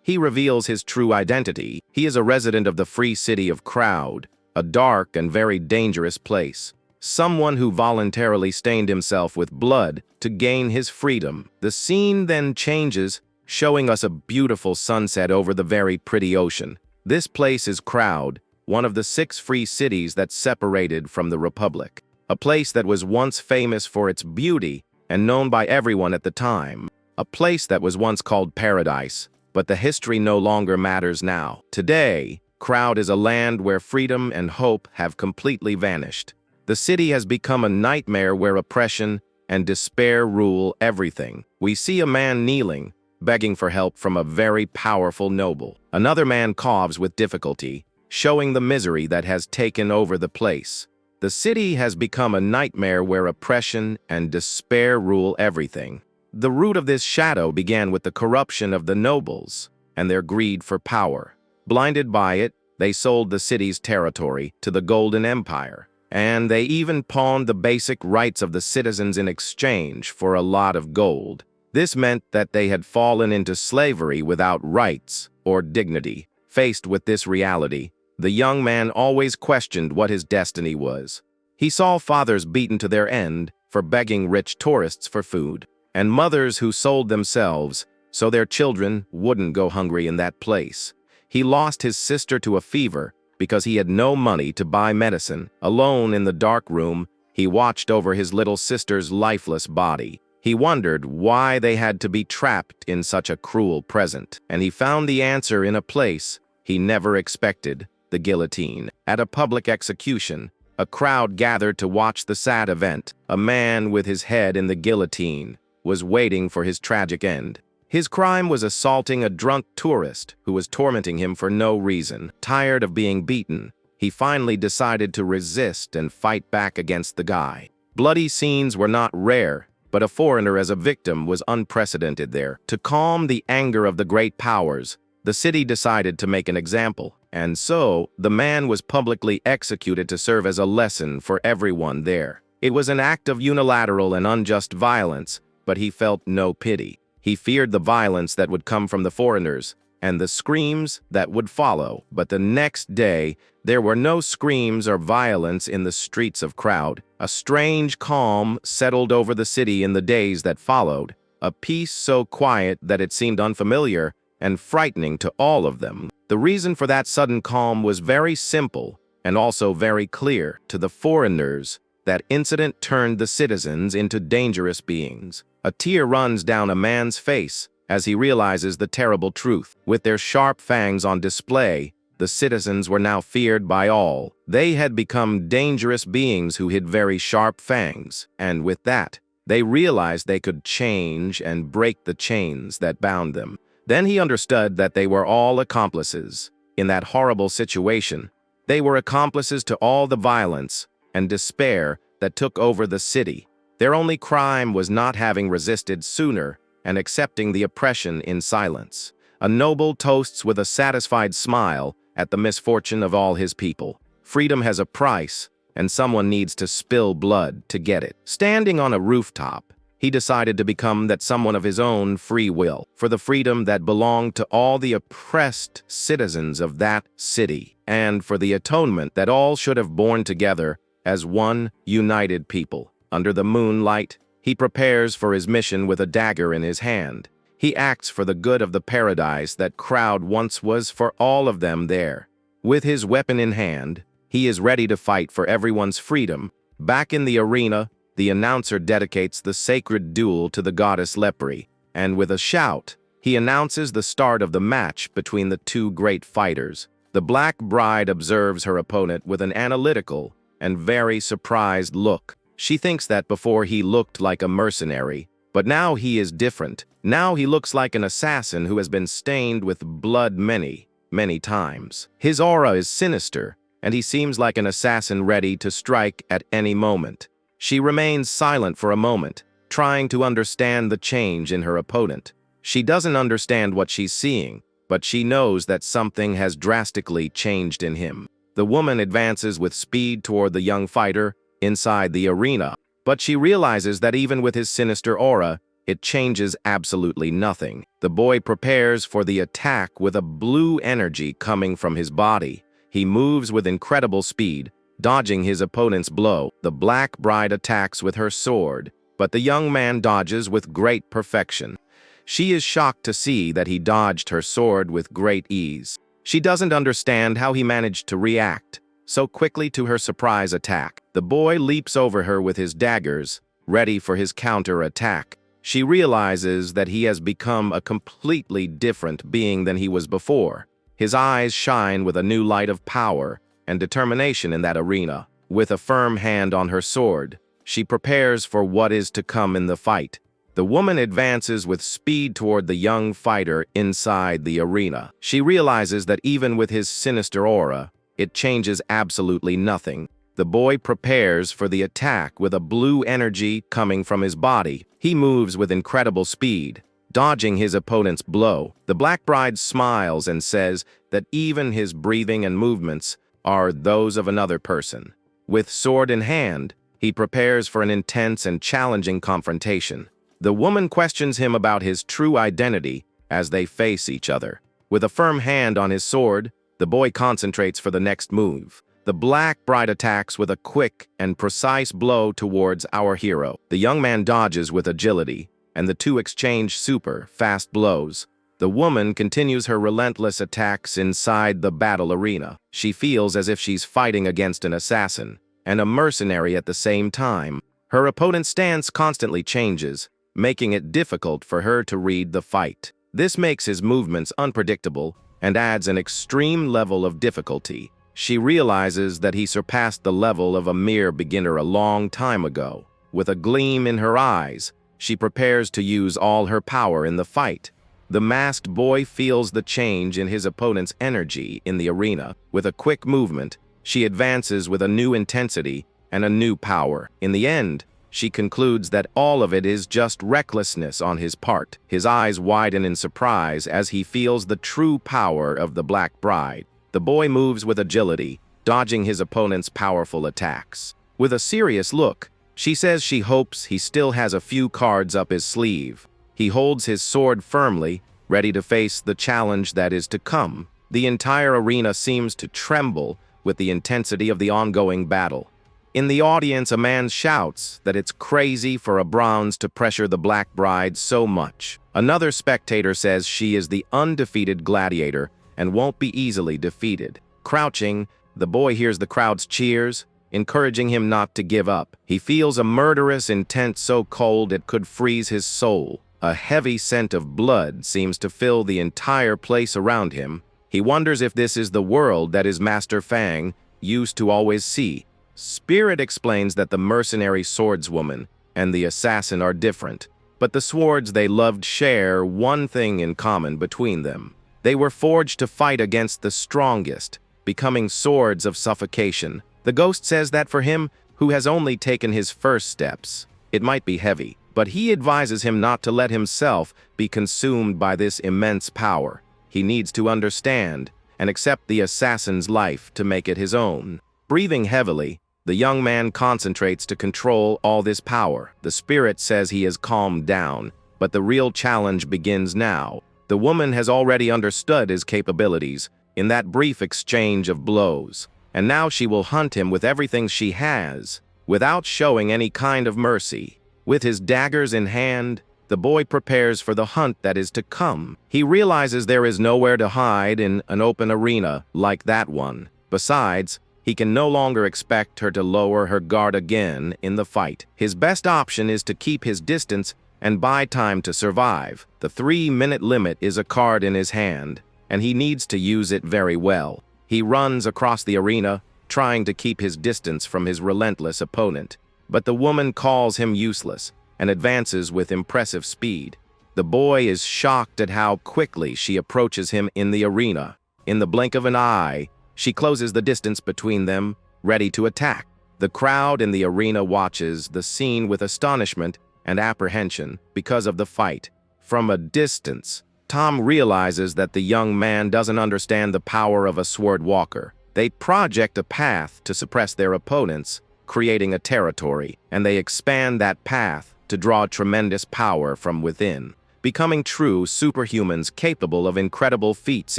he reveals his true identity. He is a resident of the free city of Crowd, a dark and very dangerous place. Someone who voluntarily stained himself with blood to gain his freedom. The scene then changes, showing us a beautiful sunset over the very pretty ocean. This place is Crowd, one of the 6 free cities that separated from the Republic. A place that was once famous for its beauty and known by everyone at the time. A place that was once called Paradise, but the history no longer matters now. Today, Crowd is a land where freedom and hope have completely vanished. The city has become a nightmare where oppression and despair rule everything. We see a man kneeling, begging for help from a very powerful noble. Another man coughs with difficulty, showing the misery that has taken over the place. The city has become a nightmare where oppression and despair rule everything. The root of this shadow began with the corruption of the nobles and their greed for power. Blinded by it, they sold the city's territory to the Golden Empire, and they even pawned the basic rights of the citizens in exchange for a lot of gold. This meant that they had fallen into slavery without rights or dignity. Faced with this reality, the young man always questioned what his destiny was. He saw fathers beaten to their end for begging rich tourists for food, and mothers who sold themselves so their children wouldn't go hungry in that place. He lost his sister to a fever because he had no money to buy medicine. Alone in the dark room, he watched over his little sister's lifeless body. He wondered why they had to be trapped in such a cruel present, and he found the answer in a place he never expected: the guillotine. At a public execution, a crowd gathered to watch the sad event. A man with his head in the guillotine was waiting for his tragic end. His crime was assaulting a drunk tourist who was tormenting him for no reason. Tired of being beaten, he finally decided to resist and fight back against the guy. Bloody scenes were not rare, but a foreigner as a victim was unprecedented there. To calm the anger of the great powers, the city decided to make an example, and so the man was publicly executed to serve as a lesson for everyone there. It was an act of unilateral and unjust violence, but he felt no pity. He feared the violence that would come from the foreigners and the screams that would follow. But the next day, there were no screams or violence in the streets of Crowd. A strange calm settled over the city in the days that followed, a peace so quiet that it seemed unfamiliar and frightening to all of them. The reason for that sudden calm was very simple and also very clear to the foreigners. That incident turned the citizens into dangerous beings. A tear runs down a man's face as he realizes the terrible truth. With their sharp fangs on display, the citizens were now feared by all. They had become dangerous beings who had very sharp fangs, and with that, they realized they could change and break the chains that bound them. Then he understood that they were all accomplices, in that horrible situation. They were accomplices to all the violence and despair that took over the city. Their only crime was not having resisted sooner and accepting the oppression in silence. A noble toasts with a satisfied smile at the misfortune of all his people. Freedom has a price, and someone needs to spill blood to get it. Standing on a rooftop, he decided to become that someone of his own free will, for the freedom that belonged to all the oppressed citizens of that city, and for the atonement that all should have borne together as one united people. Under the moonlight, he prepares for his mission with a dagger in his hand. He acts for the good of the paradise that crowd once was for all of them there. With his weapon in hand, he is ready to fight for everyone's freedom. Back in the arena, the announcer dedicates the sacred duel to the goddess Lepri, and with a shout, he announces the start of the match between the two great fighters. The Black Bride observes her opponent with an analytical and very surprised look. She thinks that before he looked like a mercenary, but now he is different. Now he looks like an assassin who has been stained with blood many, many times. His aura is sinister, and he seems like an assassin ready to strike at any moment. She remains silent for a moment, trying to understand the change in her opponent. She doesn't understand what she's seeing, but she knows that something has drastically changed in him. The woman advances with speed toward the young fighter inside the arena, but she realizes that even with his sinister aura, it changes absolutely nothing. The boy prepares for the attack with a blue energy coming from his body. He moves with incredible speed, dodging his opponent's blow. The Black Bride attacks with her sword, but the young man dodges with great perfection. She is shocked to see that he dodged her sword with great ease. She doesn't understand how he managed to react so quickly to her surprise attack. The boy leaps over her with his daggers, ready for his counter-attack. She realizes that he has become a completely different being than he was before. His eyes shine with a new light of power and determination in that arena. With a firm hand on her sword, she prepares for what is to come in the fight. The woman advances with speed toward the young fighter inside the arena. She realizes that even with his sinister aura, it changes absolutely nothing. The boy prepares for the attack with a blue energy coming from his body. He moves with incredible speed, dodging his opponent's blow. The Black Bride smiles and says that even his breathing and movements are those of another person. With sword in hand, he prepares for an intense and challenging confrontation. The woman questions him about his true identity as they face each other. With a firm hand on his sword, the boy concentrates for the next move. The Black Bride attacks with a quick and precise blow towards our hero. The young man dodges with agility, and the two exchange super fast blows. The woman continues her relentless attacks inside the battle arena. She feels as if she's fighting against an assassin and a mercenary at the same time. Her opponent's stance constantly changes, making it difficult for her to read the fight. This makes his movements unpredictable and adds an extreme level of difficulty. She realizes that he surpassed the level of a mere beginner a long time ago. With a gleam in her eyes, she prepares to use all her power in the fight. The masked boy feels the change in his opponent's energy in the arena. With a quick movement, she advances with a new intensity and a new power. In the end, she concludes that all of it is just recklessness on his part. His eyes widen in surprise as he feels the true power of the Black Bride. The boy moves with agility, dodging his opponent's powerful attacks. With a serious look, she says she hopes he still has a few cards up his sleeve. He holds his sword firmly, ready to face the challenge that is to come. The entire arena seems to tremble with the intensity of the ongoing battle. In the audience, a man shouts that it's crazy for a bronze to pressure the Black Bride so much. Another spectator says she is the undefeated gladiator and won't be easily defeated. Crouching, the boy hears the crowd's cheers, encouraging him not to give up. He feels a murderous intent so cold it could freeze his soul. A heavy scent of blood seems to fill the entire place around him. He wonders if this is the world that his master Fang used to always see. Spirit explains that the mercenary swordswoman and the assassin are different, but the swords they loved share one thing in common between them. They were forged to fight against the strongest, becoming swords of suffocation. The ghost says that for him, who has only taken his first steps, it might be heavy, but he advises him not to let himself be consumed by this immense power. He needs to understand and accept the assassin's life to make it his own. Breathing heavily, the young man concentrates to control all this power. The spirit says he is calmed down, but the real challenge begins now. The woman has already understood his capabilities in that brief exchange of blows, and now she will hunt him with everything she has, without showing any kind of mercy. With his daggers in hand, the boy prepares for the hunt that is to come. He realizes there is nowhere to hide in an open arena like that one. Besides, he can no longer expect her to lower her guard again in the fight. His best option is to keep his distance and buy time to survive. The 3-minute limit is a card in his hand, and he needs to use it very well. He runs across the arena, trying to keep his distance from his relentless opponent. But the woman calls him useless and advances with impressive speed. The boy is shocked at how quickly she approaches him in the arena. In the blink of an eye, she closes the distance between them, ready to attack. The crowd in the arena watches the scene with astonishment and apprehension because of the fight. From a distance, Tom realizes that the young man doesn't understand the power of a sword walker. They project a path to suppress their opponents, creating a territory, and they expand that path to draw tremendous power from within, becoming true superhumans capable of incredible feats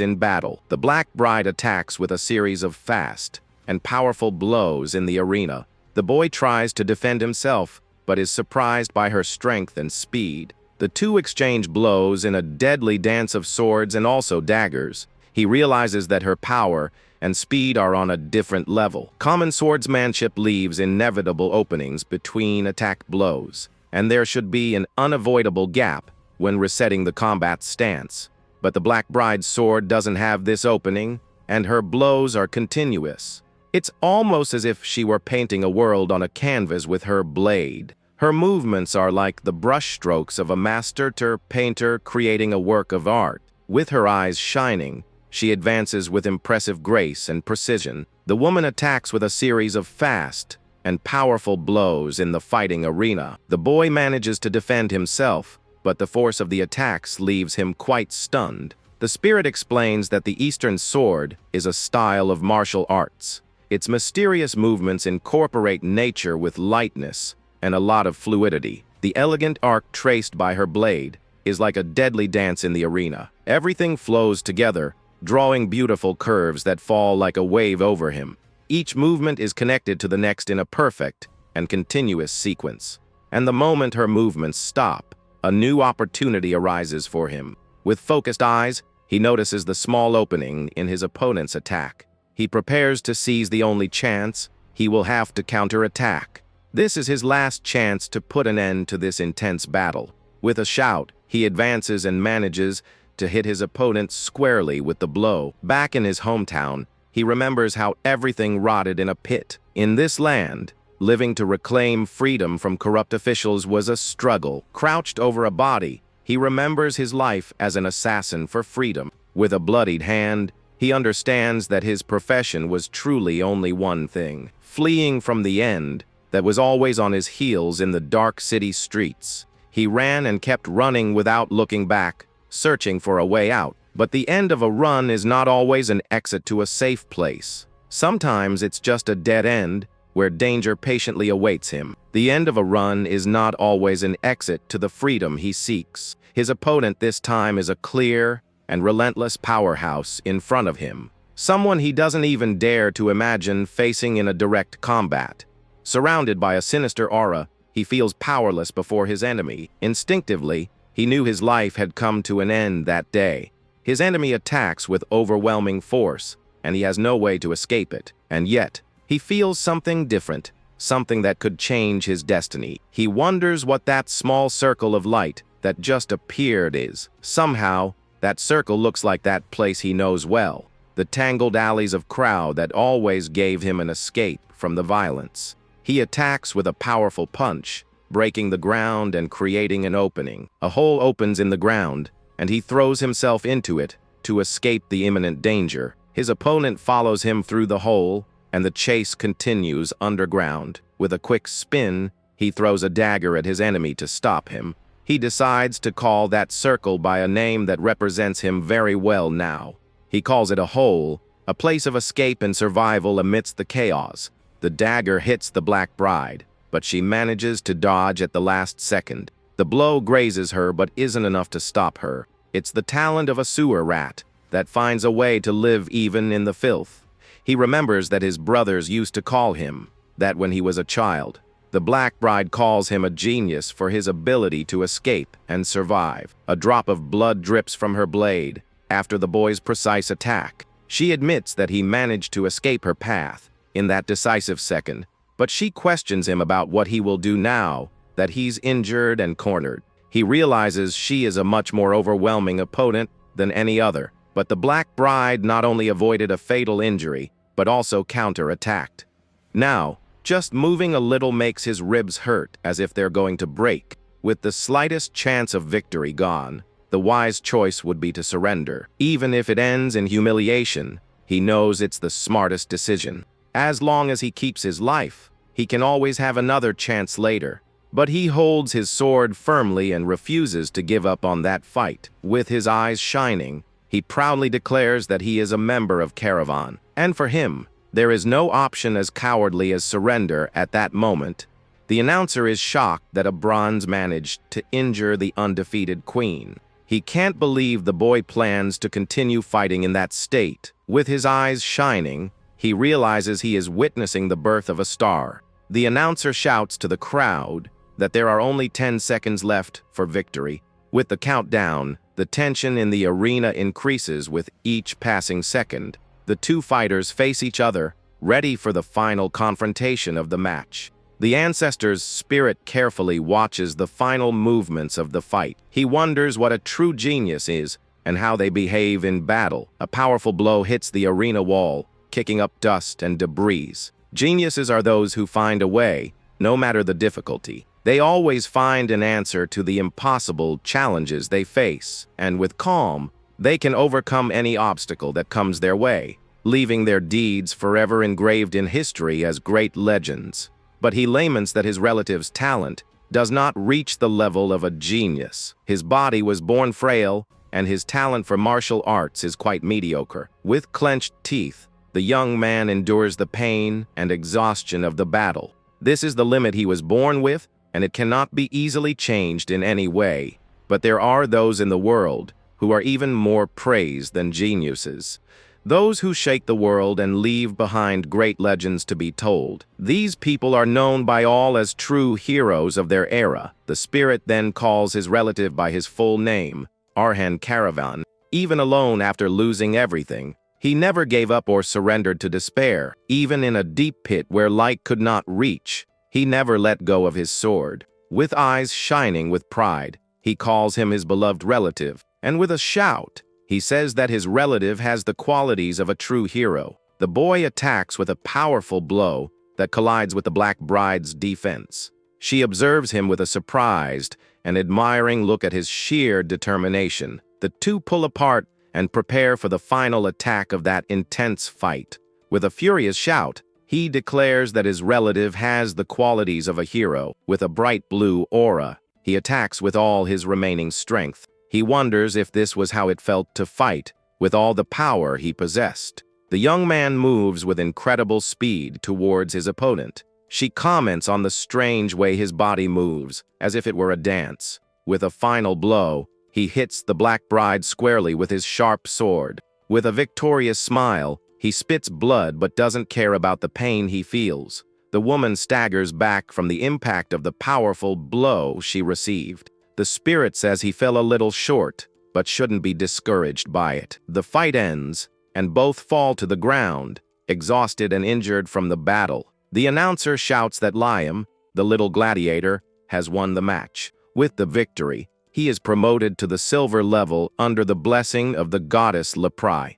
in battle. The Black Bride attacks with a series of fast and powerful blows in the arena. The boy tries to defend himself, but is surprised by her strength and speed. The two exchange blows in a deadly dance of swords and also daggers. He realizes that her power and speed are on a different level. Common swordsmanship leaves inevitable openings between attack blows, and there should be an unavoidable gap when resetting the combat stance. But the Black Bride's sword doesn't have this opening, and her blows are continuous. It's almost as if she were painting a world on a canvas with her blade. Her movements are like the brushstrokes of a master painter creating a work of art. With her eyes shining, she advances with impressive grace and precision. The woman attacks with a series of fast and powerful blows in the fighting arena. The boy manages to defend himself, but the force of the attacks leaves him quite stunned. The spirit explains that the Eastern sword is a style of martial arts. Its mysterious movements incorporate nature with lightness and a lot of fluidity. The elegant arc traced by her blade is like a deadly dance in the arena. Everything flows together, drawing beautiful curves that fall like a wave over him. Each movement is connected to the next in a perfect and continuous sequence. And the moment her movements stop, a new opportunity arises for him. With focused eyes, he notices the small opening in his opponent's attack. He prepares to seize the only chance he will have to counterattack. This is his last chance to put an end to this intense battle. With a shout, he advances and manages to hit his opponent squarely with the blow. Back in his hometown, he remembers how everything rotted in a pit. In this land, living to reclaim freedom from corrupt officials was a struggle. Crouched over a body, he remembers his life as an assassin for freedom. With a bloodied hand, he understands that his profession was truly only one thing: fleeing from the end that was always on his heels in the dark city streets. He ran and kept running without looking back, searching for a way out. But the end of a run is not always an exit to a safe place. Sometimes it's just a dead end where danger patiently awaits him. The end of a run is not always an exit to the freedom he seeks. His opponent this time is a clear and relentless powerhouse in front of him. Someone he doesn't even dare to imagine facing in a direct combat. Surrounded by a sinister aura, he feels powerless before his enemy. Instinctively, he knew his life had come to an end that day. His enemy attacks with overwhelming force, and he has no way to escape it. And yet, he feels something different, something that could change his destiny. He wonders what that small circle of light that just appeared is. Somehow, that circle looks like that place he knows well, the tangled alleys of crowd that always gave him an escape from the violence. He attacks with a powerful punch, breaking the ground and creating an opening. A hole opens in the ground, and he throws himself into it, to escape the imminent danger. His opponent follows him through the hole, and the chase continues underground. With a quick spin, he throws a dagger at his enemy to stop him. He decides to call that circle by a name that represents him very well now. He calls it a hole, a place of escape and survival amidst the chaos. The dagger hits the Black Bride, but she manages to dodge at the last second. The blow grazes her but isn't enough to stop her. It's the talent of a sewer rat that finds a way to live even in the filth. He remembers that his brothers used to call him that when he was a child. The Black Bride calls him a genius for his ability to escape and survive. A drop of blood drips from her blade after the boy's precise attack. She admits that he managed to escape her path in that decisive second, but she questions him about what he will do now that he's injured and cornered. He realizes she is a much more overwhelming opponent than any other, but the Black Bride not only avoided a fatal injury, but also counter-attacked. Now, just moving a little makes his ribs hurt as if they're going to break. With the slightest chance of victory gone, the wise choice would be to surrender. Even if it ends in humiliation, he knows it's the smartest decision. As long as he keeps his life, he can always have another chance later. But he holds his sword firmly and refuses to give up on that fight. With his eyes shining, he proudly declares that he is a member of Caravan. And for him, there is no option as cowardly as surrender at that moment. The announcer is shocked that a bronze managed to injure the undefeated queen. He can't believe the boy plans to continue fighting in that state. With his eyes shining, he realizes he is witnessing the birth of a star. The announcer shouts to the crowd that there are only 10 seconds left for victory. With the countdown, the tension in the arena increases with each passing second. The two fighters face each other, ready for the final confrontation of the match. The Ancestor's spirit carefully watches the final movements of the fight. He wonders what a true genius is and how they behave in battle. A powerful blow hits the arena wall, kicking up dust and debris. Geniuses are those who find a way, no matter the difficulty. They always find an answer to the impossible challenges they face, and with calm, they can overcome any obstacle that comes their way, leaving their deeds forever engraved in history as great legends. But he laments that his relative's talent does not reach the level of a genius. His body was born frail, and his talent for martial arts is quite mediocre. With clenched teeth, the young man endures the pain and exhaustion of the battle. This is the limit he was born with, and it cannot be easily changed in any way. But there are those in the world who are even more praised than geniuses. Those who shake the world and leave behind great legends to be told. These people are known by all as true heroes of their era. The spirit then calls his relative by his full name, Caravan. Even alone after losing everything, he never gave up or surrendered to despair. Even in a deep pit where light could not reach, he never let go of his sword. With eyes shining with pride, he calls him his beloved relative, and with a shout, he says that his relative has the qualities of a true hero. The boy attacks with a powerful blow that collides with the Black Bride's defense. She observes him with a surprised and admiring look at his sheer determination. The two pull apart and prepare for the final attack of that intense fight. With a furious shout, he declares that his relative has the qualities of a hero. With a bright blue aura, he attacks with all his remaining strength. He wonders if this was how it felt to fight, with all the power he possessed. The young man moves with incredible speed towards his opponent. She comments on the strange way his body moves, as if it were a dance. With a final blow, he hits the Black Bride squarely with his sharp sword. With a victorious smile, he spits blood but doesn't care about the pain he feels. The woman staggers back from the impact of the powerful blow she received. The spirit says he fell a little short, but shouldn't be discouraged by it. The fight ends, and both fall to the ground, exhausted and injured from the battle. The announcer shouts that Liam, the little gladiator, has won the match. With the victory, he is promoted to the silver level under the blessing of the goddess Lepri.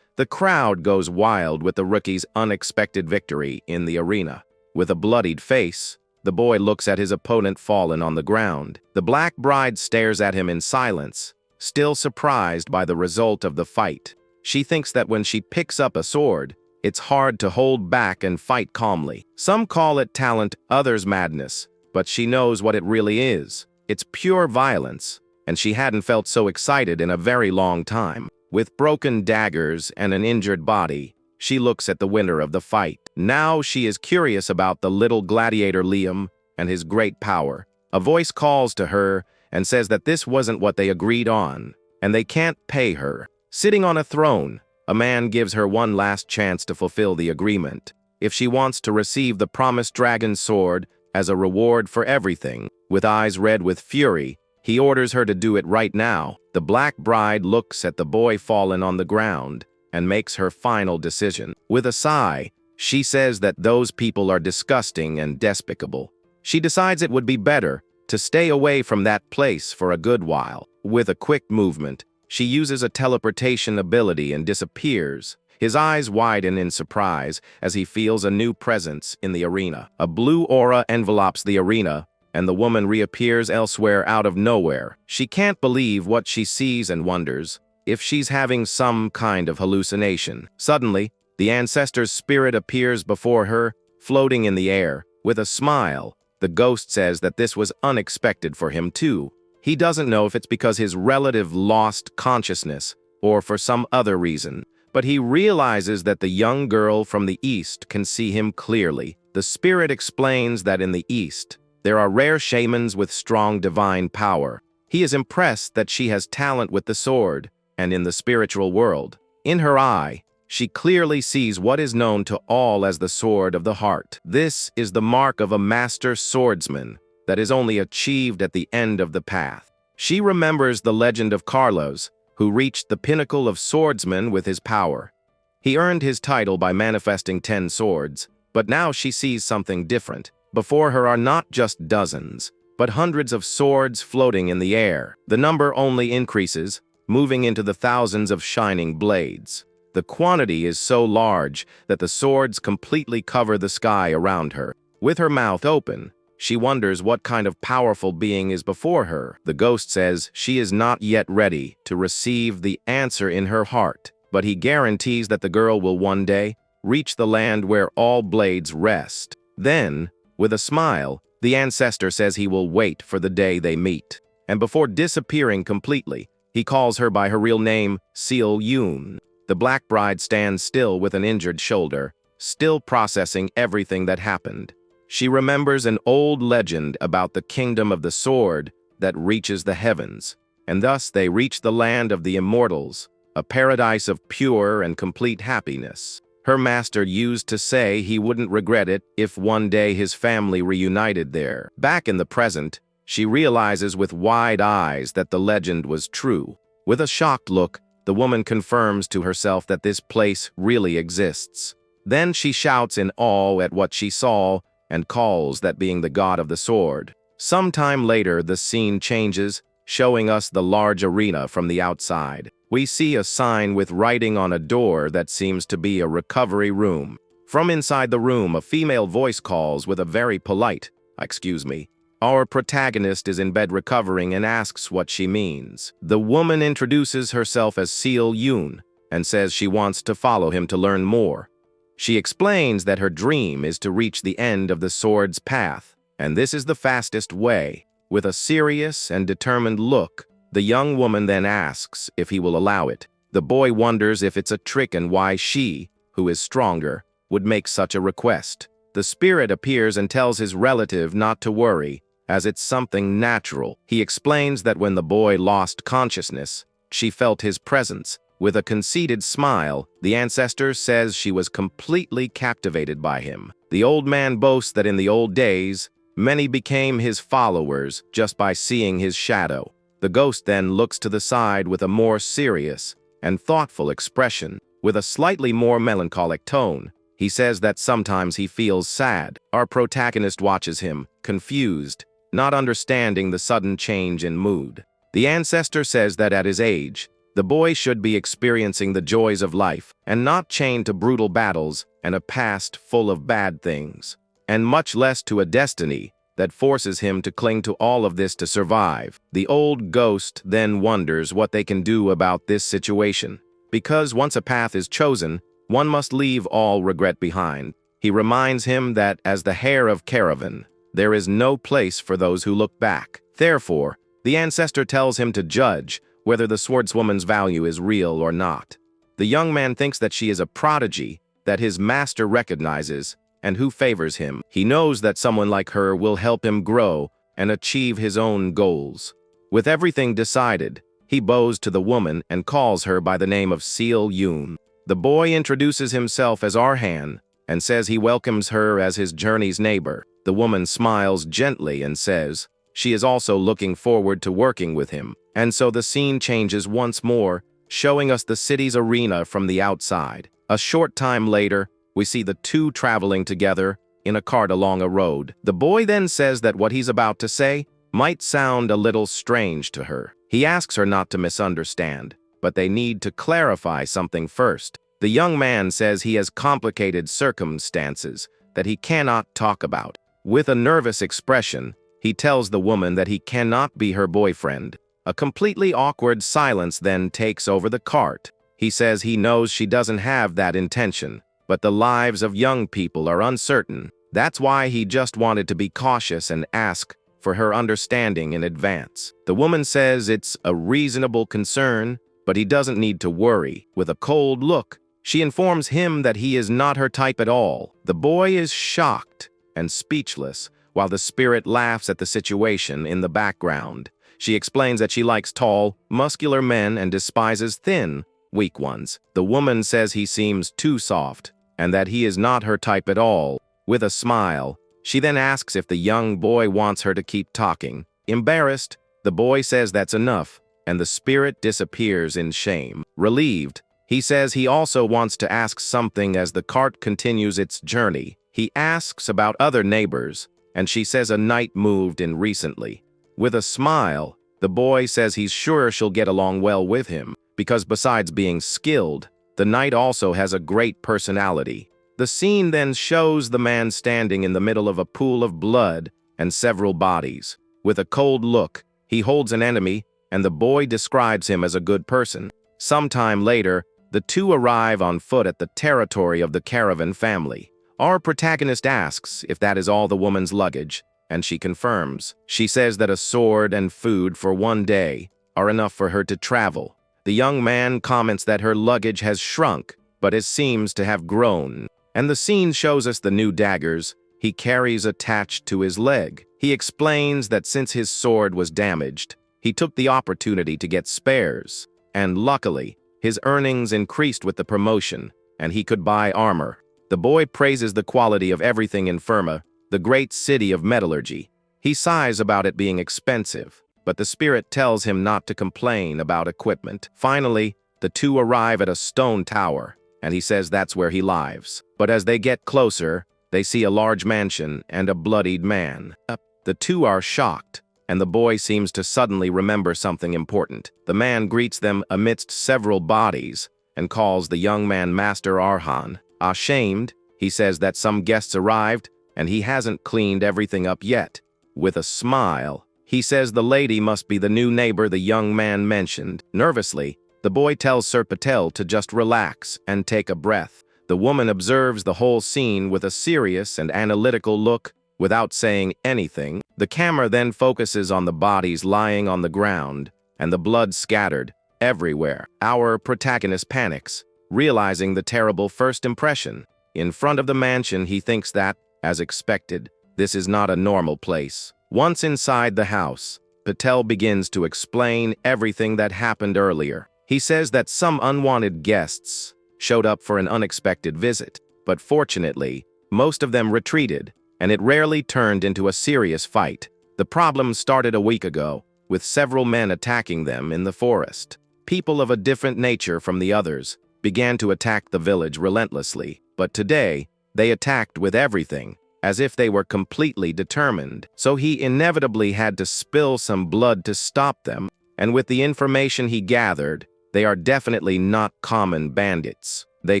The crowd goes wild with the rookie's unexpected victory in the arena. With a bloodied face, the boy looks at his opponent fallen on the ground. The Black Bride stares at him in silence, still surprised by the result of the fight. She thinks that when she picks up a sword, it's hard to hold back and fight calmly. Some call it talent, others madness, but she knows what it really is. It's pure violence, and she hadn't felt so excited in a very long time. With broken daggers and an injured body, she looks at the winner of the fight. Now she is curious about the little gladiator Liam and his great power. A voice calls to her and says that this wasn't what they agreed on, and they can't pay her. Sitting on a throne, a man gives her one last chance to fulfill the agreement. If she wants to receive the promised dragon sword as a reward for everything, with eyes red with fury, he orders her to do it right now. The black bride looks at the boy fallen on the ground and makes her final decision. With a sigh, she says that those people are disgusting and despicable. She decides it would be better to stay away from that place for a good while. With a quick movement, she uses a teleportation ability and disappears. His eyes widen in surprise as he feels a new presence in the arena. A blue aura envelopes the arena, and the woman reappears elsewhere out of nowhere. She can't believe what she sees and wonders if she's having some kind of hallucination. Suddenly, the ancestor's spirit appears before her, floating in the air. With a smile, the ghost says that this was unexpected for him too. He doesn't know if it's because his relative lost consciousness or for some other reason, but he realizes that the young girl from the east can see him clearly. The spirit explains that in the east, there are rare shamans with strong divine power. He is impressed that she has talent with the sword and in the spiritual world. In her eye, she clearly sees what is known to all as the sword of the heart. This is the mark of a master swordsman that is only achieved at the end of the path. She remembers the legend of Carlos, who reached the pinnacle of swordsman with his power. He earned his title by manifesting 10 swords, but now she sees something different. Before her are not just dozens, but hundreds of swords floating in the air. The number only increases, moving into the thousands of shining blades. The quantity is so large that the swords completely cover the sky around her. With her mouth open, she wonders what kind of powerful being is before her. The ghost says she is not yet ready to receive the answer in her heart, but he guarantees that the girl will one day reach the land where all blades rest. Then, with a smile, the ancestor says he will wait for the day they meet. And before disappearing completely, he calls her by her real name, Seal Yoon. The black bride stands still with an injured shoulder, still processing everything that happened. She remembers an old legend about the kingdom of the sword that reaches the heavens, and thus they reach the land of the immortals, a paradise of pure and complete happiness. Her master used to say he wouldn't regret it if one day his family reunited there. Back in the present, she realizes with wide eyes that the legend was true. With a shocked look, the woman confirms to herself that this place really exists. Then she shouts in awe at what she saw and calls that being the god of the sword. Sometime later, the scene changes, showing us the large arena from the outside. We see a sign with writing on a door that seems to be a recovery room. From inside the room, a female voice calls with a very polite, "Excuse me." Our protagonist is in bed recovering and asks what she means. The woman introduces herself as Seal Yoon and says she wants to follow him to learn more. She explains that her dream is to reach the end of the sword's path, and this is the fastest way. With a serious and determined look, the young woman then asks if he will allow it. The boy wonders if it's a trick and why she, who is stronger, would make such a request. The spirit appears and tells his relative not to worry, as it's something natural. He explains that when the boy lost consciousness, she felt his presence. With a conceited smile, the ancestor says she was completely captivated by him. The old man boasts that in the old days, many became his followers just by seeing his shadow. The ghost then looks to the side with a more serious and thoughtful expression. With a slightly more melancholic tone, he says that sometimes he feels sad. Our protagonist watches him, confused, not understanding the sudden change in mood. The ancestor says that at his age, the boy should be experiencing the joys of life and not chained to brutal battles and a past full of bad things, and much less to a destiny that forces him to cling to all of this to survive. The old ghost then wonders what they can do about this situation. Because once a path is chosen, one must leave all regret behind. He reminds him that as the heir of Caravan, there is no place for those who look back. Therefore, the ancestor tells him to judge whether the swordswoman's value is real or not. The young man thinks that she is a prodigy that his master recognizes and who favors him. He knows that someone like her will help him grow and achieve his own goals. With everything decided, he bows to the woman and calls her by the name of Seal Yoon. The boy introduces himself as Arhan and says he welcomes her as his journey's neighbor. The woman smiles gently and says she is also looking forward to working with him. And so the scene changes once more, showing us the city's arena from the outside. A short time later, we see the two traveling together in a cart along a road. The boy then says that what he's about to say might sound a little strange to her. He asks her not to misunderstand, but they need to clarify something first. The young man says he has complicated circumstances that he cannot talk about. With a nervous expression, he tells the woman that he cannot be her boyfriend. A completely awkward silence then takes over the cart. He says he knows she doesn't have that intention, but the lives of young people are uncertain. That's why he just wanted to be cautious and ask for her understanding in advance. The woman says it's a reasonable concern, but he doesn't need to worry. With a cold look, she informs him that he is not her type at all. The boy is shocked and speechless, while the spirit laughs at the situation in the background. She explains that she likes tall, muscular men and despises thin, weak ones. The woman says he seems too soft, and that he is not her type at all. With a smile, she then asks if the young boy wants her to keep talking. Embarrassed, the boy says that's enough, and the spirit disappears in shame. Relieved, he says he also wants to ask something as the cart continues its journey. He asks about other neighbors, and she says a knight moved in recently. With a smile, the boy says he's sure she'll get along well with him, because besides being skilled, the knight also has a great personality. The scene then shows the man standing in the middle of a pool of blood and several bodies. With a cold look, he holds an enemy, and the boy describes him as a good person. Sometime later, the two arrive on foot at the territory of the Caravan family. Our protagonist asks if that is all the woman's luggage, and she confirms. She says that a sword and food for one day are enough for her to travel. The young man comments that her luggage has shrunk, but it seems to have grown. And the scene shows us the new daggers he carries attached to his leg. He explains that since his sword was damaged, he took the opportunity to get spares. And luckily, his earnings increased with the promotion, and he could buy armor. The boy praises the quality of everything in Firma, the great city of metallurgy. He sighs about it being expensive, but the spirit tells him not to complain about equipment. Finally, the two arrive at a stone tower, and he says that's where he lives. But as they get closer, they see a large mansion and a bloodied man. The two are shocked, and the boy seems to suddenly remember something important. The man greets them amidst several bodies and calls the young man Master Arhan. Ashamed, he says that some guests arrived and he hasn't cleaned everything up yet. With a smile, he says the lady must be the new neighbor the young man mentioned. Nervously, the boy tells Sir Patel to just relax and take a breath. The woman observes the whole scene with a serious and analytical look without saying anything. The camera then focuses on the bodies lying on the ground and the blood scattered everywhere. Our protagonist panics, realizing the terrible first impression. In front of the mansion, he thinks that, as expected, this is not a normal place. Once inside the house, Patel begins to explain everything that happened earlier. He says that some unwanted guests showed up for an unexpected visit, but fortunately, most of them retreated, and it rarely turned into a serious fight. The problem started a week ago, with several men attacking them in the forest. People of a different nature from the others began to attack the village relentlessly, but today, they attacked with everything, as if they were completely determined. So he inevitably had to spill some blood to stop them, and with the information he gathered, they are definitely not common bandits. They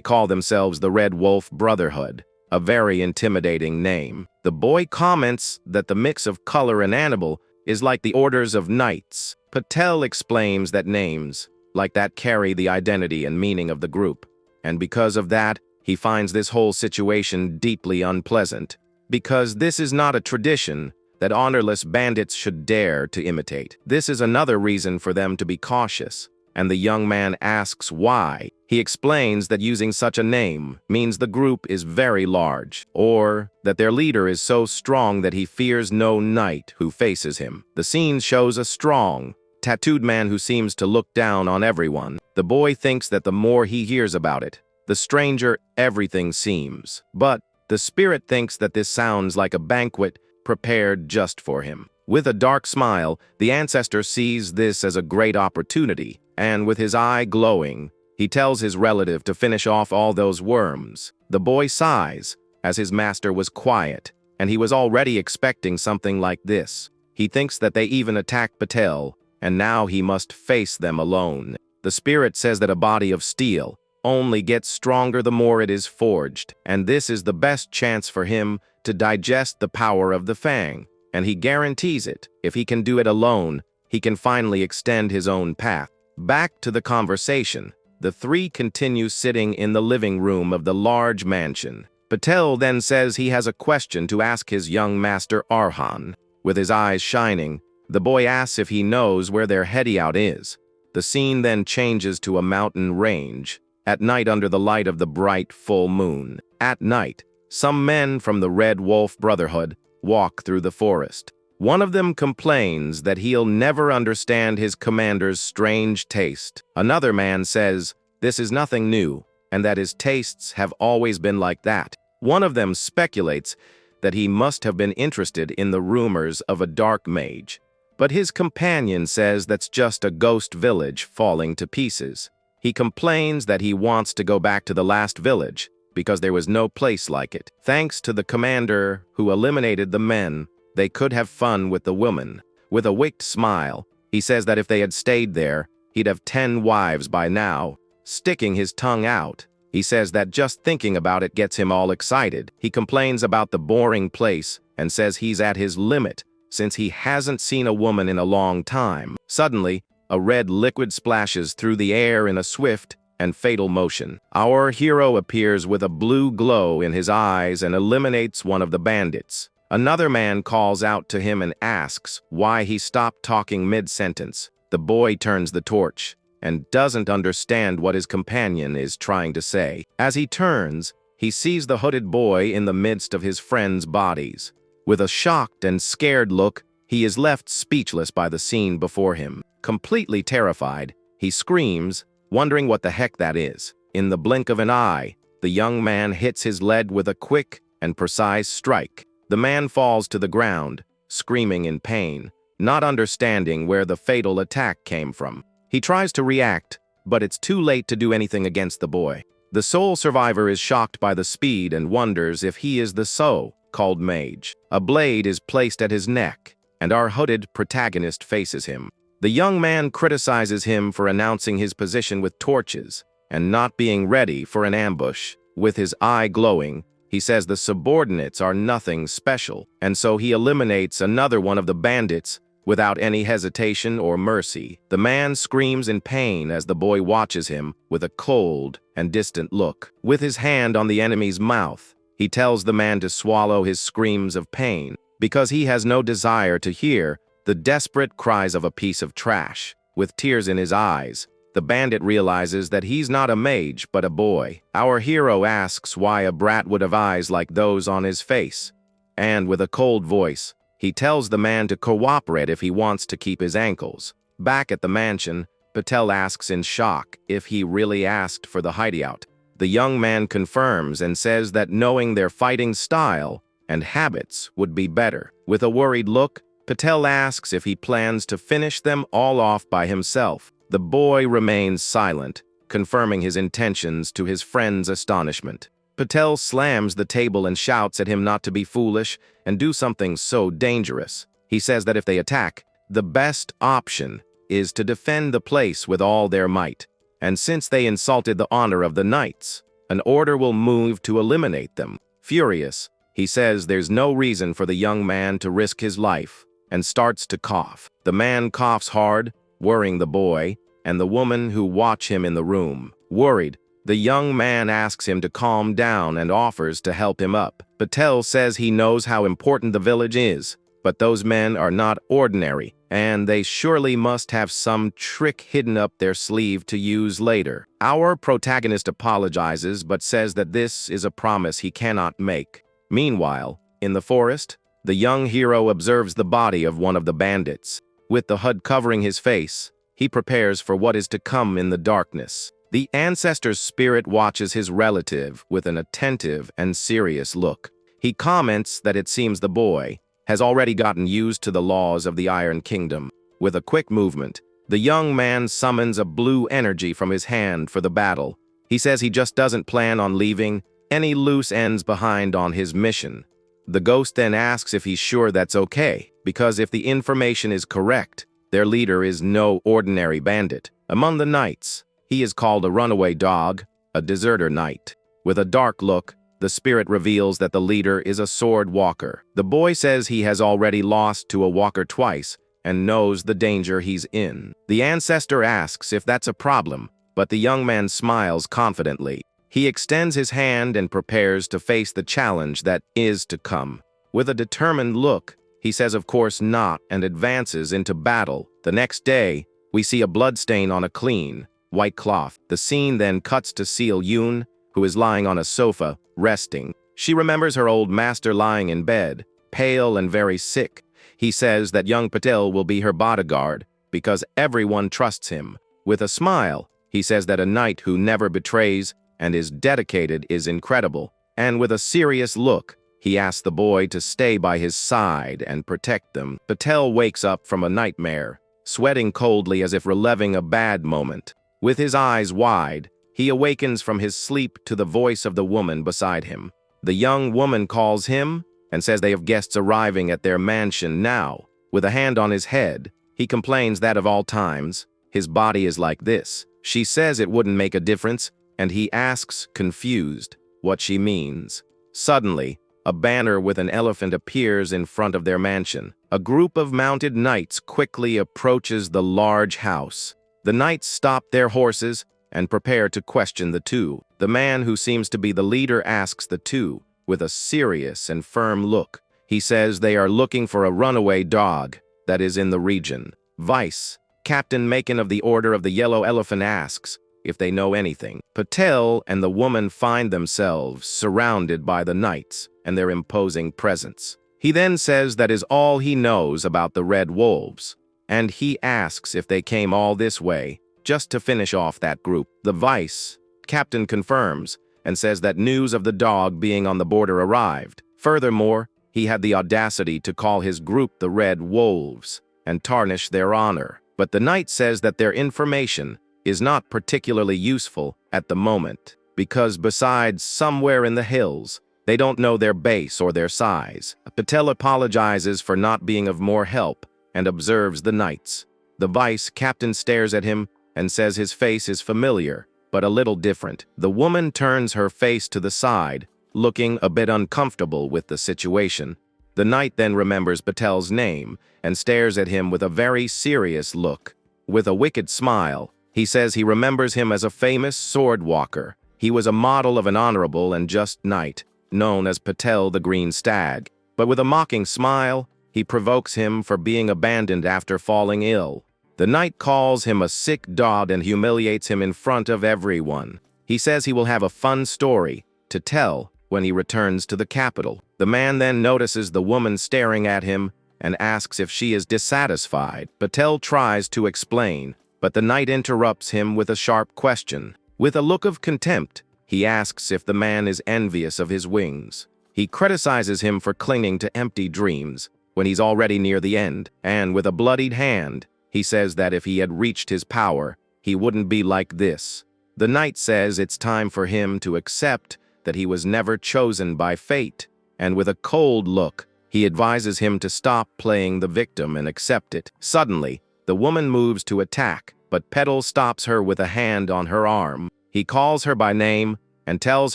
call themselves the Red Wolf Brotherhood, a very intimidating name. The boy comments that the mix of color and animal is like the orders of knights. Patel explains that names like that carry the identity and meaning of the group, and because of that, he finds this whole situation deeply unpleasant, because this is not a tradition that honorless bandits should dare to imitate. This is another reason for them to be cautious, and the young man asks why. He explains that using such a name means the group is very large, or that their leader is so strong that he fears no knight who faces him. The scene shows a strong, tattooed man who seems to look down on everyone. The boy thinks that the more he hears about it, the stranger everything seems. But the spirit thinks that this sounds like a banquet prepared just for him. With a dark smile, the ancestor sees this as a great opportunity, and with his eye glowing, he tells his relative to finish off all those worms. The boy sighs, as his master was quiet, and he was already expecting something like this. He thinks that they even attacked Patel, and now he must face them alone. The spirit says that a body of steel only gets stronger the more it is forged, and this is the best chance for him to digest the power of the Fang, and he guarantees it. If he can do it alone, he can finally extend his own path. Back to the conversation, the three continue sitting in the living room of the large mansion. Patel then says he has a question to ask his young master Arhan. With his eyes shining, the boy asks if he knows where their hideout is. The scene then changes to a mountain range, at night under the light of the bright full moon. At night, some men from the Red Wolf Brotherhood walk through the forest. One of them complains that he'll never understand his commander's strange taste. Another man says this is nothing new, and that his tastes have always been like that. One of them speculates that he must have been interested in the rumors of a dark mage, but his companion says that's just a ghost village falling to pieces. He complains that he wants to go back to the last village because there was no place like it. Thanks to the commander who eliminated the men, they could have fun with the woman. With a wicked smile, he says that if they had stayed there, he'd have 10 wives by now. Sticking his tongue out, he says that just thinking about it gets him all excited. He complains about the boring place and says he's at his limit since he hasn't seen a woman in a long time. Suddenly, a red liquid splashes through the air in a swift and fatal motion. Our hero appears with a blue glow in his eyes and eliminates one of the bandits. Another man calls out to him and asks why he stopped talking mid-sentence. The boy turns the torch and doesn't understand what his companion is trying to say. As he turns, he sees the hooded boy in the midst of his friends' bodies. With a shocked and scared look, he is left speechless by the scene before him. Completely terrified, he screams, wondering what the heck that is. In the blink of an eye, the young man hits his leg with a quick and precise strike. The man falls to the ground, screaming in pain, not understanding where the fatal attack came from. He tries to react, but it's too late to do anything against the boy. The sole survivor is shocked by the speed and wonders if he is the so-called mage. A blade is placed at his neck, and our hooded protagonist faces him. The young man criticizes him for announcing his position with torches and not being ready for an ambush. With his eye glowing, he says the subordinates are nothing special, and so he eliminates another one of the bandits without any hesitation or mercy. The man screams in pain as the boy watches him with a cold and distant look. With his hand on the enemy's mouth, he tells the man to swallow his screams of pain because he has no desire to hear the desperate cries of a piece of trash. With tears in his eyes, the bandit realizes that he's not a mage, but a boy. Our hero asks why a brat would have eyes like those on his face, and with a cold voice, he tells the man to cooperate if he wants to keep his ankles. Back at the mansion, Patel asks in shock if he really asked for the hideout. The young man confirms and says that knowing their fighting style and habits would be better. With a worried look, Patel asks if he plans to finish them all off by himself. The boy remains silent, confirming his intentions to his friend's astonishment. Patel slams the table and shouts at him not to be foolish and do something so dangerous. He says that if they attack, the best option is to defend the place with all their might, and since they insulted the honor of the knights, an order will move to eliminate them. Furious, he says there's no reason for the young man to risk his life, and starts to cough. The man coughs hard, worrying the boy, and the woman who watch him in the room. Worried, the young man asks him to calm down and offers to help him up. Patel says he knows how important the village is, but those men are not ordinary, and they surely must have some trick hidden up their sleeve to use later. Our protagonist apologizes but says that this is a promise he cannot make. Meanwhile, in the forest, the young hero observes the body of one of the bandits. With the hood covering his face, he prepares for what is to come in the darkness. The ancestor's spirit watches his relative with an attentive and serious look. He comments that it seems the boy has already gotten used to the laws of the Iron Kingdom. With a quick movement, the young man summons a blue energy from his hand for the battle. He says he just doesn't plan on leaving any loose ends behind on his mission. The ghost then asks if he's sure that's okay, because if the information is correct, their leader is no ordinary bandit. Among the knights, he is called a runaway dog, a deserter knight. With a dark look, the spirit reveals that the leader is a sword walker. The boy says he has already lost to a walker twice and knows the danger he's in. The ancestor asks if that's a problem, but the young man smiles confidently. He extends his hand and prepares to face the challenge that is to come. With a determined look, he says of course not and advances into battle. The next day, we see a bloodstain on a clean, white cloth. The scene then cuts to Seal Yoon, who is lying on a sofa, resting. She remembers her old master lying in bed, pale and very sick. He says that young Patel will be her bodyguard because everyone trusts him. With a smile, he says that a knight who never betrays and is dedicated is incredible. And with a serious look, he asks the boy to stay by his side and protect them. Patel wakes up from a nightmare, sweating coldly as if reliving a bad moment. With his eyes wide, he awakens from his sleep to the voice of the woman beside him. The young woman calls him and says they have guests arriving at their mansion now. With a hand on his head, he complains that of all times, his body is like this. She says it wouldn't make a difference, and he asks, confused, what she means. Suddenly, a banner with an elephant appears in front of their mansion. A group of mounted knights quickly approaches the large house. The knights stop their horses and prepare to question the two. The man who seems to be the leader asks the two, with a serious and firm look. He says they are looking for a runaway dog that is in the region. Vice, Captain Macon of the Order of the Yellow Elephant asks if they know anything. Patel and the woman find themselves surrounded by the knights and their imposing presence. He then says that is all he knows about the Red Wolves, and he asks if they came all this way just to finish off that group. The vice captain confirms and says that news of the dog being on the border arrived. Furthermore, he had the audacity to call his group the Red Wolves and tarnish their honor. But the knight says that their information is not particularly useful at the moment, because besides somewhere in the hills, they don't know their base or their size. Patel apologizes for not being of more help and observes the knights. The vice captain stares at him and says his face is familiar, but a little different. The woman turns her face to the side, looking a bit uncomfortable with the situation. The knight then remembers Patel's name and stares at him with a very serious look. With a wicked smile, he says he remembers him as a famous sword walker. He was a model of an honorable and just knight, known as Patel the Green Stag. But with a mocking smile, he provokes him for being abandoned after falling ill. The knight calls him a sick dog and humiliates him in front of everyone. He says he will have a fun story to tell when he returns to the capital. The man then notices the woman staring at him and asks if she is dissatisfied. Patel tries to explain, but the knight interrupts him with a sharp question. With a look of contempt, he asks if the man is envious of his wings. He criticizes him for clinging to empty dreams when he's already near the end, and with a bloodied hand, he says that if he had reached his power, he wouldn't be like this. The knight says it's time for him to accept that he was never chosen by fate, and with a cold look, he advises him to stop playing the victim and accept it. Suddenly, the woman moves to attack, but Petal stops her with a hand on her arm. He calls her by name and tells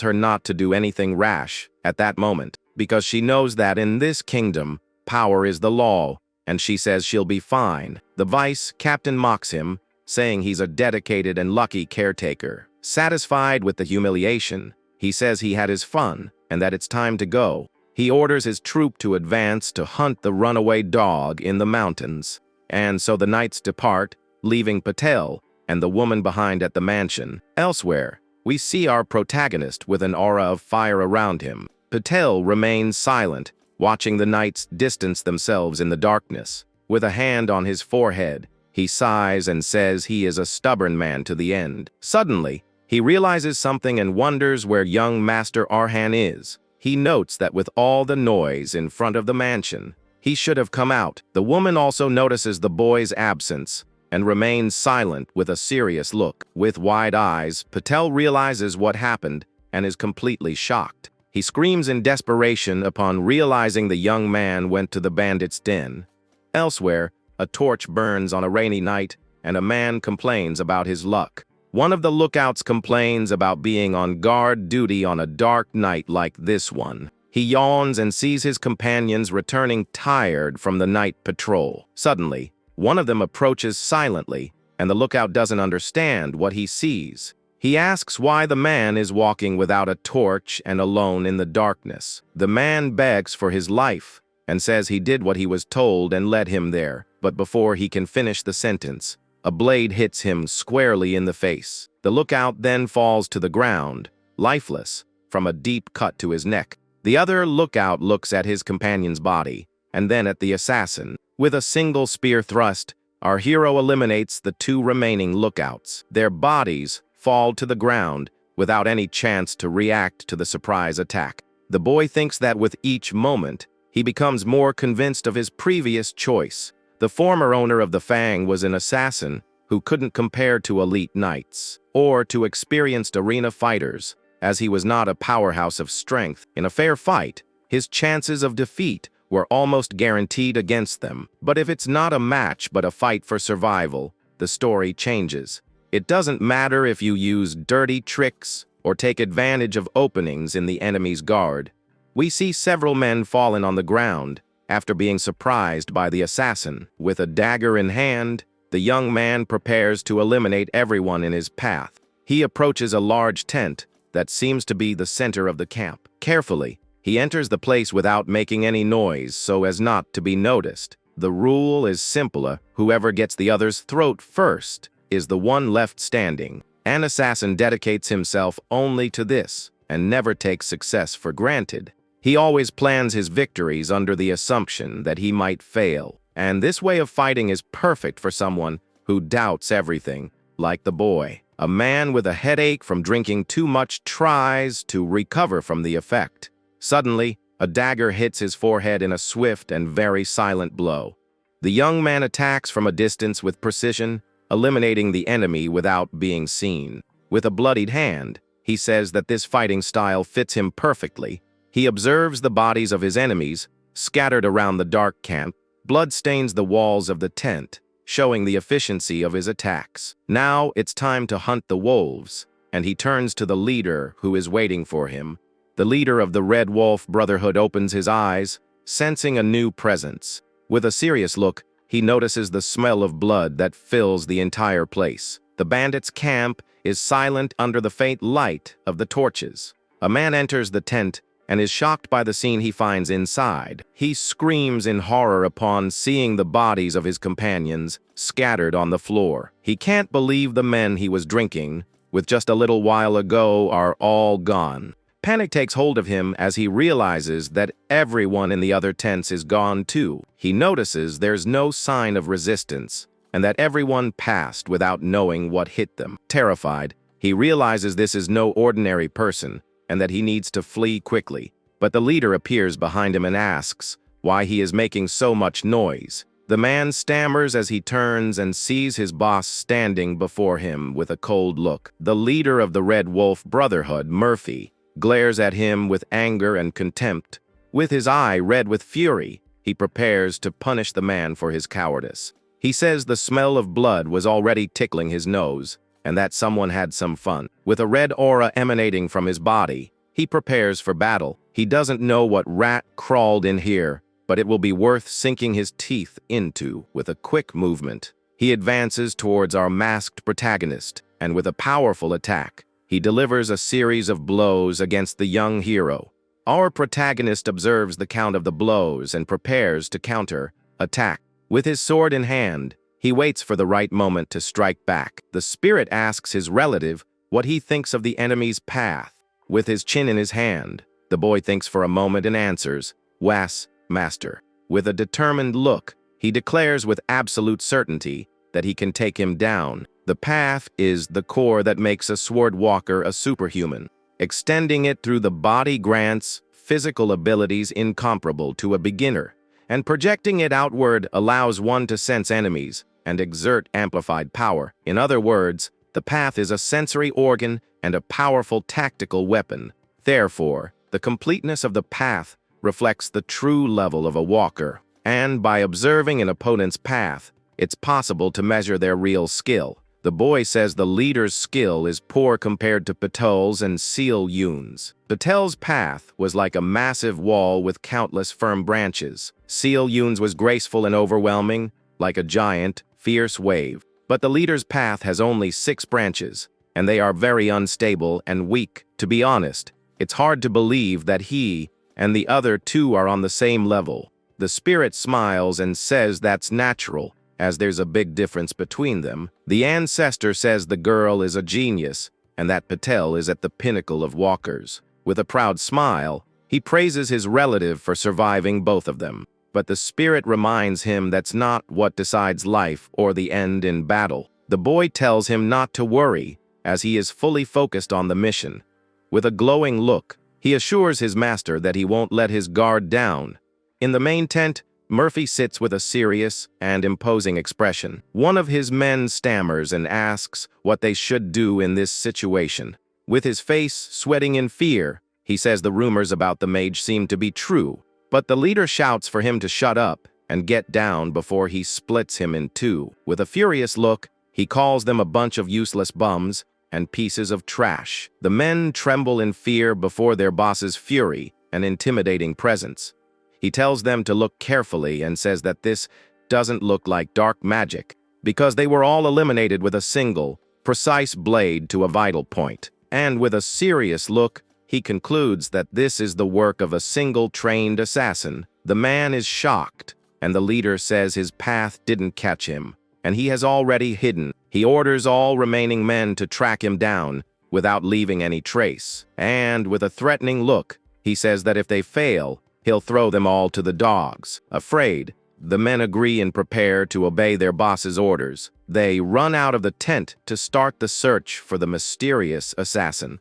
her not to do anything rash at that moment, because she knows that in this kingdom, power is the law, and she says she'll be fine. The vice captain mocks him, saying he's a dedicated and lucky caretaker. Satisfied with the humiliation, he says he had his fun and that it's time to go. He orders his troop to advance to hunt the runaway dog in the mountains. And so the knights depart, leaving Patel and the woman behind at the mansion. Elsewhere, we see our protagonist with an aura of fire around him. Patel remains silent, watching the knights distance themselves in the darkness. With a hand on his forehead, he sighs and says he is a stubborn man to the end. Suddenly, he realizes something and wonders where young Master Arhan is. He notes that with all the noise in front of the mansion, he should have come out. The woman also notices the boy's absence and remains silent with a serious look. With wide eyes, Patel realizes what happened and is completely shocked. He screams in desperation upon realizing the young man went to the bandits' den. Elsewhere, a torch burns on a rainy night, and a man complains about his luck. One of the lookouts complains about being on guard duty on a dark night like this one. He yawns and sees his companions returning tired from the night patrol. Suddenly, one of them approaches silently, and the lookout doesn't understand what he sees. He asks why the man is walking without a torch and alone in the darkness. The man begs for his life and says he did what he was told and led him there. But before he can finish the sentence, a blade hits him squarely in the face. The lookout then falls to the ground, lifeless, from a deep cut to his neck. The other lookout looks at his companion's body, and then at the assassin. With a single spear thrust, our hero eliminates the two remaining lookouts. Their bodies fall to the ground without any chance to react to the surprise attack. The boy thinks that with each moment, he becomes more convinced of his previous choice. The former owner of the Fang was an assassin who couldn't compare to elite knights or to experienced arena fighters, as he was not a powerhouse of strength. In a fair fight, his chances of defeat were almost guaranteed against them. But if it's not a match but a fight for survival, the story changes. It doesn't matter if you use dirty tricks or take advantage of openings in the enemy's guard. We see several men fallen on the ground after being surprised by the assassin. With a dagger in hand, the young man prepares to eliminate everyone in his path. He approaches a large tent that seems to be the center of the camp. Carefully, he enters the place without making any noise so as not to be noticed. The rule is simple: whoever gets the other's throat first is the one left standing. An assassin dedicates himself only to this and never takes success for granted. He always plans his victories under the assumption that he might fail, and this way of fighting is perfect for someone who doubts everything, like the boy. A man with a headache from drinking too much tries to recover from the effect. Suddenly, a dagger hits his forehead in a swift and very silent blow. The young man attacks from a distance with precision, eliminating the enemy without being seen. With a bloodied hand, he says that this fighting style fits him perfectly. He observes the bodies of his enemies, scattered around the dark camp. Blood stains the walls of the tent, showing the efficiency of his attacks. Now it's time to hunt the wolves, and he turns to the leader who is waiting for him. The leader of the Red Wolf Brotherhood opens his eyes, sensing a new presence. With a serious look, he notices the smell of blood that fills the entire place. The bandits' camp is silent under the faint light of the torches. A man enters the tent and is shocked by the scene he finds inside. He screams in horror upon seeing the bodies of his companions scattered on the floor. He can't believe the men he was drinking with just a little while ago are all gone. Panic takes hold of him as he realizes that everyone in the other tents is gone too. He notices there's no sign of resistance and that everyone passed without knowing what hit them. Terrified, he realizes this is no ordinary person and that he needs to flee quickly. But the leader appears behind him and asks why he is making so much noise. The man stammers as he turns and sees his boss standing before him with a cold look. The leader of the Red Wolf Brotherhood, Murphy, glares at him with anger and contempt. With his eye red with fury, he prepares to punish the man for his cowardice. He says the smell of blood was already tickling his nose, and that someone had some fun. With a red aura emanating from his body, he prepares for battle. He doesn't know what rat crawled in here, but it will be worth sinking his teeth into with a quick movement. He advances towards our masked protagonist, and with a powerful attack, he delivers a series of blows against the young hero. Our protagonist observes the count of the blows and prepares to counter-attack. With his sword in hand, he waits for the right moment to strike back. The spirit asks his relative what he thinks of the enemy's path. With his chin in his hand, the boy thinks for a moment and answers, "Was, master." With a determined look, he declares with absolute certainty that he can take him down. The path is the core that makes a sword walker a superhuman. Extending it through the body grants physical abilities incomparable to a beginner, and projecting it outward allows one to sense enemies and exert amplified power. In other words, the path is a sensory organ and a powerful tactical weapon. Therefore, the completeness of the path reflects the true level of a walker, and by observing an opponent's path, it's possible to measure their real skill. The boy says the leader's skill is poor compared to Patel's and Seal Yoon's. Patel's path was like a massive wall with countless firm branches. Seal Yoon's was graceful and overwhelming, like a giant, fierce wave. But the leader's path has only 6 branches, and they are very unstable and weak. To be honest, it's hard to believe that he and the other 2 are on the same level. The spirit smiles and says that's natural, as there's a big difference between them. The ancestor says the girl is a genius, and that Patel is at the pinnacle of walkers. With a proud smile, he praises his relative for surviving both of them. But the spirit reminds him that's not what decides life or the end in battle. The boy tells him not to worry, as he is fully focused on the mission. With a glowing look, he assures his master that he won't let his guard down. In the main tent, Murphy sits with a serious and imposing expression. One of his men stammers and asks what they should do in this situation. With his face sweating in fear, he says the rumors about the mage seem to be true, but the leader shouts for him to shut up and get down before he splits him in 2. With a furious look, he calls them a bunch of useless bums and pieces of trash. The men tremble in fear before their boss's fury and intimidating presence. He tells them to look carefully and says that this doesn't look like dark magic, because they were all eliminated with a single, precise blade to a vital point. And with a serious look, he concludes that this is the work of a single trained assassin. The man is shocked, and the leader says his path didn't catch him, and he has already hidden. He orders all remaining men to track him down without leaving any trace. And with a threatening look, he says that if they fail, he'll throw them all to the dogs. Afraid, the men agree and prepare to obey their boss's orders. They run out of the tent to start the search for the mysterious assassin.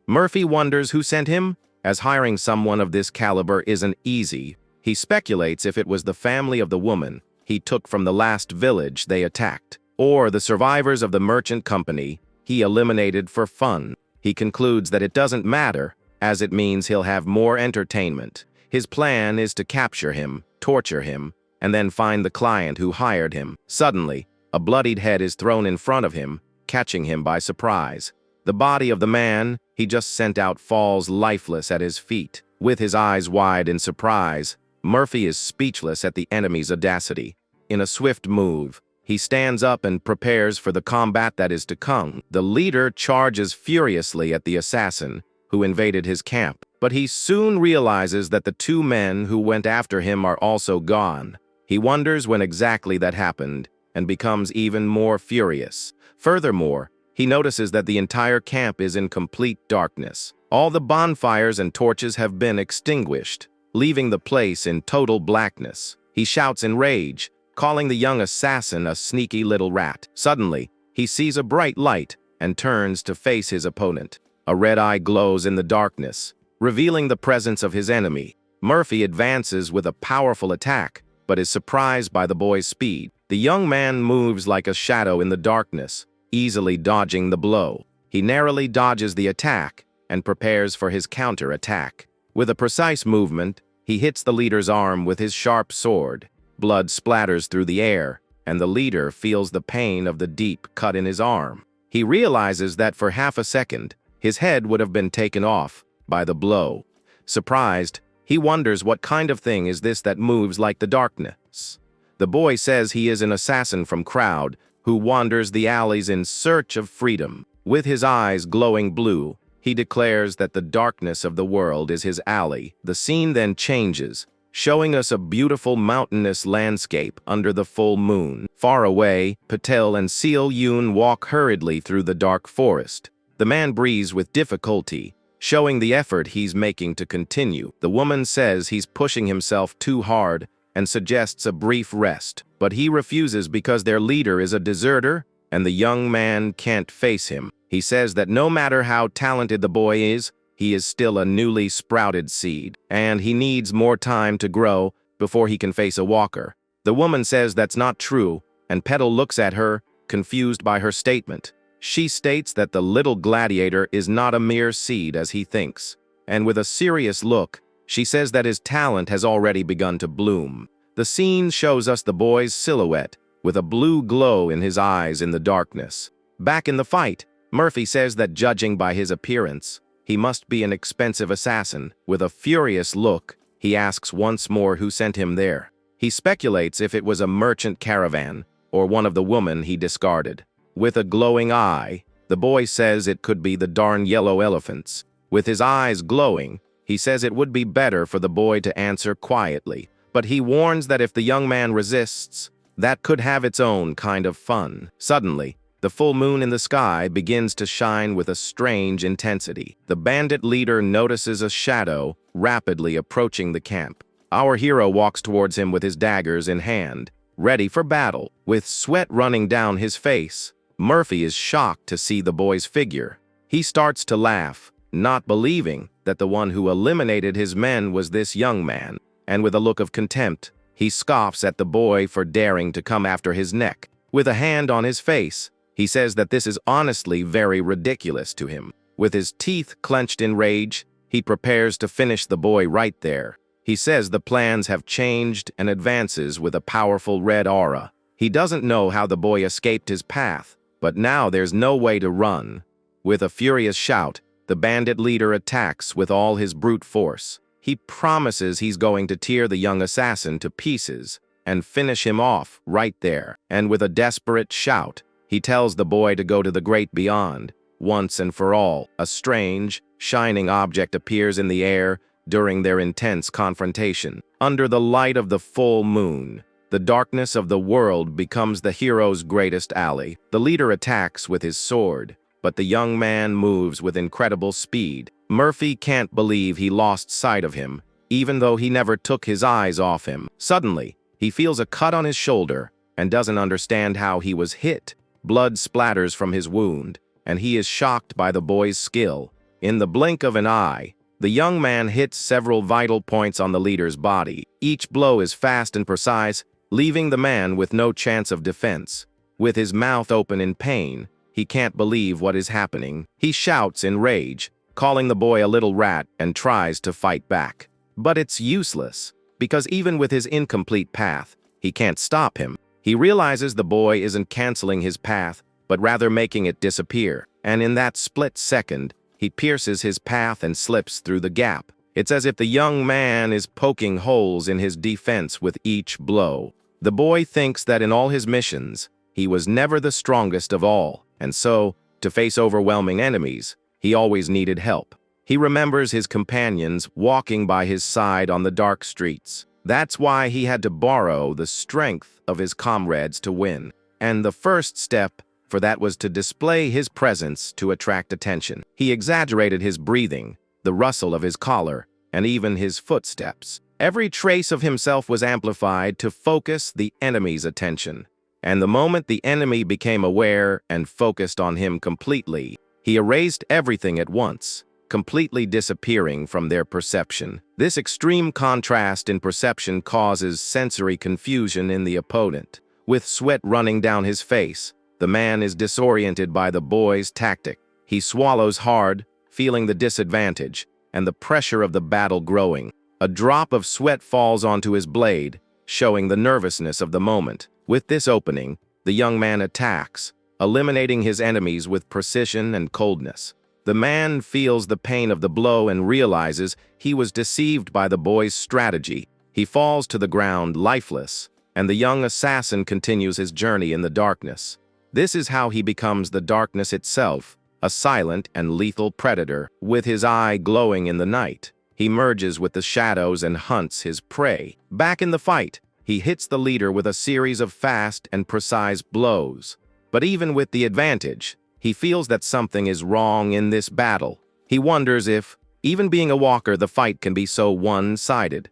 Murphy wonders who sent him, as hiring someone of this caliber isn't easy. He speculates if it was the family of the woman he took from the last village they attacked, or the survivors of the merchant company he eliminated for fun. He concludes that it doesn't matter, as it means he'll have more entertainment. His plan is to capture him, torture him, and then find the client who hired him. Suddenly, a bloodied head is thrown in front of him, catching him by surprise. The body of the man he just sent out falls lifeless at his feet. With his eyes wide in surprise, Murphy is speechless at the enemy's audacity. In a swift move, he stands up and prepares for the combat that is to come. The leader charges furiously at the assassin who invaded his camp, but he soon realizes that the 2 men who went after him are also gone. He wonders when exactly that happened and becomes even more furious. Furthermore, he notices that the entire camp is in complete darkness. All the bonfires and torches have been extinguished, leaving the place in total blackness. He shouts in rage, calling the young assassin a sneaky little rat. Suddenly, he sees a bright light and turns to face his opponent. A red eye glows in the darkness, revealing the presence of his enemy. Murphy advances with a powerful attack, but is surprised by the boy's speed. The young man moves like a shadow in the darkness, easily dodging the blow. He narrowly dodges the attack and prepares for his counter-attack. With a precise movement, he hits the leader's arm with his sharp sword. Blood splatters through the air, and the leader feels the pain of the deep cut in his arm. He realizes that for half a second, his head would have been taken off by the blow. Surprised, he wonders what kind of thing is this that moves like the darkness. The boy says he is an assassin from Crowd who wanders the alleys in search of freedom. With his eyes glowing blue, he declares that the darkness of the world is his ally. The scene then changes, showing us a beautiful mountainous landscape under the full moon. Far away, Patel and Seal Yoon walk hurriedly through the dark forest. The man breathes with difficulty, showing the effort he's making to continue. The woman says he's pushing himself too hard and suggests a brief rest, but he refuses because their leader is a deserter and the young man can't face him. He says that no matter how talented the boy is, he is still a newly sprouted seed, and he needs more time to grow before he can face a walker. The woman says that's not true, and Petal looks at her, confused by her statement. She states that the little gladiator is not a mere seed as he thinks, and with a serious look, she says that his talent has already begun to bloom. The scene shows us the boy's silhouette, with a blue glow in his eyes in the darkness. Back in the fight, Murphy says that judging by his appearance, he must be an expensive assassin. With a furious look, he asks once more who sent him there. He speculates if it was a merchant caravan or one of the women he discarded. With a glowing eye, the boy says it could be the darn yellow elephants. With his eyes glowing, he says it would be better for the boy to answer quietly, but he warns that if the young man resists, that could have its own kind of fun. Suddenly, the full moon in the sky begins to shine with a strange intensity. The bandit leader notices a shadow rapidly approaching the camp. Our hero walks towards him with his daggers in hand, ready for battle. With sweat running down his face, Murphy is shocked to see the boy's figure. He starts to laugh, not believing that the one who eliminated his men was this young man, and with a look of contempt, he scoffs at the boy for daring to come after his neck. With a hand on his face, he says that this is honestly very ridiculous to him. With his teeth clenched in rage, he prepares to finish the boy right there. He says the plans have changed and advances with a powerful red aura. He doesn't know how the boy escaped his path, but now there's no way to run. With a furious shout, the bandit leader attacks with all his brute force. He promises he's going to tear the young assassin to pieces and finish him off right there. And with a desperate shout, he tells the boy to go to the great beyond. Once and for all, a strange, shining object appears in the air during their intense confrontation. Under the light of the full moon, the darkness of the world becomes the hero's greatest ally. The leader attacks with his sword, but the young man moves with incredible speed. Murphy can't believe he lost sight of him, even though he never took his eyes off him. Suddenly, he feels a cut on his shoulder and doesn't understand how he was hit. Blood splatters from his wound, and he is shocked by the boy's skill. In the blink of an eye, the young man hits several vital points on the leader's body. Each blow is fast and precise, leaving the man with no chance of defense. With his mouth open in pain, he can't believe what is happening. He shouts in rage, calling the boy a little rat, and tries to fight back. But it's useless, because even with his incomplete path, he can't stop him. He realizes the boy isn't canceling his path, but rather making it disappear, and in that split second, he pierces his path and slips through the gap. It's as if the young man is poking holes in his defense with each blow. The boy thinks that in all his missions, he was never the strongest of all, and so, to face overwhelming enemies, he always needed help. He remembers his companions walking by his side on the dark streets. That's why he had to borrow the strength of his comrades to win. And the first step for that was to display his presence to attract attention. He exaggerated his breathing, the rustle of his collar, and even his footsteps. Every trace of himself was amplified to focus the enemy's attention. And the moment the enemy became aware and focused on him completely, he erased everything at once, completely disappearing from their perception. This extreme contrast in perception causes sensory confusion in the opponent. With sweat running down his face, the man is disoriented by the boy's tactic. He swallows hard, feeling the disadvantage, and the pressure of the battle growing. A drop of sweat falls onto his blade, showing the nervousness of the moment. With this opening, the young man attacks, eliminating his enemies with precision and coldness. The man feels the pain of the blow and realizes he was deceived by the boy's strategy. He falls to the ground lifeless, and the young assassin continues his journey in the darkness. This is how he becomes the darkness itself, a silent and lethal predator, with his eye glowing in the night. He merges with the shadows and hunts his prey. Back in the fight, he hits the leader with a series of fast and precise blows. But even with the advantage, he feels that something is wrong in this battle. He wonders if, even being a walker, the fight can be so one-sided.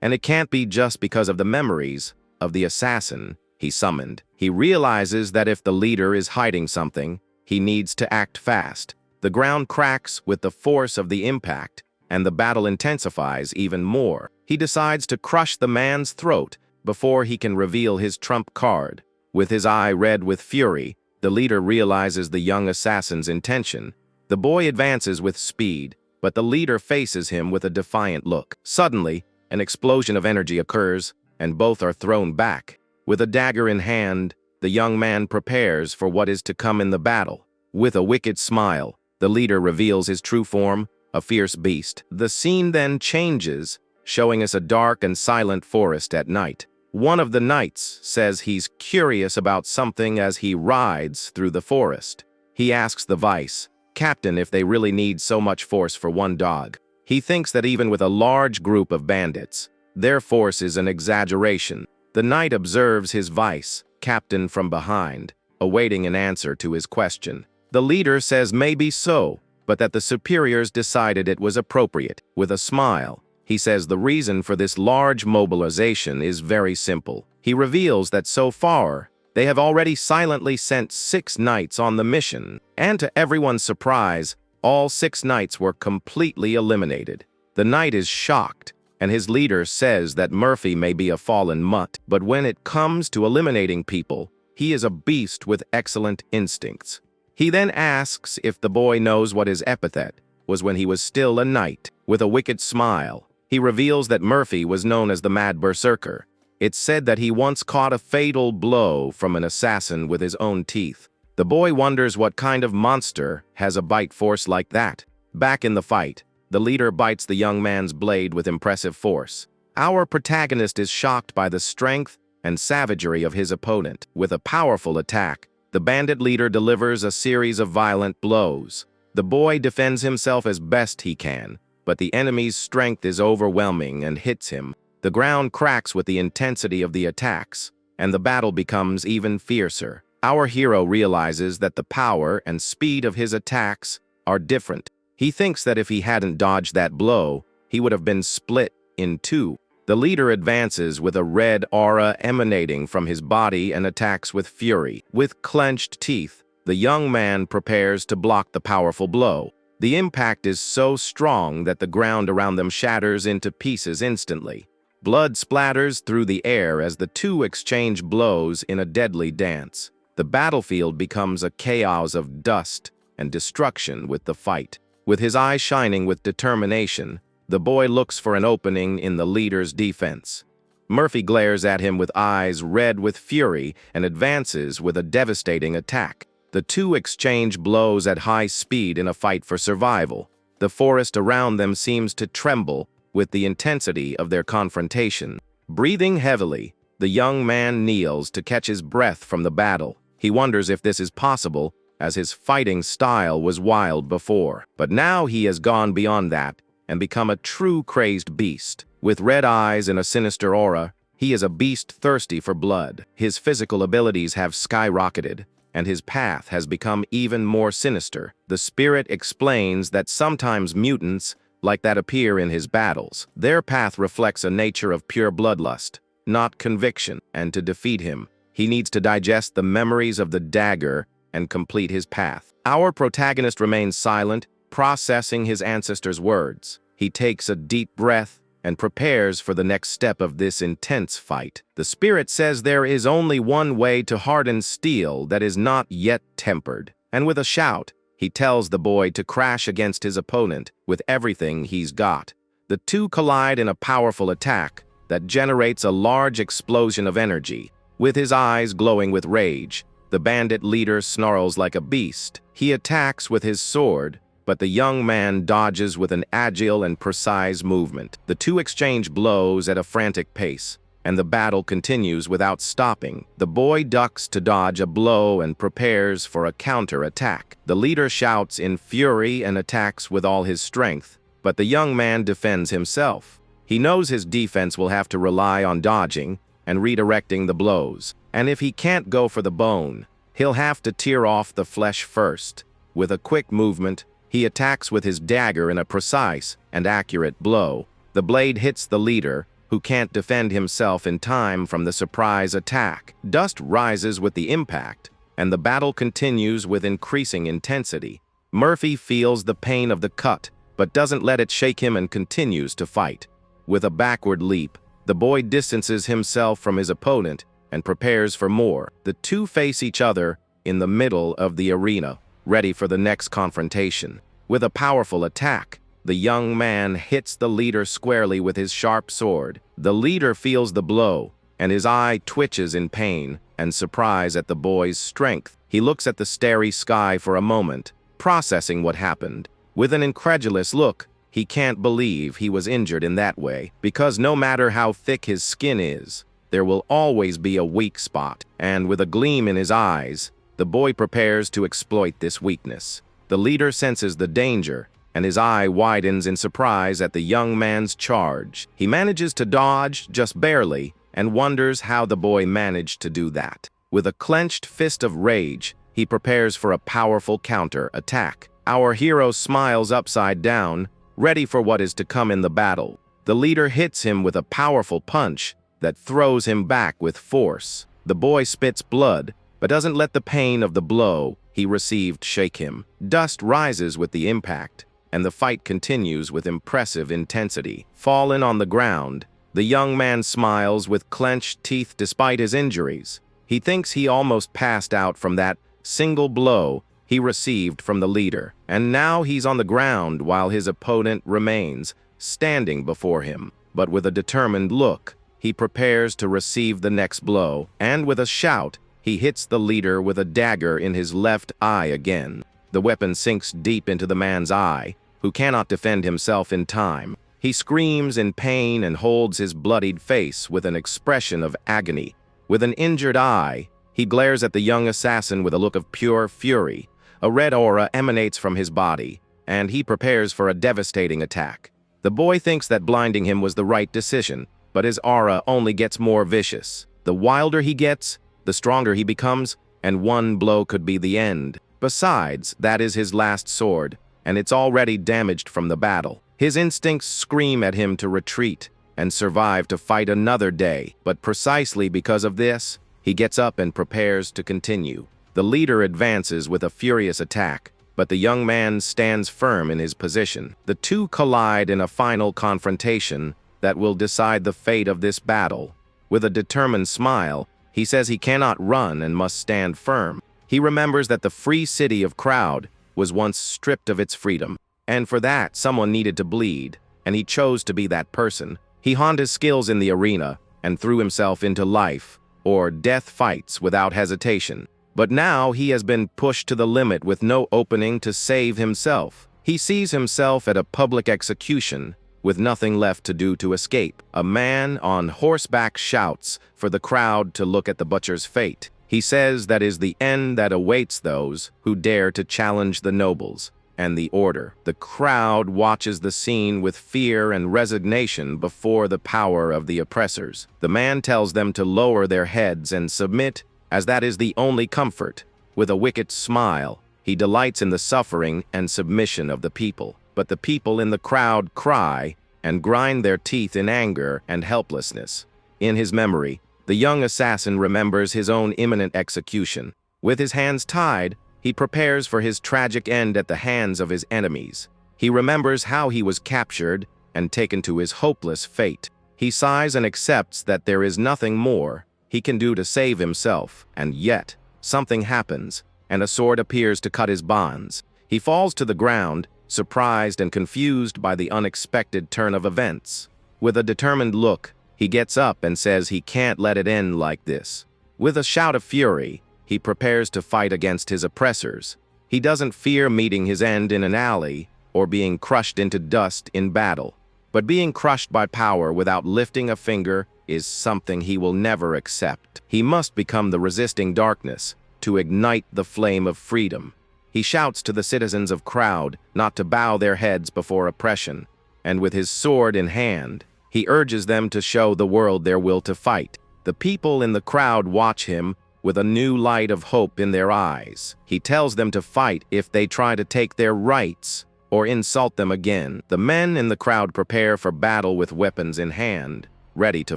And it can't be just because of the memories of the assassin he summoned. He realizes that if the leader is hiding something, he needs to act fast. The ground cracks with the force of the impact, and the battle intensifies even more. He decides to crush the man's throat before he can reveal his trump card. With his eye red with fury, the leader realizes the young assassin's intention. The boy advances with speed, but the leader faces him with a defiant look. Suddenly, an explosion of energy occurs, and both are thrown back. With a dagger in hand, the young man prepares for what is to come in the battle. With a wicked smile, the leader reveals his true form, a fierce beast. The scene then changes, showing us a dark and silent forest at night. One of the knights says he's curious about something as he rides through the forest. He asks the vice captain if they really need so much force for one dog. He thinks that even with a large group of bandits, their force is an exaggeration. The knight observes his vice captain from behind, awaiting an answer to his question. The leader says maybe so, but that the superiors decided it was appropriate. With a smile, he says the reason for this large mobilization is very simple. He reveals that so far, they have already silently sent 6 knights on the mission, and to everyone's surprise, all 6 knights were completely eliminated. The knight is shocked, and his leader says that Murphy may be a fallen mutt, but when it comes to eliminating people, he is a beast with excellent instincts. He then asks if the boy knows what his epithet was when he was still a knight. With a wicked smile, he reveals that Murphy was known as the Mad Berserker. It's said that he once caught a fatal blow from an assassin with his own teeth. The boy wonders what kind of monster has a bite force like that. Back in the fight, the leader bites the young man's blade with impressive force. Our protagonist is shocked by the strength and savagery of his opponent. With a powerful attack, the bandit leader delivers a series of violent blows. The boy defends himself as best he can, but the enemy's strength is overwhelming and hits him. The ground cracks with the intensity of the attacks, and the battle becomes even fiercer. Our hero realizes that the power and speed of his attacks are different. He thinks that if he hadn't dodged that blow, he would have been split in 2. The leader advances with a red aura emanating from his body and attacks with fury. With clenched teeth, the young man prepares to block the powerful blow. The impact is so strong that the ground around them shatters into pieces instantly. Blood splatters through the air as the 2 exchange blows in a deadly dance. The battlefield becomes a chaos of dust and destruction with the fight. With his eyes shining with determination, the boy looks for an opening in the leader's defense. Murphy glares at him with eyes red with fury and advances with a devastating attack. The 2 exchange blows at high speed in a fight for survival. The forest around them seems to tremble with the intensity of their confrontation. Breathing heavily, the young man kneels to catch his breath from the battle. He wonders if this is possible, as his fighting style was wild before. But now he has gone beyond that and become a true crazed beast. With red eyes and a sinister aura, he is a beast thirsty for blood. His physical abilities have skyrocketed, and his path has become even more sinister. The spirit explains that sometimes mutants like that appear in his battles. Their path reflects a nature of pure bloodlust, not conviction, and to defeat him, he needs to digest the memories of the dagger and complete his path. Our protagonist remains silent, processing his ancestor's words. He takes a deep breath and prepares for the next step of this intense fight. The spirit says there is only one way to harden steel that is not yet tempered, and with a shout, he tells the boy to crash against his opponent with everything he's got. The 2 collide in a powerful attack that generates a large explosion of energy. With his eyes glowing with rage, The bandit leader snarls like a beast. He attacks with his sword, but the young man dodges with an agile and precise movement. The two exchange blows at a frantic pace, and the battle continues without stopping. The boy ducks to dodge a blow and prepares for a counter-attack. The leader shouts in fury and attacks with all his strength, but the young man defends himself. He knows his defense will have to rely on dodging and redirecting the blows, and if he can't go for the bone, he'll have to tear off the flesh first. With a quick movement, he attacks with his dagger in a precise and accurate blow. The blade hits the leader, who can't defend himself in time from the surprise attack. Dust rises with the impact, and the battle continues with increasing intensity. Murphy feels the pain of the cut, but doesn't let it shake him and continues to fight. With a backward leap, the boy distances himself from his opponent and prepares for more. The two face each other in the middle of the arena, ready for the next confrontation. With a powerful attack, the young man hits the leader squarely with his sharp sword. The leader feels the blow, and his eye twitches in pain and surprise at the boy's strength. He looks at the starry sky for a moment, processing what happened. With an incredulous look, he can't believe he was injured in that way, because no matter how thick his skin is, there will always be a weak spot, and with a gleam in his eyes, the boy prepares to exploit this weakness. The leader senses the danger, and his eye widens in surprise at the young man's charge. He manages to dodge just barely and wonders how the boy managed to do that. With a clenched fist of rage, he prepares for a powerful counter-attack. Our hero smiles upside down, ready for what is to come in the battle. The leader hits him with a powerful punch that throws him back with force. The boy spits blood, but doesn't let the pain of the blow he received shake him. Dust rises with the impact, and the fight continues with impressive intensity. Fallen on the ground, the young man smiles with clenched teeth despite his injuries. He thinks he almost passed out from that single blow he received from the leader, and now he's on the ground while his opponent remains standing before him. But with a determined look, he prepares to receive the next blow, and with a shout, he hits the leader with a dagger in his left eye again. The weapon sinks deep into the man's eye, who cannot defend himself in time. He screams in pain and holds his bloodied face with an expression of agony. With an injured eye, he glares at the young assassin with a look of pure fury. A red aura emanates from his body, and he prepares for a devastating attack. The boy thinks that blinding him was the right decision, but his aura only gets more vicious. The wilder he gets, the stronger he becomes, and one blow could be the end. Besides, that is his last sword, and it's already damaged from the battle. His instincts scream at him to retreat and survive to fight another day, but precisely because of this, he gets up and prepares to continue. The leader advances with a furious attack, but the young man stands firm in his position. The two collide in a final confrontation that will decide the fate of this battle. With a determined smile, he says he cannot run and must stand firm. He remembers that the free city of Crowd was once stripped of its freedom, and for that someone needed to bleed, and he chose to be that person. He honed his skills in the arena and threw himself into life or death fights without hesitation. But now he has been pushed to the limit with no opening to save himself. He sees himself at a public execution with nothing left to do to escape. A man on horseback shouts for the crowd to look at the butcher's fate. He says that is the end that awaits those who dare to challenge the nobles and the order. The crowd watches the scene with fear and resignation before the power of the oppressors. The man tells them to lower their heads and submit, as that is the only comfort. With a wicked smile, he delights in the suffering and submission of the people. But the people in the crowd cry and grind their teeth in anger and helplessness. In his memory, the young assassin remembers his own imminent execution. With his hands tied, he prepares for his tragic end at the hands of his enemies. He remembers how he was captured and taken to his hopeless fate. He sighs and accepts that there is nothing more he can do to save himself, and yet, something happens, and a sword appears to cut his bonds. He falls to the ground, surprised and confused by the unexpected turn of events. With a determined look, he gets up and says he can't let it end like this. With a shout of fury, he he prepares to fight against his oppressors. He doesn't fear meeting his end in an alley or being crushed into dust in battle. But being crushed by power without lifting a finger is something he will never accept. He must become the resisting darkness to ignite the flame of freedom. He shouts to the citizens of Crowd not to bow their heads before oppression, and with his sword in hand, he urges them to show the world their will to fight. The people in the crowd watch him with a new light of hope in their eyes. He tells them to fight if they try to take their rights or insult them again. The men in the crowd prepare for battle with weapons in hand, ready to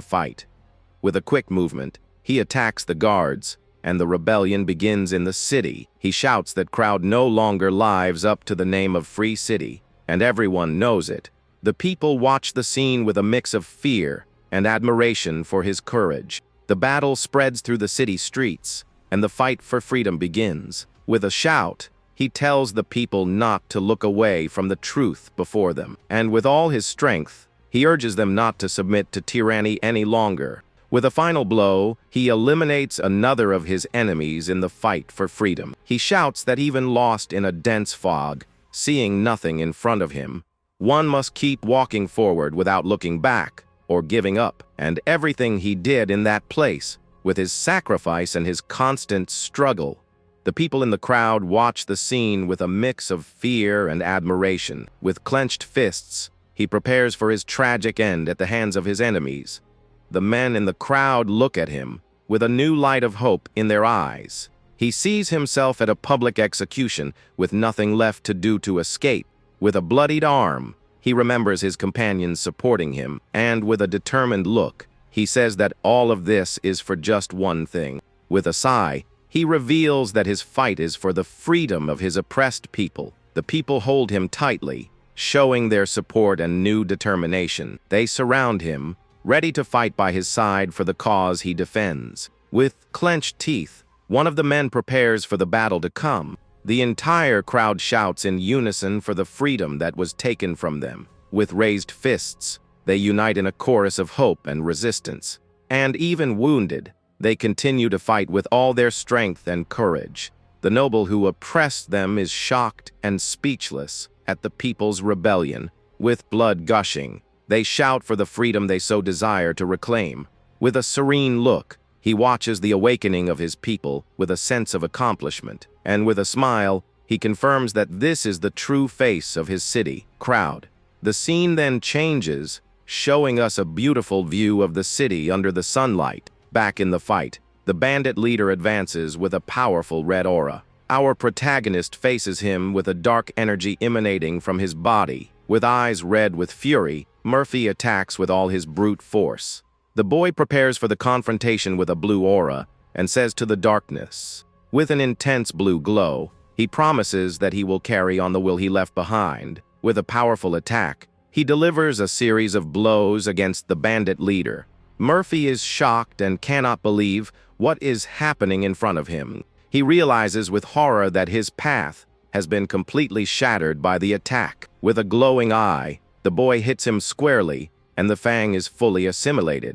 fight. With a quick movement, he attacks the guards, and the rebellion begins in the city. He shouts that Crowd no longer lives up to the name of Free City, and everyone knows it. The people watch the scene with a mix of fear and admiration for his courage. The battle spreads through the city streets, and the fight for freedom begins. With a shout, he tells the people not to look away from the truth before them, and with all his strength, he urges them not to submit to tyranny any longer. With a final blow, he eliminates another of his enemies in the fight for freedom. He shouts that even lost in a dense fog, seeing nothing in front of him, one must keep walking forward without looking back or giving up. And everything he did in that place, with his sacrifice and his constant struggle. The people in the crowd watch the scene with a mix of fear and admiration. With clenched fists, he prepares for his tragic end at the hands of his enemies. The men in the crowd look at him with a new light of hope in their eyes. He sees himself at a public execution with nothing left to do to escape. With a bloodied arm, he remembers his companions supporting him, and with a determined look, he says that all of this is for just one thing. With a sigh, he reveals that his fight is for the freedom of his oppressed people. The people hold him tightly, showing their support and new determination. They surround him, ready to fight by his side for the cause he defends. With clenched teeth, one of the men prepares for the battle to come. The entire crowd shouts in unison for the freedom that was taken from them. With raised fists, they unite in a chorus of hope and resistance. And even wounded, they continue to fight with all their strength and courage. The noble who oppressed them is shocked and speechless at the people's rebellion. With blood gushing, they shout for the freedom they so desire to reclaim. With a serene look, he watches the awakening of his people with a sense of accomplishment. And with a smile, he confirms that this is the true face of his city, Crowd. The scene then changes, showing us a beautiful view of the city under the sunlight. Back in the fight, the bandit leader advances with a powerful red aura. Our protagonist faces him with a dark energy emanating from his body. With eyes red with fury, Murphy attacks with all his brute force. The boy prepares for the confrontation with a blue aura and says to the darkness, with an intense blue glow, he promises that he will carry on the will he left behind. With a powerful attack, he delivers a series of blows against the bandit leader. Murphy is shocked and cannot believe what is happening in front of him. He realizes with horror that his path has been completely shattered by the attack. With a glowing eye, the boy hits him squarely, and the fang is fully assimilated.